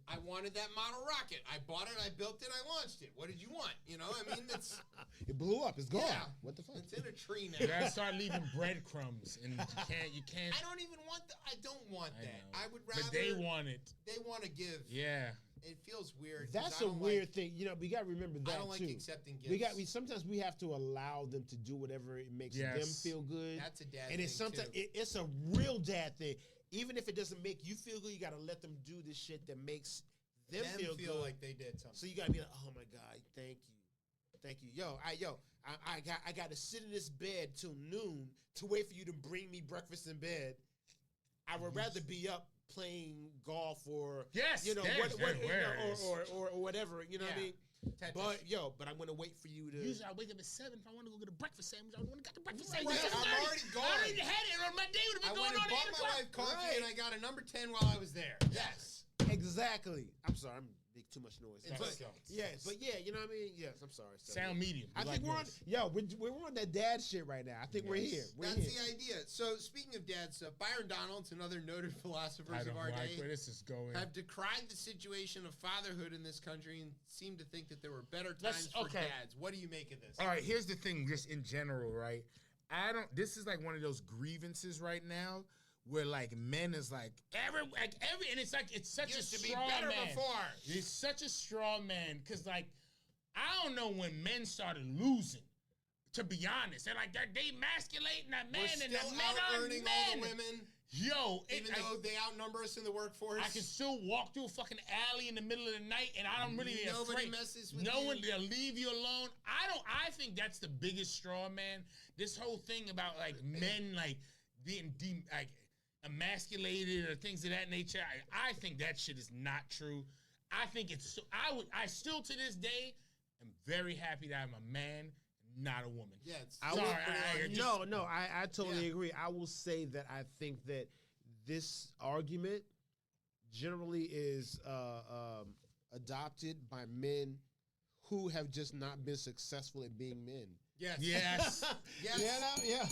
Speaker 1: I wanted that model rocket. I bought it. I built it. I launched it. What did you want? You know, I mean, it's...
Speaker 3: It blew up. It's gone.
Speaker 1: Yeah.
Speaker 3: What the fuck?
Speaker 1: It's in a tree now.
Speaker 2: You gotta start leaving breadcrumbs, and you can't.
Speaker 1: I don't even want that. I don't want that. I would rather...
Speaker 2: But they want it.
Speaker 1: They want to give.
Speaker 2: Yeah.
Speaker 1: It feels weird.
Speaker 3: That's a weird thing. You know, we got to remember that,
Speaker 1: I don't like
Speaker 3: too.
Speaker 1: accepting gifts.
Speaker 3: Sometimes we have to allow them to do whatever it makes them feel good.
Speaker 1: That's a dad
Speaker 3: and
Speaker 1: thing,
Speaker 3: it's sometimes
Speaker 1: too.
Speaker 3: It's a real dad thing. Even if it doesn't make you feel good, you got to let them do the shit that makes them feel good.
Speaker 1: like they did something.
Speaker 3: So you got to be like, oh, my God, thank you. I got to sit in this bed till noon to wait for you to bring me breakfast in bed. I would rather be up playing golf or or whatever, you know what I mean?
Speaker 1: Tetris.
Speaker 3: But I'm gonna wait for you to.
Speaker 2: Usually I wake up at 7 if I want to go get a breakfast sandwich. I want to get the breakfast
Speaker 1: Right,
Speaker 2: sandwich.
Speaker 1: I'm already gone.
Speaker 2: I already had it on my day. Would have been going on
Speaker 1: I went and bought my wife coffee and I got a number 10 while I was there. Yes.
Speaker 3: Exactly. I'm sorry. I'm making too much noise.
Speaker 1: But
Speaker 3: you know what I mean? Yes, I'm sorry.
Speaker 2: Sound medium.
Speaker 3: I think we're on that dad shit right now. I think we're here.
Speaker 1: That's the idea. So speaking of dad stuff, Byron Donalds and other noted philosophers of our day
Speaker 2: where this is going.
Speaker 1: have decried the situation of fatherhood in this country and seem to think that there were better times for dads. What do you make of this?
Speaker 2: All right, here's the thing, just in general, right? This is like one of those grievances right now where like men is like every and it's like it's such
Speaker 1: Used
Speaker 2: a
Speaker 1: to be
Speaker 2: straw
Speaker 1: better
Speaker 2: man.
Speaker 1: before.
Speaker 2: It's such a straw man because like I don't know when men started losing. To be honest, they're like they emasculating that man and the men are
Speaker 1: earning
Speaker 2: men.
Speaker 1: all the women.
Speaker 2: Yo,
Speaker 1: even though they outnumber us in the workforce,
Speaker 2: I can still walk through a fucking alley in the middle of the night, and I don't really
Speaker 1: nobody
Speaker 2: afraid.
Speaker 1: messes with
Speaker 2: no
Speaker 1: you.
Speaker 2: one, they'll leave you alone. I think that's the biggest straw man. This whole thing about like men like being like emasculated or things of that nature. I think that shit is not true. I think it's. I still to this day am very happy that I'm a man. Not a woman.
Speaker 1: Yeah,
Speaker 3: I totally agree. I will say that I think that this argument generally is adopted by men who have just not been successful at being men.
Speaker 1: Yes.
Speaker 2: Yes.
Speaker 1: Yes.
Speaker 3: Yeah.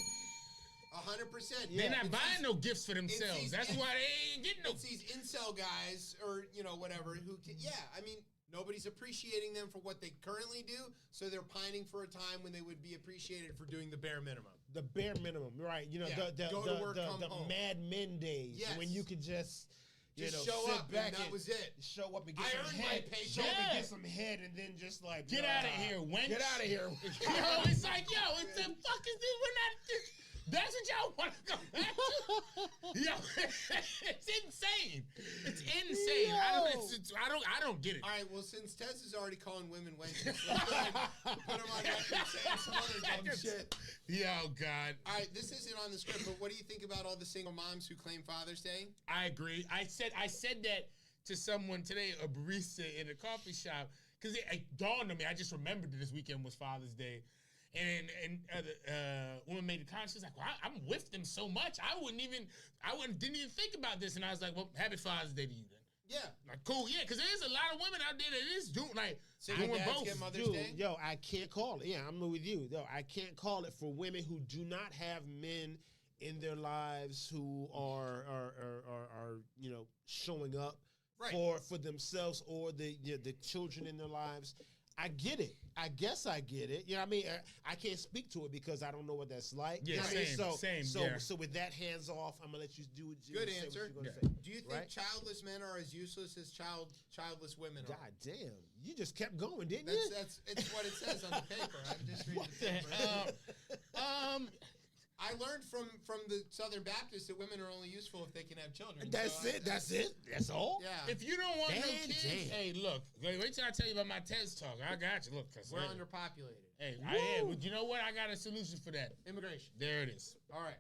Speaker 1: 100%.
Speaker 2: They're not buying no gifts for themselves. That's why they ain't getting no.
Speaker 1: It's these incel guys or whatever who can. Yeah, I mean. Nobody's appreciating them for what they currently do, so they're pining for a time when they would be appreciated for doing the bare minimum.
Speaker 3: The bare minimum, right? You know,
Speaker 1: go to work, come
Speaker 3: the
Speaker 1: home.
Speaker 3: Mad Men days when you could just
Speaker 1: show
Speaker 3: sit
Speaker 1: up
Speaker 3: back
Speaker 1: and that was it.
Speaker 3: Show up and get
Speaker 1: I
Speaker 3: some
Speaker 1: earned
Speaker 3: head.
Speaker 1: my paycheck.
Speaker 3: Show up and get some head, and then just like
Speaker 2: get out of here, wench.
Speaker 3: Get out of here.
Speaker 2: It's like it's the fuck is this? We're not. That's what y'all want to go back to? Yo, it's insane. It's insane. I don't get it.
Speaker 1: All right, well, since Tess is already calling women wenches, let's go ahead and put them on record saying some other dumb shit.
Speaker 2: Yo, God.
Speaker 1: All right, this isn't on the script, but what do you think about all the single moms who claim Father's Day?
Speaker 2: I agree. I said that to someone today, a barista in a coffee shop, because it dawned on me. I just remembered that this weekend was Father's Day. And woman made a comment. She's like, "Well, I'm with them so much. Didn't even think about this." And I was like, "Well, happy Father's Day to you then."
Speaker 1: Yeah.
Speaker 2: Like, cool. Yeah, because there's a lot of women out there that is doing like
Speaker 1: single
Speaker 2: doing
Speaker 1: dads
Speaker 2: both.
Speaker 1: get Mother's Day?
Speaker 3: Yo, I can't call it. Yeah, I'm with you. Yo, I can't call it for women who do not have men in their lives who are showing up for themselves or the children in their lives. I get it. I guess I get it. You know what I mean? I can't speak to it because I don't know what that's like.
Speaker 2: Yeah,
Speaker 3: you know
Speaker 2: same.
Speaker 3: So with that hands off, I'm gonna let you do it.
Speaker 1: Good answer.
Speaker 3: Say.
Speaker 1: Do you think childless men are as useless as childless women are?
Speaker 3: God damn! You just kept going, didn't you?
Speaker 1: It's what it says on the paper. I'm just reading the paper. I learned from the Southern Baptists that women are only useful if they can have children.
Speaker 3: That's it. That's all.
Speaker 1: Yeah.
Speaker 2: If you don't want no kids, hey, look. Wait till I tell you about my TEDS talk. I got you. Look,
Speaker 1: we're underpopulated.
Speaker 2: Hey, I am. But you know what? I got a solution for that.
Speaker 1: Immigration.
Speaker 2: There it is.
Speaker 1: All right.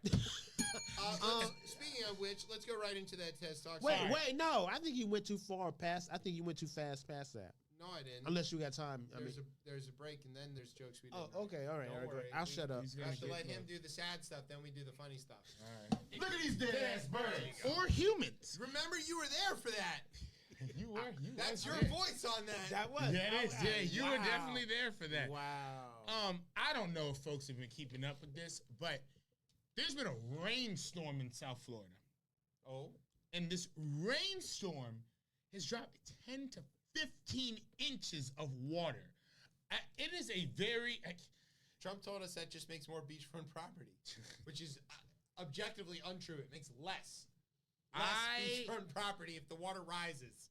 Speaker 1: Speaking of which, let's go right into that TEDS talk.
Speaker 3: Wait, no. I think you went too far past. I think you went too fast past that.
Speaker 1: No, I didn't.
Speaker 3: Unless you got time.
Speaker 1: there's a break, and then there's jokes we did.
Speaker 3: Oh, okay, all right. I'll shut up.
Speaker 1: We have to let him do the sad stuff, then we do the funny stuff.
Speaker 2: All right.
Speaker 3: Look at these dead ass birds.
Speaker 2: Or humans.
Speaker 1: Remember, you were there for that.
Speaker 2: You were.
Speaker 1: That's your
Speaker 2: there.
Speaker 1: voice on that.
Speaker 3: That was.
Speaker 2: Yeah, it is. Yeah, you were definitely there for that.
Speaker 3: Wow.
Speaker 2: I don't know if folks have been keeping up with this, but there's been a rainstorm in South Florida.
Speaker 1: Oh.
Speaker 2: And this rainstorm has dropped 10 to 15 inches of water. It is a very...
Speaker 1: Trump told us that just makes more beachfront property, which is objectively untrue. It makes less beachfront property if the water rises.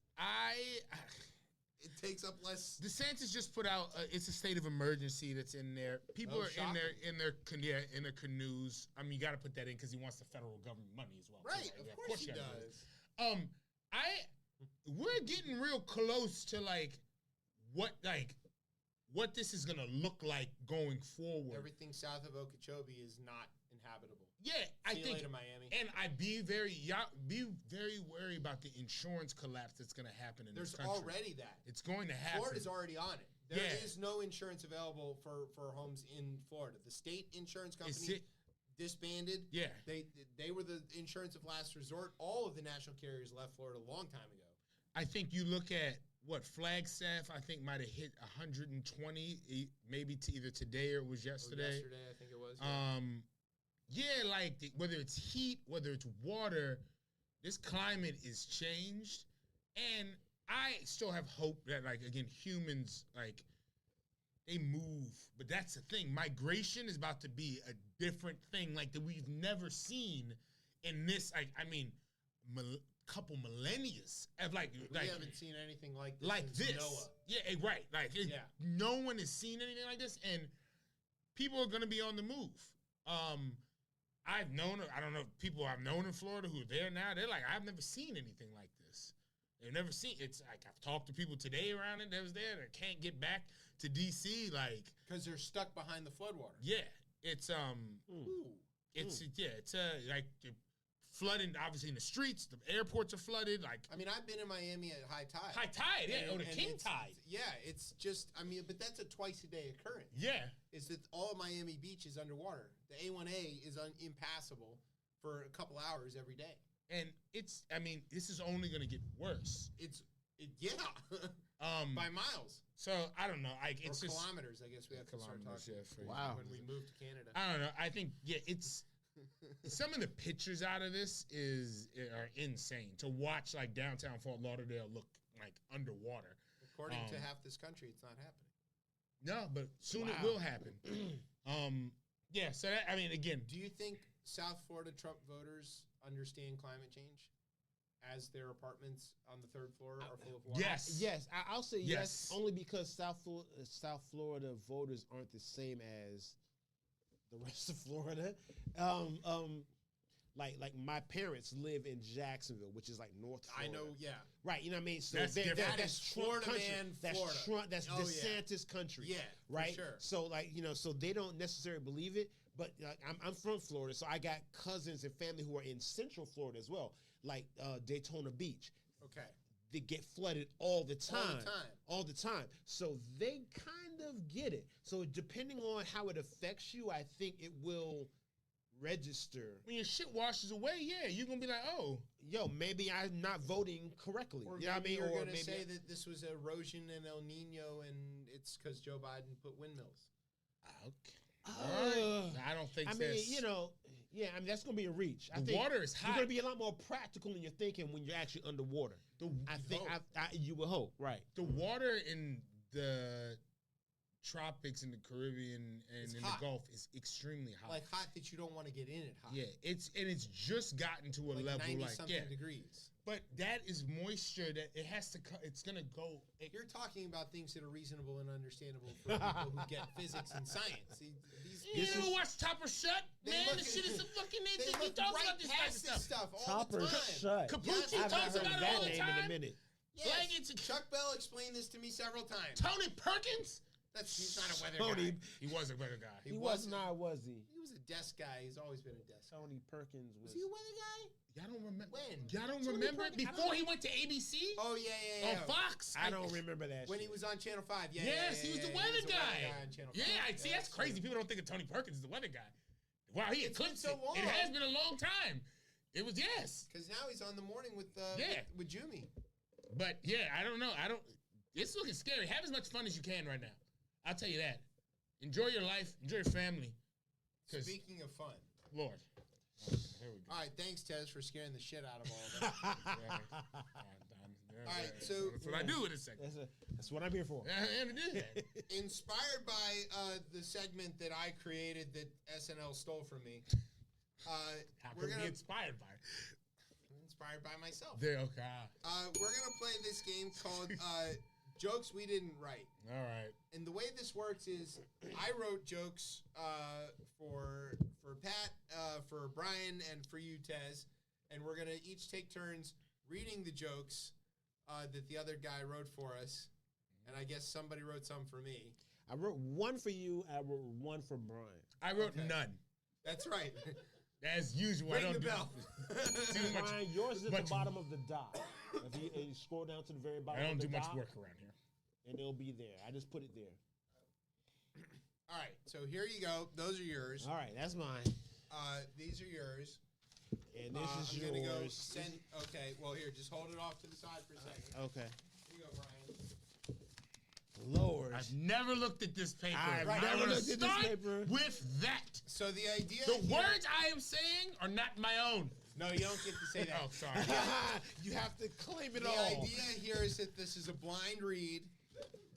Speaker 1: It takes up less.
Speaker 2: DeSantis just put out it's a state of emergency that's in there. People are
Speaker 1: shocking.
Speaker 2: in their canoes. I mean, you got to put that in because he wants the federal government money as well.
Speaker 1: Right, of course he does.
Speaker 2: We're getting real close to what this is gonna look like going forward.
Speaker 1: Everything south of Okeechobee is not inhabitable.
Speaker 2: Yeah,
Speaker 1: See you later, Miami.
Speaker 2: And I'd be very worried about the insurance collapse that's gonna happen in this country.
Speaker 1: There's already that.
Speaker 2: It's going to happen.
Speaker 1: Florida's already on it. There is no insurance available for homes in Florida. The state insurance company disbanded.
Speaker 2: Yeah.
Speaker 1: They were the insurance of last resort. All of the national carriers left Florida a long time ago.
Speaker 2: I think you look at what Flagstaff, I think might have hit 120, maybe either today or it was yesterday.
Speaker 1: Yesterday, I think it was.
Speaker 2: Yeah, whether it's heat, whether it's water, this climate is changed, and I still have hope that, again, humans, they move. But that's the thing. Migration is about to be a different thing, that we've never seen in this, couple millennia. We
Speaker 1: haven't seen anything like this since Noah.
Speaker 2: Yeah, right. No one has seen anything like this, and people are going to be on the move. I don't know, people I've known in Florida who are there now, they're like, I've never seen anything like this. They've never seen, it's like, I've talked to people today around it that was there that can't get back to D.C.,
Speaker 1: because they're stuck behind the floodwater.
Speaker 2: Yeah, it's, flooding, obviously, in the streets. The airports are flooded.
Speaker 1: I've been in Miami at high tide.
Speaker 2: High tide, yeah. The king tide.
Speaker 1: It's just, but that's a twice-a-day occurrence.
Speaker 2: Yeah.
Speaker 1: Is that all of Miami Beach is underwater. The A1A is impassable for a couple hours every day.
Speaker 2: And this is only going to get worse.
Speaker 1: By miles.
Speaker 2: So, I don't know. It's
Speaker 1: or kilometers, I guess we have to start talking.
Speaker 3: Wow.
Speaker 1: When we move to Canada.
Speaker 2: I don't know. I think, it's... Some of the pictures out of this are insane. To watch downtown Fort Lauderdale look underwater.
Speaker 1: According to half this country, it's not happening.
Speaker 2: No, but soon it will happen. Yeah. So that, again,
Speaker 1: do you think South Florida Trump voters understand climate change, as their apartments on the third floor are full of water?
Speaker 2: Yes.
Speaker 3: I'll say yes, only because South Florida voters aren't the same as the rest of Florida. Like my parents live in Jacksonville, which is North Florida.
Speaker 1: I know, yeah.
Speaker 3: Right, you know what I mean? So
Speaker 2: that's
Speaker 3: that's
Speaker 1: Florida
Speaker 3: country.
Speaker 1: man,
Speaker 3: That's
Speaker 1: Florida.
Speaker 3: Trump, that's
Speaker 1: Oh,
Speaker 3: DeSantis country.
Speaker 1: Yeah,
Speaker 3: right?
Speaker 1: for sure.
Speaker 3: So so they don't necessarily believe it, but I'm from Florida, so I got cousins and family who are in Central Florida as well, Daytona Beach.
Speaker 1: Okay.
Speaker 3: They get flooded all the time.
Speaker 1: All the time.
Speaker 3: So they kind of get it. So depending on how it affects you, I think it will register.
Speaker 2: When your shit washes away, yeah, you're going to be like, oh.
Speaker 3: Yo, maybe I'm not voting correctly.
Speaker 1: Or
Speaker 3: you know what I mean?
Speaker 1: You're
Speaker 3: Or
Speaker 1: going to
Speaker 3: maybe
Speaker 1: say that this was erosion and El Nino and it's because Joe Biden put windmills.
Speaker 2: Okay. I don't think so.
Speaker 3: That's going to be a reach. I
Speaker 2: the
Speaker 3: think
Speaker 2: water is hot.
Speaker 3: You're going to be a lot more practical in your thinking when you're actually underwater. You would hope, right.
Speaker 2: The water in the tropics in the Caribbean and in the Gulf is extremely hot.
Speaker 1: Hot that you don't want to get in it hot.
Speaker 2: Yeah, it's just gotten to a level
Speaker 1: 90-something degrees.
Speaker 2: But that is moisture that it has to it's going to go.
Speaker 1: You're talking about things that are reasonable and understandable for people who get physics and science.
Speaker 2: You don't watch Topper Shut? Man, this shit is a fucking
Speaker 1: They look
Speaker 2: talks
Speaker 1: right
Speaker 2: about this
Speaker 1: past this stuff all the
Speaker 11: Topper
Speaker 1: time.
Speaker 11: Shut.
Speaker 2: Capucci
Speaker 3: I've
Speaker 2: talks
Speaker 3: not heard
Speaker 2: about it
Speaker 3: that
Speaker 2: all the
Speaker 3: name
Speaker 2: time.
Speaker 3: in a minute.
Speaker 1: Yes. Chuck Bell explained this to me several times.
Speaker 2: Tony Perkins?
Speaker 1: He's not a weather guy.
Speaker 2: He was a weather guy.
Speaker 3: He was not, was he?
Speaker 1: He was a desk guy. He's always been a desk guy.
Speaker 3: Tony Perkins was.
Speaker 1: Was he a weather guy?
Speaker 2: Y'all don't remember.
Speaker 1: When?
Speaker 2: Y'all don't
Speaker 1: Tony
Speaker 2: remember
Speaker 1: Perkins?
Speaker 2: before he went to ABC?
Speaker 1: Oh, yeah.
Speaker 2: On Fox?
Speaker 3: I don't remember that
Speaker 1: When
Speaker 3: shit.
Speaker 1: he was on Channel 5.
Speaker 2: Yes, he was the weather guy.
Speaker 1: On Channel 5.
Speaker 2: Yeah, see, that's crazy. People don't think of Tony Perkins as the weather guy. Wow, he eclipsed
Speaker 1: been so long.
Speaker 2: It has been a long time. It was, yes.
Speaker 1: Because now he's on the morning with Jimmy.
Speaker 2: But yeah, I don't know. It's looking scary. Have as much fun as you can right now. I'll tell you that. Enjoy your life. Enjoy your family.
Speaker 1: Speaking of fun.
Speaker 2: Lord. Okay, here we go.
Speaker 1: All right, thanks, Tez, for scaring the shit out of all of that. All right, so
Speaker 2: that's what I do in a second.
Speaker 12: That's what I'm here for.
Speaker 1: Inspired by the segment that I created that SNL stole from me.
Speaker 2: We're gonna be inspired by it.
Speaker 1: Inspired by myself.
Speaker 2: There, okay.
Speaker 1: We're gonna play this game called Jokes We Didn't Write.
Speaker 2: All right.
Speaker 1: And the way this works is I wrote jokes for Pat, for Brian, and for you, Tez, and we're gonna each take turns reading the jokes that the other guy wrote for us, and I guess somebody wrote some for me.
Speaker 12: I wrote one for you. I wrote one for Brian.
Speaker 2: I wrote none.
Speaker 1: That's right.
Speaker 2: As usual,
Speaker 1: Ring
Speaker 2: I don't
Speaker 1: the bell.
Speaker 12: Brian, yours is at the bottom of the dot. If you scroll down to the very bottom,
Speaker 2: I don't
Speaker 12: of the
Speaker 2: do much
Speaker 12: dot,
Speaker 2: work around here,
Speaker 12: and it'll be there. I just put it there.
Speaker 1: All right, so here you go. Those are yours.
Speaker 12: All right, that's mine.
Speaker 1: These are yours.
Speaker 12: And this is
Speaker 1: I'm
Speaker 12: yours.
Speaker 1: gonna go send. Okay, well here, just hold it off to the side for a second.
Speaker 12: Okay.
Speaker 1: Here you go, Brian.
Speaker 12: Lord.
Speaker 2: I've never looked at this paper.
Speaker 12: I've never looked at this paper.
Speaker 2: With that.
Speaker 1: So the idea.
Speaker 2: The words I am saying are not my own.
Speaker 1: No, you don't get to say that.
Speaker 2: Oh, sorry.
Speaker 12: You have to claim it
Speaker 1: The
Speaker 12: all.
Speaker 1: idea here is that this is a blind read.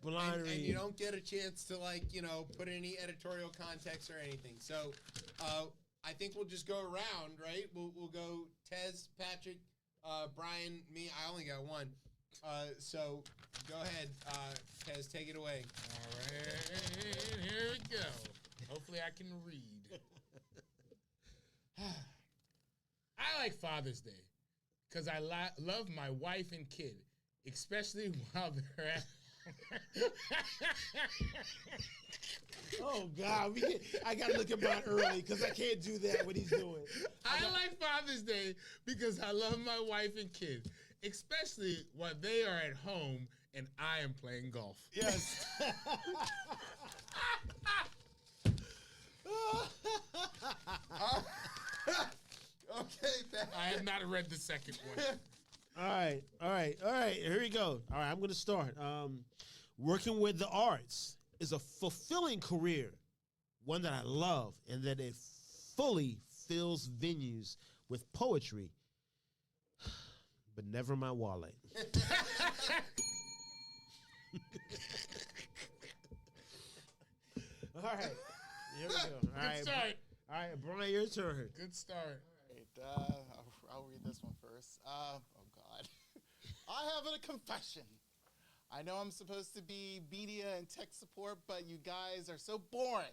Speaker 1: And you don't get a chance to put any editorial context or anything. So, I think we'll just go around, right? We'll go Tez, Patrick, Brian, me. I only got one. So go ahead, Tez, take it away.
Speaker 2: All right, here we go. Hopefully I can read. I like Father's Day because I love my wife and kid, especially while they're at.
Speaker 12: Oh God, I gotta look at mine early because I can't do that when he's doing.
Speaker 2: I like Father's Day because I love my wife and kid, especially while they are at home and I am playing golf.
Speaker 12: Yes.
Speaker 1: Okay, Pat.
Speaker 2: I have not read the second one.
Speaker 12: All right. Here we go. All right, I'm gonna start. Working with the arts is a fulfilling career, one that I love, and that it fully fills venues with poetry, but never my wallet. All right, here we go.
Speaker 2: Good start.
Speaker 12: All right, Brian, your turn.
Speaker 2: Good start.
Speaker 11: All right, I'll read this one first. Oh, God. I have a confession. I know I'm supposed to be media and tech support, but you guys are so boring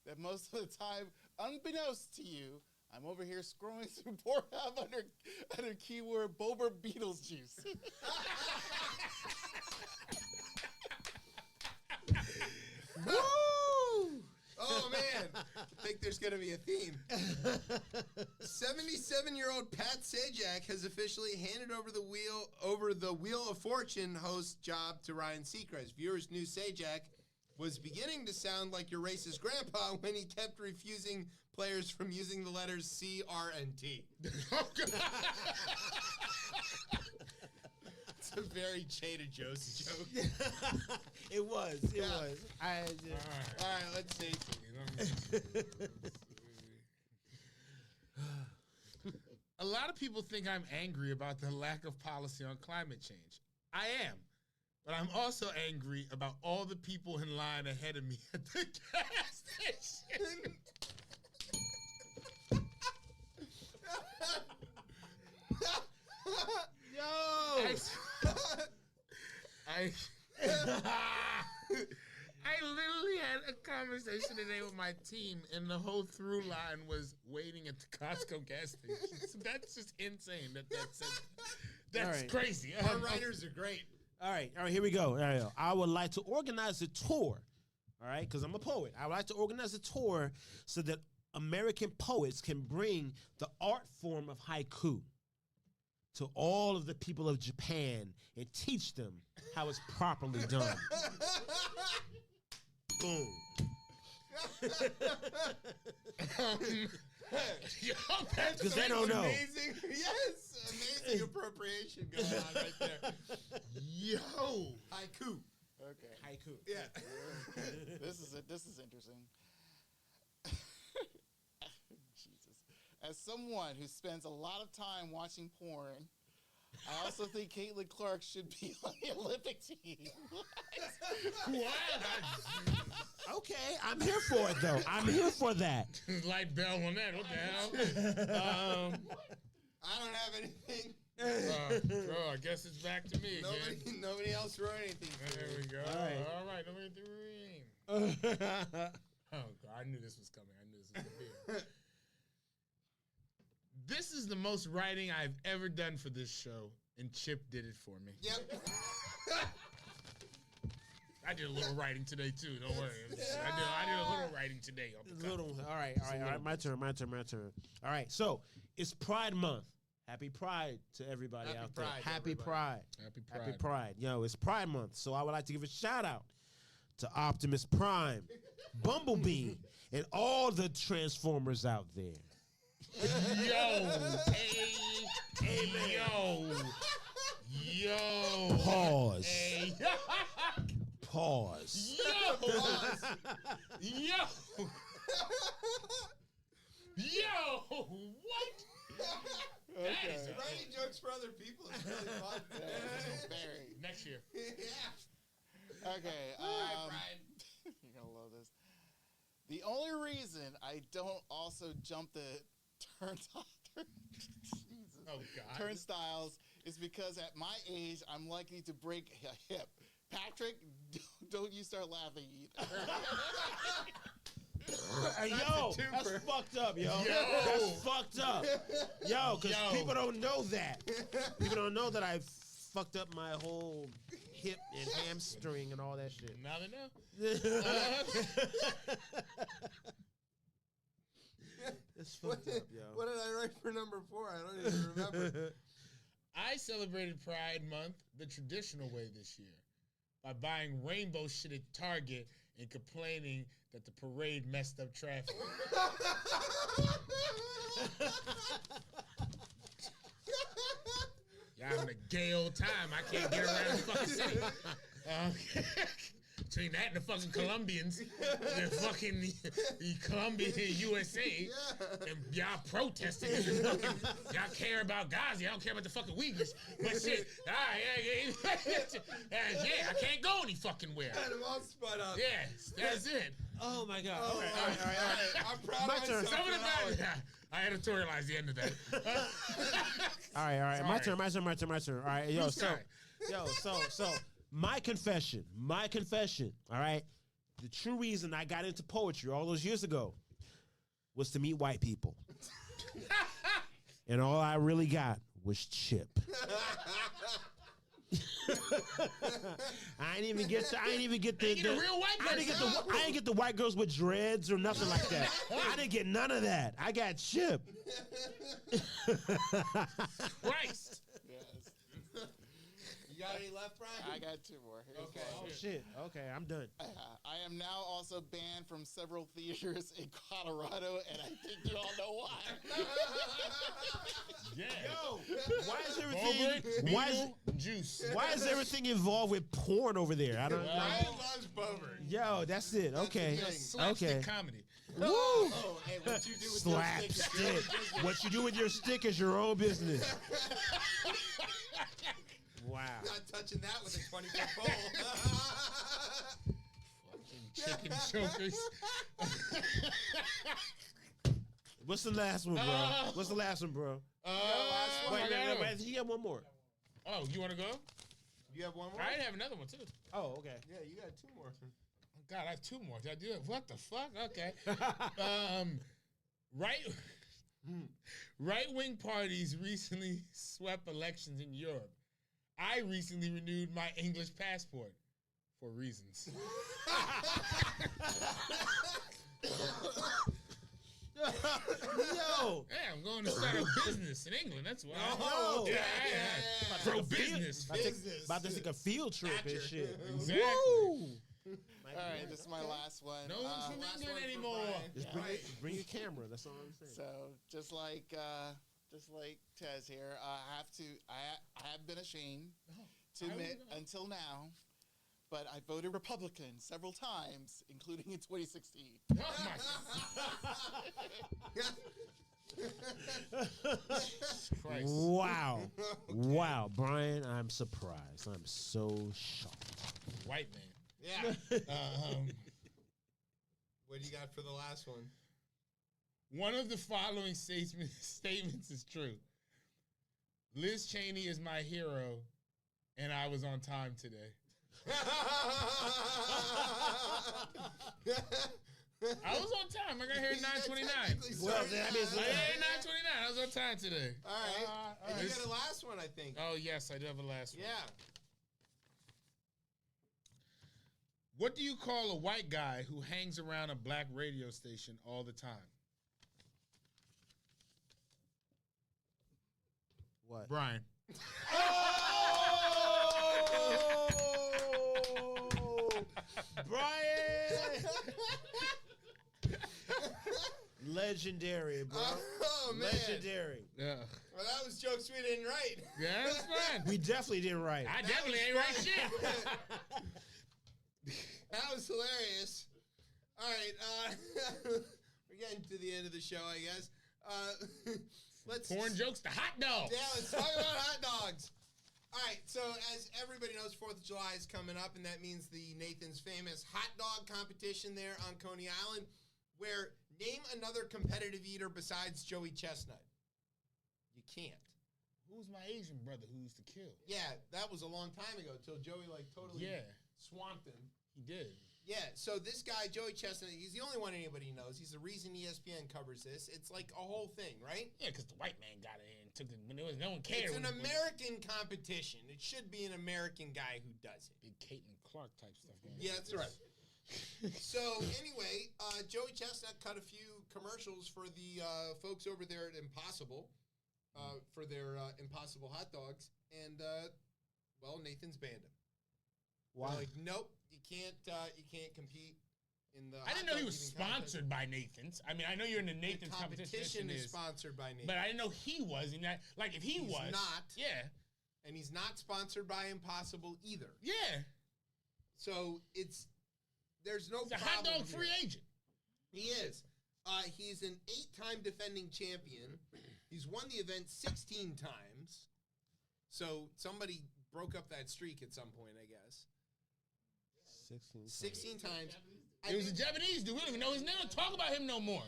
Speaker 11: that most of the time, unbeknownst to you, I'm over here scrolling through Pornhub under keyword Boba Beetle's juice.
Speaker 1: Woo! Oh man, I think there's gonna be a theme. 77-year-old Pat Sajak has officially handed over the Wheel of Fortune host job to Ryan Seacrest. Viewers knew Sajak was beginning to sound like your racist grandpa when he kept refusing players from using the letters C, R, and T. It's a very Jada Joe's joke.
Speaker 12: It was.
Speaker 1: All right, let's see.
Speaker 2: A lot of people think I'm angry about the lack of policy on climate change. I am. But I'm also angry about all the people in line ahead of me at the gas station.
Speaker 12: Yo!
Speaker 2: I literally had a conversation today with my team, and the whole through line was waiting at the Costco gas station. So that's just insane. That's
Speaker 12: right.
Speaker 2: crazy.
Speaker 1: Our writers are great.
Speaker 12: All right, here we go. All right, I would like to organize a tour, all right, because I'm a poet. I would like to organize a tour so that American poets can bring the art form of haiku to all of the people of Japan and teach them how it's properly done. Boom. Because they don't know.
Speaker 1: Amazing. Yes, amazing. linguistic appropriation going on right there.
Speaker 2: Yo.
Speaker 1: Haiku.
Speaker 11: Okay.
Speaker 12: Haiku.
Speaker 1: Yeah.
Speaker 11: This is interesting. Jesus. As someone who spends a lot of time watching porn, I also think Caitlin Clark should be on the Olympic team.
Speaker 12: Okay, I'm here for it though. I'm here for that.
Speaker 2: Light bell on that. What the hell?
Speaker 1: I don't have anything.
Speaker 2: Oh, I guess it's back to me again.
Speaker 1: Nobody else wrote anything.
Speaker 2: There we go. All right. Oh, God. I knew this was coming. Going to be. This is the most writing I've ever done for this show, and Chip did it for me.
Speaker 1: Yep.
Speaker 2: I did a little writing today, too. Don't worry. I did a little writing today.
Speaker 12: All right. My turn. All right, so it's Pride Month. Happy Pride to everybody out there. Happy Pride. Yo, it's Pride Month, so I would like to give a shout out to Optimus Prime, Bumblebee, and all the Transformers out there.
Speaker 2: Yo.
Speaker 12: Pause.
Speaker 2: Hey.
Speaker 12: Pause.
Speaker 2: Yo. What?
Speaker 11: Okay.
Speaker 1: Writing jokes for other people is really fun.
Speaker 11: Very.
Speaker 2: Next year.
Speaker 1: Yeah.
Speaker 11: Okay.
Speaker 1: Brian.
Speaker 11: You're going to love this. The only reason I don't also jump the turnstiles is because at my age, I'm likely to break a hip. Patrick, don't you start laughing either.
Speaker 12: Hey, yo, that's fucked up, yo. That's fucked up. Yo, because people don't know that. People don't know that I fucked up my whole hip and hamstring and all that shit.
Speaker 2: Now they know.
Speaker 12: It's fucked up, yo.
Speaker 1: What did I write for number 4? I don't even remember.
Speaker 2: I celebrated Pride Month the traditional way this year by buying rainbow shit at Target and complaining that the parade messed up traffic. Y'all having a gay old time. I can't get around the fucking city. Between that and the fucking Colombians, the fucking the Colombian USA, and y'all protesting, and y'all care about Gaza, y'all don't care about the fucking Uyghurs, but shit, I can't go any fucking where.
Speaker 1: And I'm all spun up.
Speaker 2: Yes, that's it.
Speaker 12: Oh my God.
Speaker 1: All right. I'm proud
Speaker 12: My
Speaker 1: of
Speaker 12: turn.
Speaker 1: myself.
Speaker 2: Some of the bad, I editorialized the end of that.
Speaker 12: All right.
Speaker 2: Sorry.
Speaker 12: My turn. All right, yo, so my confession, all right? The true reason I got into poetry all those years ago was to meet white people. And all I really got was Chip. I didn't even get the
Speaker 2: real white person.
Speaker 12: I didn't get the white girls with dreads or nothing like that. I didn't get none of that. I got Chip.
Speaker 2: Christ.
Speaker 11: Yes.
Speaker 1: You got any left, Brian?
Speaker 11: I got 2 more.
Speaker 1: Okay.
Speaker 12: Oh, shit. Okay, I'm done.
Speaker 11: I am now also banned from several theaters in Colorado, and I think you all know why.
Speaker 2: Yeah.
Speaker 12: Yo, why is everything involved with porn over there? I don't know.
Speaker 1: Brian loves Bovard.
Speaker 12: Yo, that's it. Okay.
Speaker 2: Slapstick comedy.
Speaker 12: Woo!
Speaker 1: Oh, and what you do with your stick is your own
Speaker 12: Slapstick.
Speaker 1: business.
Speaker 12: What you do with your stick is your own business. Wow.
Speaker 1: Not touching that with a 20-foot pole.
Speaker 2: Fucking chicken chokers.
Speaker 12: What's the last one, bro? Wait, he got one more.
Speaker 2: Oh, you want to go?
Speaker 1: You have one more?
Speaker 2: I have another one, too.
Speaker 12: Oh, okay.
Speaker 1: Yeah, you got 2 more.
Speaker 2: Oh, God, I have 2 more. Did I do it? What the fuck? Okay. Right-wing parties recently swept elections in Europe. I recently renewed my English passport for reasons.
Speaker 12: Yo.
Speaker 2: Yeah, I'm going to start a business in England. That's why.
Speaker 12: Oh,
Speaker 2: yeah. Pro-business.
Speaker 12: About to take a field trip and shit.
Speaker 2: Exactly.
Speaker 12: Woo.
Speaker 11: All right, this is my last one.
Speaker 2: No one's from England anymore.
Speaker 12: Just bring your camera. That's all I'm saying.
Speaker 11: So just like just like Tez here. I have been ashamed to admit until now, but I voted Republican several times, including in 2016.
Speaker 2: Christ.
Speaker 12: Wow. Wow, Brian, I'm surprised. I'm so shocked.
Speaker 2: White man.
Speaker 1: Yeah.
Speaker 2: Um,
Speaker 1: What do you got for the last one?
Speaker 2: One of the following statements is true. Liz Cheney is my hero, and I was on time today. I was on time. I got here at 9:29.
Speaker 12: Well, that means
Speaker 2: I got here at 9:29. I was on time today.
Speaker 1: All right. And you got a last one, I think.
Speaker 2: Oh, yes, I do have a last one.
Speaker 1: Yeah.
Speaker 2: What do you call a white guy who hangs around a black radio station all the time?
Speaker 12: What?
Speaker 2: Brian.
Speaker 12: Brian! Legendary, bro.
Speaker 1: Oh, man.
Speaker 12: Legendary.
Speaker 2: Yeah.
Speaker 1: Well, that was jokes we didn't write.
Speaker 2: Yeah, that's fine.
Speaker 12: We definitely didn't write.
Speaker 2: I definitely ain't right shit.
Speaker 1: That was hilarious. All right. We're getting to the end of the show, I guess. Let's
Speaker 2: Porn jokes to hot dogs.
Speaker 1: Yeah, let's talk about hot dogs. All right, so as everybody knows, 4th of July is coming up, and that means the Nathan's famous hot dog competition there on Coney Island, where name another competitive eater besides Joey Chestnut. You can't.
Speaker 2: Who's my Asian brother who used to kill?
Speaker 1: Yeah, that was a long time ago, till Joey, totally swamped him.
Speaker 2: He did.
Speaker 1: Yeah, so this guy, Joey Chestnut, he's the only one anybody knows. He's the reason ESPN covers this. It's like a whole thing, right?
Speaker 2: Yeah, because the white man got it and took it when there was no one cared.
Speaker 1: It's an American competition. It should be an American guy who does it.
Speaker 2: Big Caitlin Clark type stuff.
Speaker 1: Yeah, that's right. So anyway, Joey Chestnut cut a few commercials for the folks over there at Impossible for their Impossible hot dogs, and well, Nathan's banned him.
Speaker 12: Why?
Speaker 1: They're like, nope, you can't compete in the.
Speaker 2: I didn't know he was sponsored by Nathan's. I mean, I know you're in the Nathan's
Speaker 1: the competition is sponsored by Nathan's,
Speaker 2: but I didn't know he was. And that, like, if he's was
Speaker 1: not,
Speaker 2: yeah,
Speaker 1: and he's not sponsored by Impossible either.
Speaker 2: Yeah.
Speaker 1: So there's no.
Speaker 2: He's a
Speaker 1: problem
Speaker 2: hot dog
Speaker 1: here.
Speaker 2: free agent.
Speaker 1: He is. He's an 8-time defending champion. He's won the event 16 times. So somebody broke up that streak at some point, I guess. 16 times.
Speaker 2: It was a Japanese dude. We don't even know his name. Don't talk about him no more.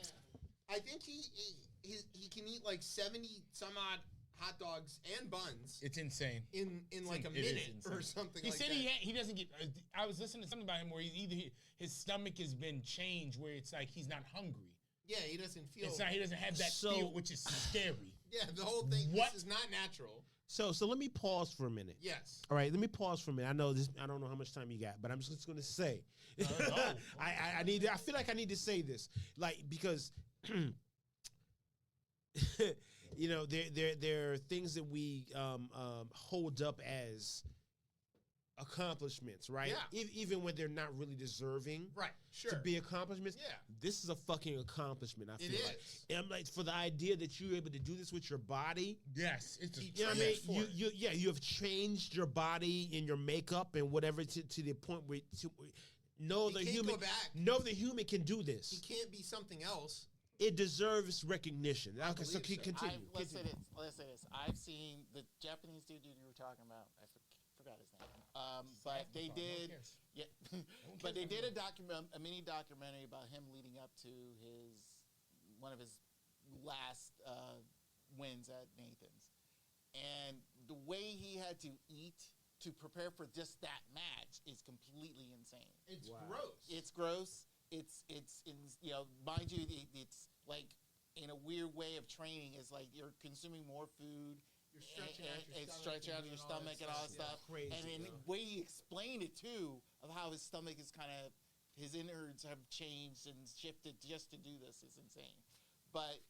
Speaker 1: I think he can eat like 70 some odd hot dogs and buns.
Speaker 2: It's insane.
Speaker 1: In like a minute or something.
Speaker 2: He
Speaker 1: like
Speaker 2: said
Speaker 1: that.
Speaker 2: he doesn't get. I was listening to something about him where his stomach has been changed where it's like he's not hungry.
Speaker 1: Yeah, he doesn't feel.
Speaker 2: It's not. He doesn't have that feel, which is scary.
Speaker 1: Yeah, the whole thing. This is not natural.
Speaker 12: So let me pause for a minute.
Speaker 1: Yes.
Speaker 12: All right, let me pause for a minute. I know this. I don't know how much time you got, but I'm just going to say. I need. I feel like I need to say this, like, because you know there are things that we hold up as accomplishments, right?
Speaker 1: Yeah.
Speaker 12: Even when they're not really deserving,
Speaker 1: right? Sure.
Speaker 12: To be accomplishments.
Speaker 1: Yeah.
Speaker 12: This is a fucking accomplishment. I feel like.
Speaker 1: Is.
Speaker 12: And I'm like, for the idea that you're able to do this with your body.
Speaker 2: Yes, it's
Speaker 12: you know what I mean. You have changed your body and your makeup and whatever to the point where no other human can do this.
Speaker 1: He can't be something else.
Speaker 12: It deserves recognition. Okay, so continue.
Speaker 11: Let's say this. I've seen the Japanese dude you were talking about. I forgot his name. But they did, but they did a mini documentary about him leading up to one of his last wins at Nathan's, and the way he had to eat to prepare for just that match is completely insane.
Speaker 1: It's gross.
Speaker 11: It's gross. It's you know, mind you, it's like in a weird way of training. It's like you're consuming more food.
Speaker 1: You're stretching out your stomach
Speaker 11: and all that stuff.
Speaker 12: Crazy,
Speaker 11: and then the way he explained it too, of how his stomach is kind of, his innards have changed and shifted just to do this is insane. But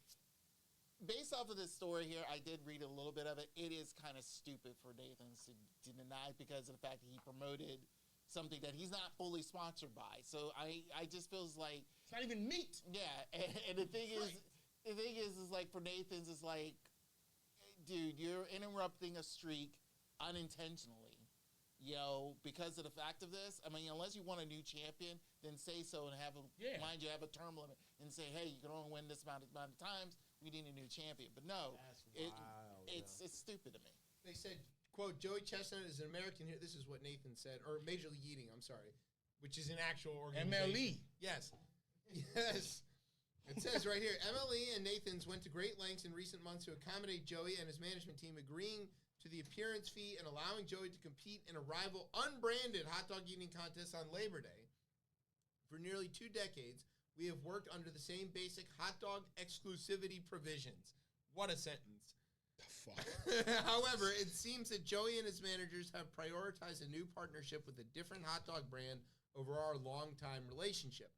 Speaker 11: based off of this story here, I did read a little bit of it. It is kind of stupid for Nathan's to deny because of the fact that he promoted something that he's not fully sponsored by. So I just feels like
Speaker 2: it's not even meat.
Speaker 11: Yeah, and the thing is like for Nathan's is like, dude, you're interrupting a streak unintentionally. Because of the fact of this, I mean, unless you want a new champion, then say so and have a term limit and say, hey, you can only win this amount of times. We need a new champion. But no, it's stupid to me.
Speaker 1: They said, quote, Joey Chestnut is an American here. This is what Nathan said, or Major League Eating, I'm sorry, which is an actual organization.
Speaker 2: MLE.
Speaker 1: Yes. Yes. It says right here, MLE and Nathan's went to great lengths in recent months to accommodate Joey and his management team, agreeing to the appearance fee and allowing Joey to compete in a rival unbranded hot dog eating contest on Labor Day. For nearly 2 decades, we have worked under the same basic hot dog exclusivity provisions. What a sentence.
Speaker 2: The fuck?
Speaker 1: However, it seems that Joey and his managers have prioritized a new partnership with a different hot dog brand over our long-time relationship.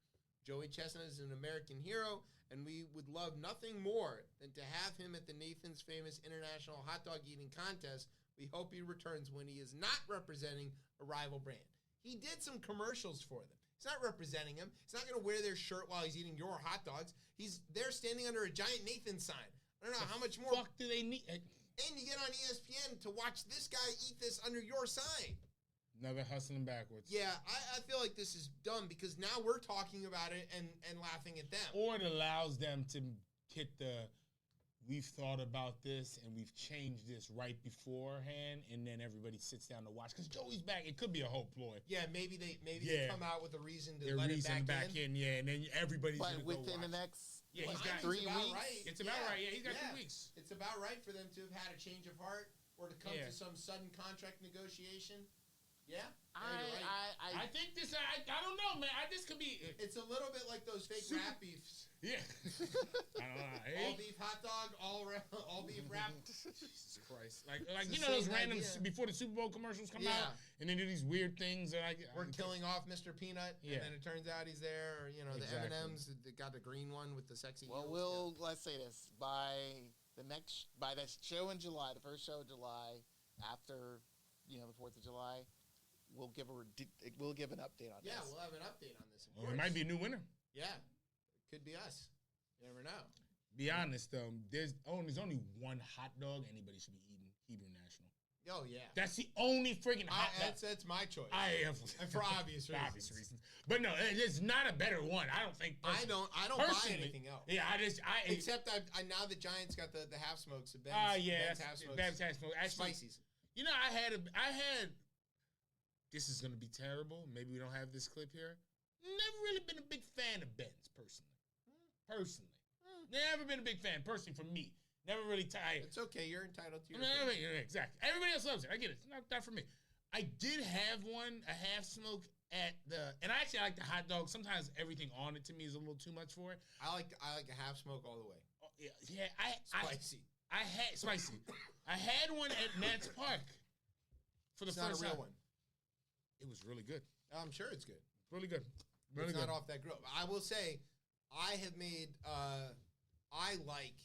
Speaker 1: Joey Chestnut is an American hero, and we would love nothing more than to have him at the Nathan's famous International Hot Dog Eating Contest. We hope he returns when he is not representing a rival brand. He did some commercials for them. He's not representing him. He's not going to wear their shirt while he's eating your hot dogs. He's there standing under a giant Nathan sign. I don't know how much more.
Speaker 2: Fuck do they need?
Speaker 1: And you get on ESPN to watch this guy eat this under your sign.
Speaker 2: Another hustling backwards.
Speaker 1: Yeah, I feel like this is dumb because now we're talking about it and laughing at them.
Speaker 2: Or it allows them to hit we've thought about this and we've changed this right beforehand, and then everybody sits down to watch. Because Joey's back. It could be a whole ploy.
Speaker 1: Yeah, maybe they come out with a reason to let it back in.
Speaker 2: Yeah, and then everybody's going to go
Speaker 11: within
Speaker 2: watch.
Speaker 11: the next
Speaker 2: he's got
Speaker 11: 3 weeks.
Speaker 1: Right.
Speaker 2: It's about right. Yeah, he's got 3 weeks.
Speaker 1: It's about right for them to have had a change of heart or to come to some sudden contract negotiation. Yeah,
Speaker 11: I
Speaker 2: think this. I don't know, man. This could be.
Speaker 1: It's a little bit like those fake rap beefs.
Speaker 2: Yeah. I don't know.
Speaker 1: All beef hot dog, all beef wrap.
Speaker 2: Jesus Christ! Like those random before the Super Bowl commercials come out, and they do these weird things that
Speaker 1: we're killing off Mr. Peanut, and then it turns out he's there. Or, the M&Ms, they got the green one with the sexy.
Speaker 11: Well, let's say this by that show in July, the first show of July, after the 4th of July. We'll give an update on this.
Speaker 1: Yeah, we'll have an update on this.
Speaker 2: It might be a new winner.
Speaker 1: Yeah, it could be us. You never know.
Speaker 2: Be honest though, there's only one hot dog anybody should be eating. Hebrew National.
Speaker 1: Oh yeah,
Speaker 2: that's the only friggin' hot dog.
Speaker 1: That's my choice.
Speaker 2: And
Speaker 1: for obvious reasons.
Speaker 2: Obvious reasons. But no, there's not a better one. I don't think.
Speaker 1: I don't buy anything else.
Speaker 2: Yeah,
Speaker 1: except I now the Giants got the half smokes. Ben's half smokes.
Speaker 2: Ben's half smokes.
Speaker 1: Spices.
Speaker 2: I had. This is going to be terrible. Maybe we don't have this clip here. Never really been a big fan of Ben's, personally. Never been a big fan, personally, for me. Never really tired.
Speaker 1: It's okay. You're entitled to your
Speaker 2: opinion. Exactly. Everybody else loves it. I get it. It's not for me. I did have a half smoke and I actually like the hot dog. Sometimes everything on it to me is a little too much for it.
Speaker 1: I like a half smoke all the way.
Speaker 2: Oh, yeah.
Speaker 1: Spicy.
Speaker 2: I had spicy. I had one at Nats Park for the first time.
Speaker 1: Not a real one.
Speaker 2: It was really good.
Speaker 1: I'm sure it's good.
Speaker 2: Really good.
Speaker 1: It's not off that grill. I will say, I have made. I like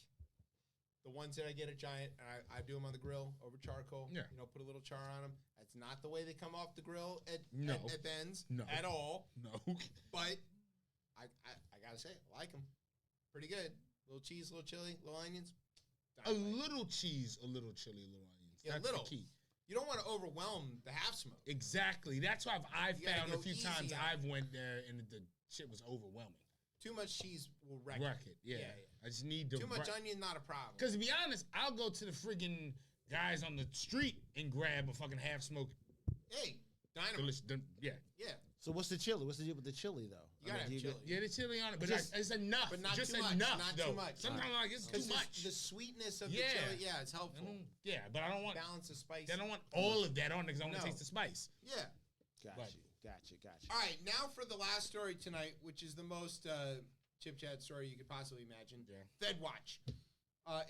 Speaker 1: the ones that I get at Giant. And I do them on the grill over charcoal.
Speaker 2: Yeah.
Speaker 1: Put a little char on them. That's not the way they come off the grill at Ben's at all.
Speaker 2: No.
Speaker 1: But I gotta say, I like them. Pretty good. Little cheese, little chili, little onions.
Speaker 2: Little cheese, a little chili, a little onions.
Speaker 1: Yeah,
Speaker 2: That's
Speaker 1: little.
Speaker 2: the key.
Speaker 1: You don't want to overwhelm the half smoke.
Speaker 2: Exactly. That's why I've found a few times
Speaker 1: I
Speaker 2: I've went there and the shit was overwhelming.
Speaker 1: Too much cheese will wreck it.
Speaker 2: Yeah. I just need to.
Speaker 1: Too much onion, not a problem.
Speaker 2: Because to be honest, I'll go to the friggin' guys on the street and grab a fucking half smoke.
Speaker 1: Hey, dynamite.
Speaker 2: Yeah.
Speaker 12: So what's the chili? What's the deal with the chili though?
Speaker 1: You gotta have chili.
Speaker 2: Yeah, the chili on it, but it's enough.
Speaker 1: But not
Speaker 2: just
Speaker 1: too much.
Speaker 2: Enough,
Speaker 1: not
Speaker 2: though.
Speaker 1: too much.
Speaker 2: Sometimes it's too much.
Speaker 1: The sweetness of the chili, it's helpful.
Speaker 2: But I don't want
Speaker 1: balance of spice.
Speaker 2: I don't want all of that on because I want to taste the spice.
Speaker 1: Yeah.
Speaker 12: Gotcha.
Speaker 1: All right, now for the last story tonight, which is the most chip chat story you could possibly imagine.
Speaker 2: Yeah.
Speaker 1: Fed Watch.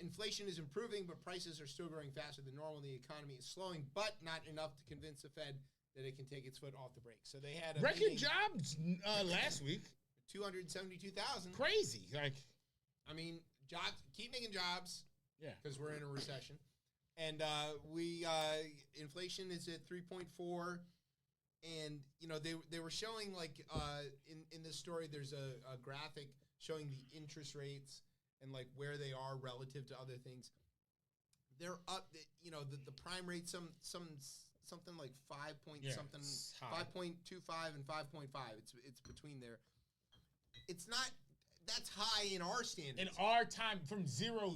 Speaker 1: Inflation is improving, but prices are still growing faster than normal. The economy is slowing, but not enough to convince the Fed that it can take its foot off the brake. So they had a
Speaker 2: record jobs last week.
Speaker 1: 272,000.
Speaker 2: Crazy.
Speaker 1: Jobs, keep making jobs.
Speaker 2: Yeah.
Speaker 1: Because we're in a recession. And inflation is at 3.4. And, they were showing, in this story, there's a graphic showing the interest rates and, where they are relative to other things. they're up. You know, the prime rate something like 5 point something, 5.25 and 5.5. It's between there. It's not. That's high in our standards.
Speaker 2: In our time, from zero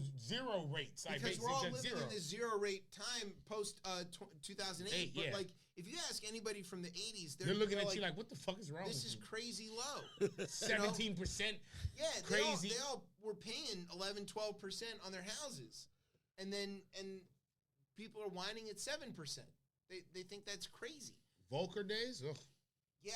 Speaker 2: rates.
Speaker 1: Because we're all living in this zero rate time post 2008. But like, if you ask anybody from the 80s, they're
Speaker 2: looking at you like, what the fuck is wrong with you?
Speaker 1: This is crazy low.
Speaker 2: 17%.
Speaker 1: Yeah,
Speaker 2: crazy.
Speaker 1: They all were paying 11, 12% on their houses. And people are whining at 7%. They think that's crazy.
Speaker 2: Volcker days? Ugh.
Speaker 1: Yeah.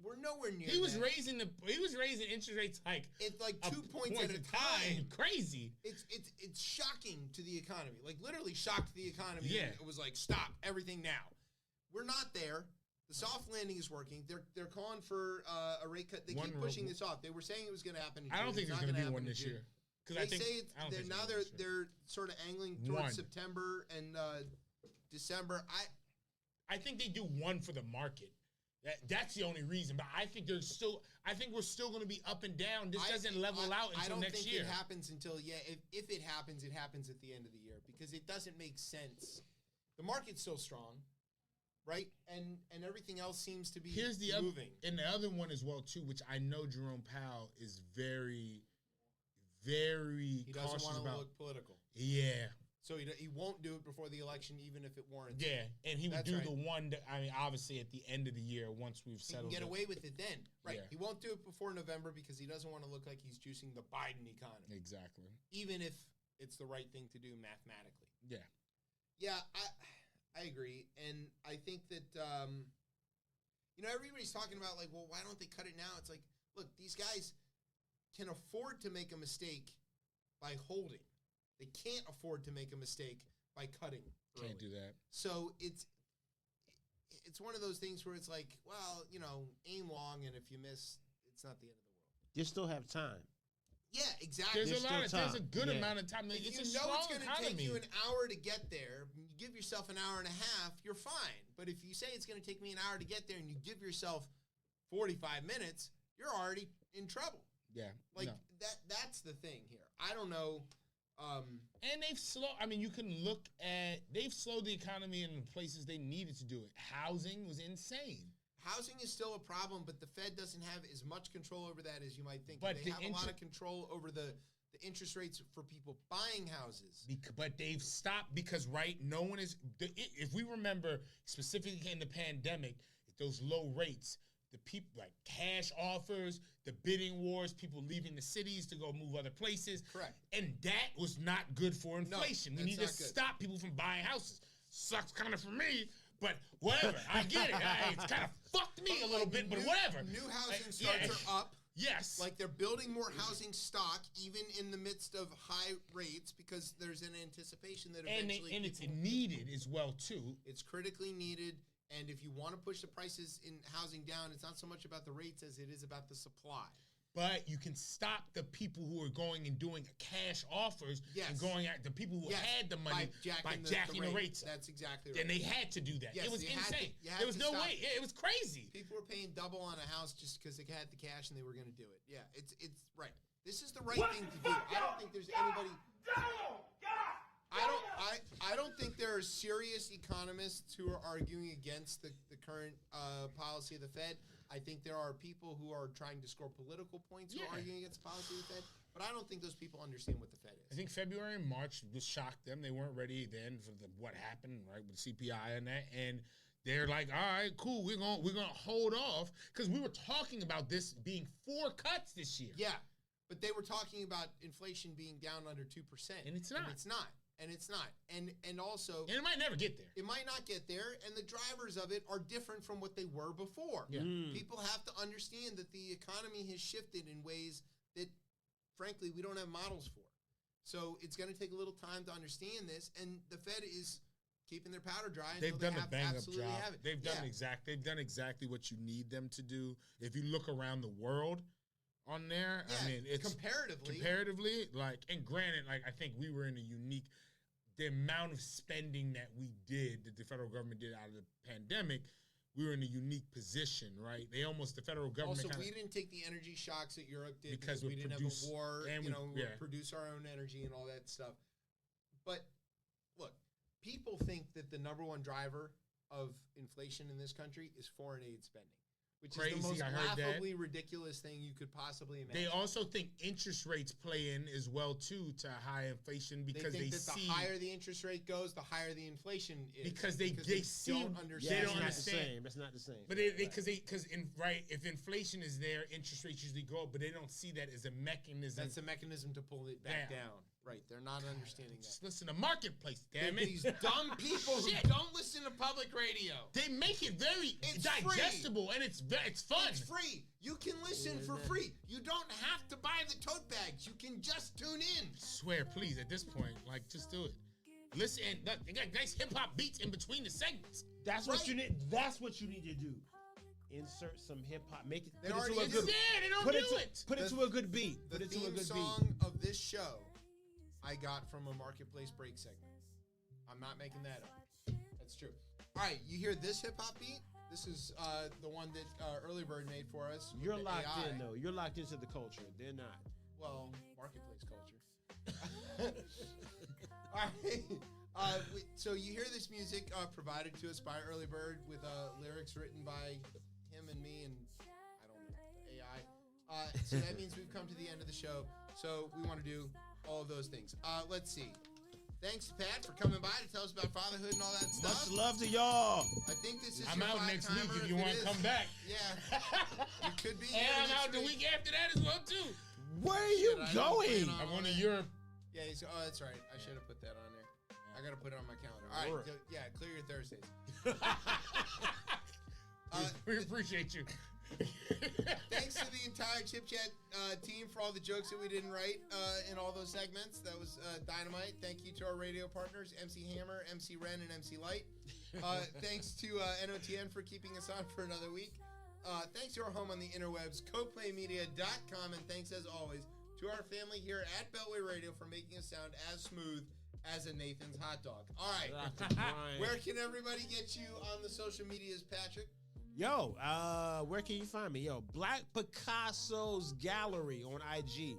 Speaker 1: We're nowhere near.
Speaker 2: He was raising interest rates like
Speaker 1: 2 points at a time.
Speaker 2: Crazy.
Speaker 1: It's shocking to the economy. Like literally shocked the economy.
Speaker 2: Yeah.
Speaker 1: It was like stop everything now. We're not there. The soft landing is working. They're calling for a rate cut. They keep pushing this off. They were saying it was going to happen in June.
Speaker 2: I don't think there's going to be one this year.
Speaker 1: They're sort of angling towards September and December.
Speaker 2: I think they do one for the market. That's the only reason. But I think we're still going to be up and down. This doesn't level out until next year.
Speaker 1: I don't think it happens until if it happens at the end of the year because it doesn't make sense. The market's still strong, right? And everything else seems to be moving.
Speaker 2: And the other one as well too, which I know Jerome Powell is very, very
Speaker 1: he
Speaker 2: cautious
Speaker 1: doesn't want
Speaker 2: about.
Speaker 1: to look political.
Speaker 2: Yeah.
Speaker 1: So he won't do it before the election, even if it warrants.
Speaker 2: Yeah, and he would do the one. Obviously, at the end of the year, once we've settled,
Speaker 1: he can get away with it then, right?
Speaker 2: Yeah.
Speaker 1: He won't do it before November because he doesn't want to look like he's juicing the Biden economy.
Speaker 2: Exactly.
Speaker 1: Even if it's the right thing to do mathematically.
Speaker 2: Yeah.
Speaker 1: Yeah, I agree, and I think that everybody's talking about like, well, why don't they cut it now? It's like, look, these guys can afford to make a mistake by holding. They can't afford to make a mistake by cutting early.
Speaker 2: Can't do that.
Speaker 1: So it's one of those things where it's like, well, aim long, and if you miss, it's not the end of the world.
Speaker 12: You still have time.
Speaker 1: Yeah, exactly.
Speaker 2: There's a good amount of time.
Speaker 1: If
Speaker 2: it's
Speaker 1: you
Speaker 2: a
Speaker 1: know
Speaker 2: strong
Speaker 1: it's going to
Speaker 2: economy.
Speaker 1: take you an hour to get there, you give yourself an hour and a half, you're fine. But if you say it's going to take me an hour to get there and you give yourself 45 minutes, you're already in trouble.
Speaker 2: Yeah.
Speaker 1: That's the thing here. I don't know.
Speaker 2: And they've slowed. I mean, you can look at they've slowed the economy in the places they needed to do it. Housing was insane.
Speaker 1: Housing is still a problem, but the Fed doesn't have as much control over that as you might think.
Speaker 2: But
Speaker 1: they have a lot of control over the interest rates for people buying houses.
Speaker 2: But they've stopped because no one is. If we remember specifically in the pandemic, those low rates. The people like cash offers, the bidding wars, people leaving the cities to go move other places.
Speaker 1: Correct.
Speaker 2: And that was not good for inflation. We need to stop people from buying houses. Sucks kind of for me, but whatever. I get it. It's kind of fucked me a little bit, but whatever.
Speaker 1: New housing starts are up.
Speaker 2: Yes.
Speaker 1: Like they're building more housing stock even in the midst of high rates because there's an anticipation that eventually...
Speaker 2: And it's needed as well, too.
Speaker 1: It's critically needed. And if you want to push the prices in housing down, it's not so much about the rates as it is about the supply.
Speaker 2: But you can stop the people who are going and doing cash offers and going at the people who had the money by jacking the rates up.
Speaker 1: That's exactly right.
Speaker 2: And they had to do that.
Speaker 1: Yes,
Speaker 2: it was insane.
Speaker 1: There
Speaker 2: was no way. It was crazy.
Speaker 1: People were paying double on a house just because they had the cash and they were going to do it. Yeah, it's right. This is the right thing to do. I don't think there's anybody... I don't think there are serious economists who are arguing against the current policy of the Fed. I think there are people who are trying to score political points who are arguing against the policy of the Fed. But I don't think those people understand what the Fed is.
Speaker 2: I think February and March just shocked them. They weren't ready then for what happened, right, with CPI and that. And they're like, all right, cool, we're gonna hold off because we were talking about this being 4 cuts this year.
Speaker 1: Yeah, but they were talking about inflation being down under 2%.
Speaker 2: And it's not.
Speaker 1: And it's not. And it's not. And also...
Speaker 2: And it might never get there.
Speaker 1: It might not get there, and the drivers of it are different from what they were before.
Speaker 2: Yeah.
Speaker 1: People have to understand that the economy has shifted in ways that, frankly, we don't have models for. So it's going to take a little time to understand this, and the Fed is keeping their powder dry.
Speaker 2: They've done a bang-up job. They've done exactly what you need them to do. If you look around the world on there, I mean, it's... Comparatively, like, and granted, like, I think we were in a unique... The amount of spending that we did, that the federal government did out of the pandemic, we were in a unique position, right? The federal government...
Speaker 1: Also, we didn't take the energy shocks that Europe did because we didn't
Speaker 2: produce,
Speaker 1: have a war,
Speaker 2: and
Speaker 1: we produce our own energy and all that stuff. But, look, people think that the number one driver of inflation in this country is foreign aid spending, which is the most laughably ridiculous thing you could possibly imagine.
Speaker 2: They also think interest rates play in as well too to high inflation because
Speaker 1: they think
Speaker 2: see
Speaker 1: the higher the interest rate goes, the higher the inflation is.
Speaker 2: Because they see
Speaker 1: don't understand.
Speaker 2: They don't understand.
Speaker 12: That's not the same.
Speaker 2: But if inflation is there, interest rates usually go up, but they don't see that as a mechanism.
Speaker 1: That's a mechanism to pull it back down. Right, they're not understanding that.
Speaker 2: Just listen to marketplace, damn it.
Speaker 1: These dumb people who don't listen to public radio.
Speaker 2: They make it very digestible
Speaker 1: free.
Speaker 2: And it's fun.
Speaker 1: It's free. You can listen for free. You don't have to buy the tote bags. You can just tune in.
Speaker 2: I swear, please, at this point, just do it. Listen, they got nice hip hop beats in between the segments.
Speaker 12: That's what you need. That's what you need to do. Insert some hip hop. Make it.
Speaker 1: They
Speaker 12: put
Speaker 1: already
Speaker 12: it to a good.
Speaker 2: They don't do it.
Speaker 12: Put it to a good beat.
Speaker 1: The
Speaker 12: Put it to a
Speaker 1: theme
Speaker 12: good
Speaker 1: song
Speaker 12: beat.
Speaker 1: of this show, I got from a marketplace break segment. I'm not making that up. That's true. All right, you hear this hip hop beat? This is the one that Early Bird made for us.
Speaker 12: You're locked in though. You're locked into the culture. They're not.
Speaker 1: Well, marketplace culture. All right. So you hear this music provided to us by Early Bird with lyrics written by him and me and I don't know, the AI. So that means we've come to the end of the show. So we want to do all of those things. Let's see. Thanks, Pat, for coming by to tell us about fatherhood and all that stuff.
Speaker 12: Much love to y'all.
Speaker 1: I think this is
Speaker 2: I'm out next week if you want to come back.
Speaker 1: Yeah. You could be here
Speaker 2: And I'm
Speaker 1: next
Speaker 2: out the
Speaker 1: week.
Speaker 2: week after that as well, too.
Speaker 12: Where are you going?
Speaker 2: I'm going to Europe.
Speaker 1: Yeah, that's right. I should have put that on there. I got to put it on my calendar. All right. Clear your Thursdays.
Speaker 2: We appreciate you.
Speaker 1: Thanks to the entire Chip Chat team for all the jokes that we didn't write in all those segments. That was dynamite. Thank you to our radio partners, MC Hammer, MC Ren, and MC Light. Thanks to NOTN for keeping us on for another week. Thanks to our home on the interwebs, coplaymedia.com. And thanks, as always, to our family here at Beltway Radio for making us sound as smooth as a Nathan's hot dog. All right. Where can everybody get you on the social medias, Patrick?
Speaker 12: Yo, where can you find me? Yo, Black Picasso's Gallery on IG.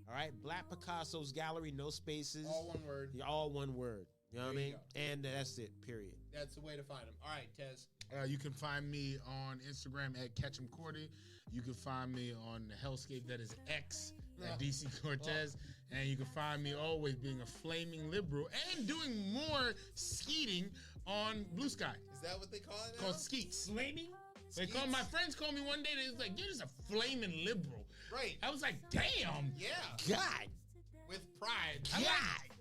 Speaker 12: All right, Black Picasso's Gallery, no spaces.
Speaker 1: All one word.
Speaker 12: Yeah, all one word. You know what I
Speaker 1: There you
Speaker 12: mean? And that's it, period.
Speaker 1: That's the way to find them. All right, Tez.
Speaker 2: You can find me on Instagram at KetchumCordy. You can find me on the hellscape that is X at DC Cortez. And you can find me always being a flaming liberal and doing more skeeting on Blue Sky.
Speaker 1: Is that what they call it now?
Speaker 2: Called skeets.
Speaker 12: Flaming?
Speaker 2: My friends call me one day, they was like, you're just a flaming liberal.
Speaker 1: Right.
Speaker 2: I was like, damn.
Speaker 1: Yeah.
Speaker 12: God.
Speaker 1: With pride.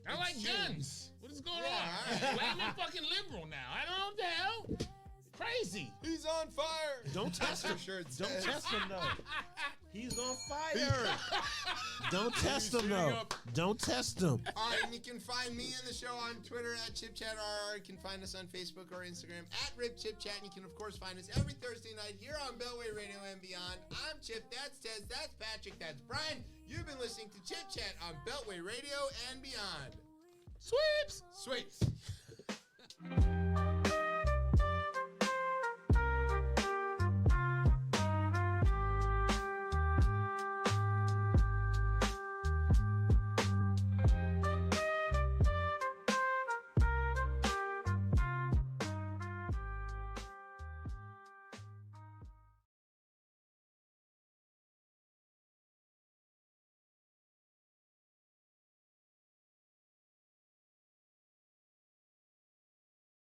Speaker 2: I like guns. What is going on? Flaming fucking liberal now. I don't know what the hell. Crazy.
Speaker 1: He's on fire.
Speaker 12: Don't test him.
Speaker 1: Sure
Speaker 12: Don't test him, though. He's on fire. Don't test him, though. Don't test him.
Speaker 1: All right, and you can find me and the show on Twitter at ChipChatRR. You can find us on Facebook or Instagram at RipChipChat. And you can, of course, find us every Thursday night here on Beltway Radio and beyond. I'm Chip. That's Tez. That's Patrick. That's Brian. You've been listening to Chip Chat on Beltway Radio and beyond.
Speaker 2: Sweeps.
Speaker 1: Sweeps.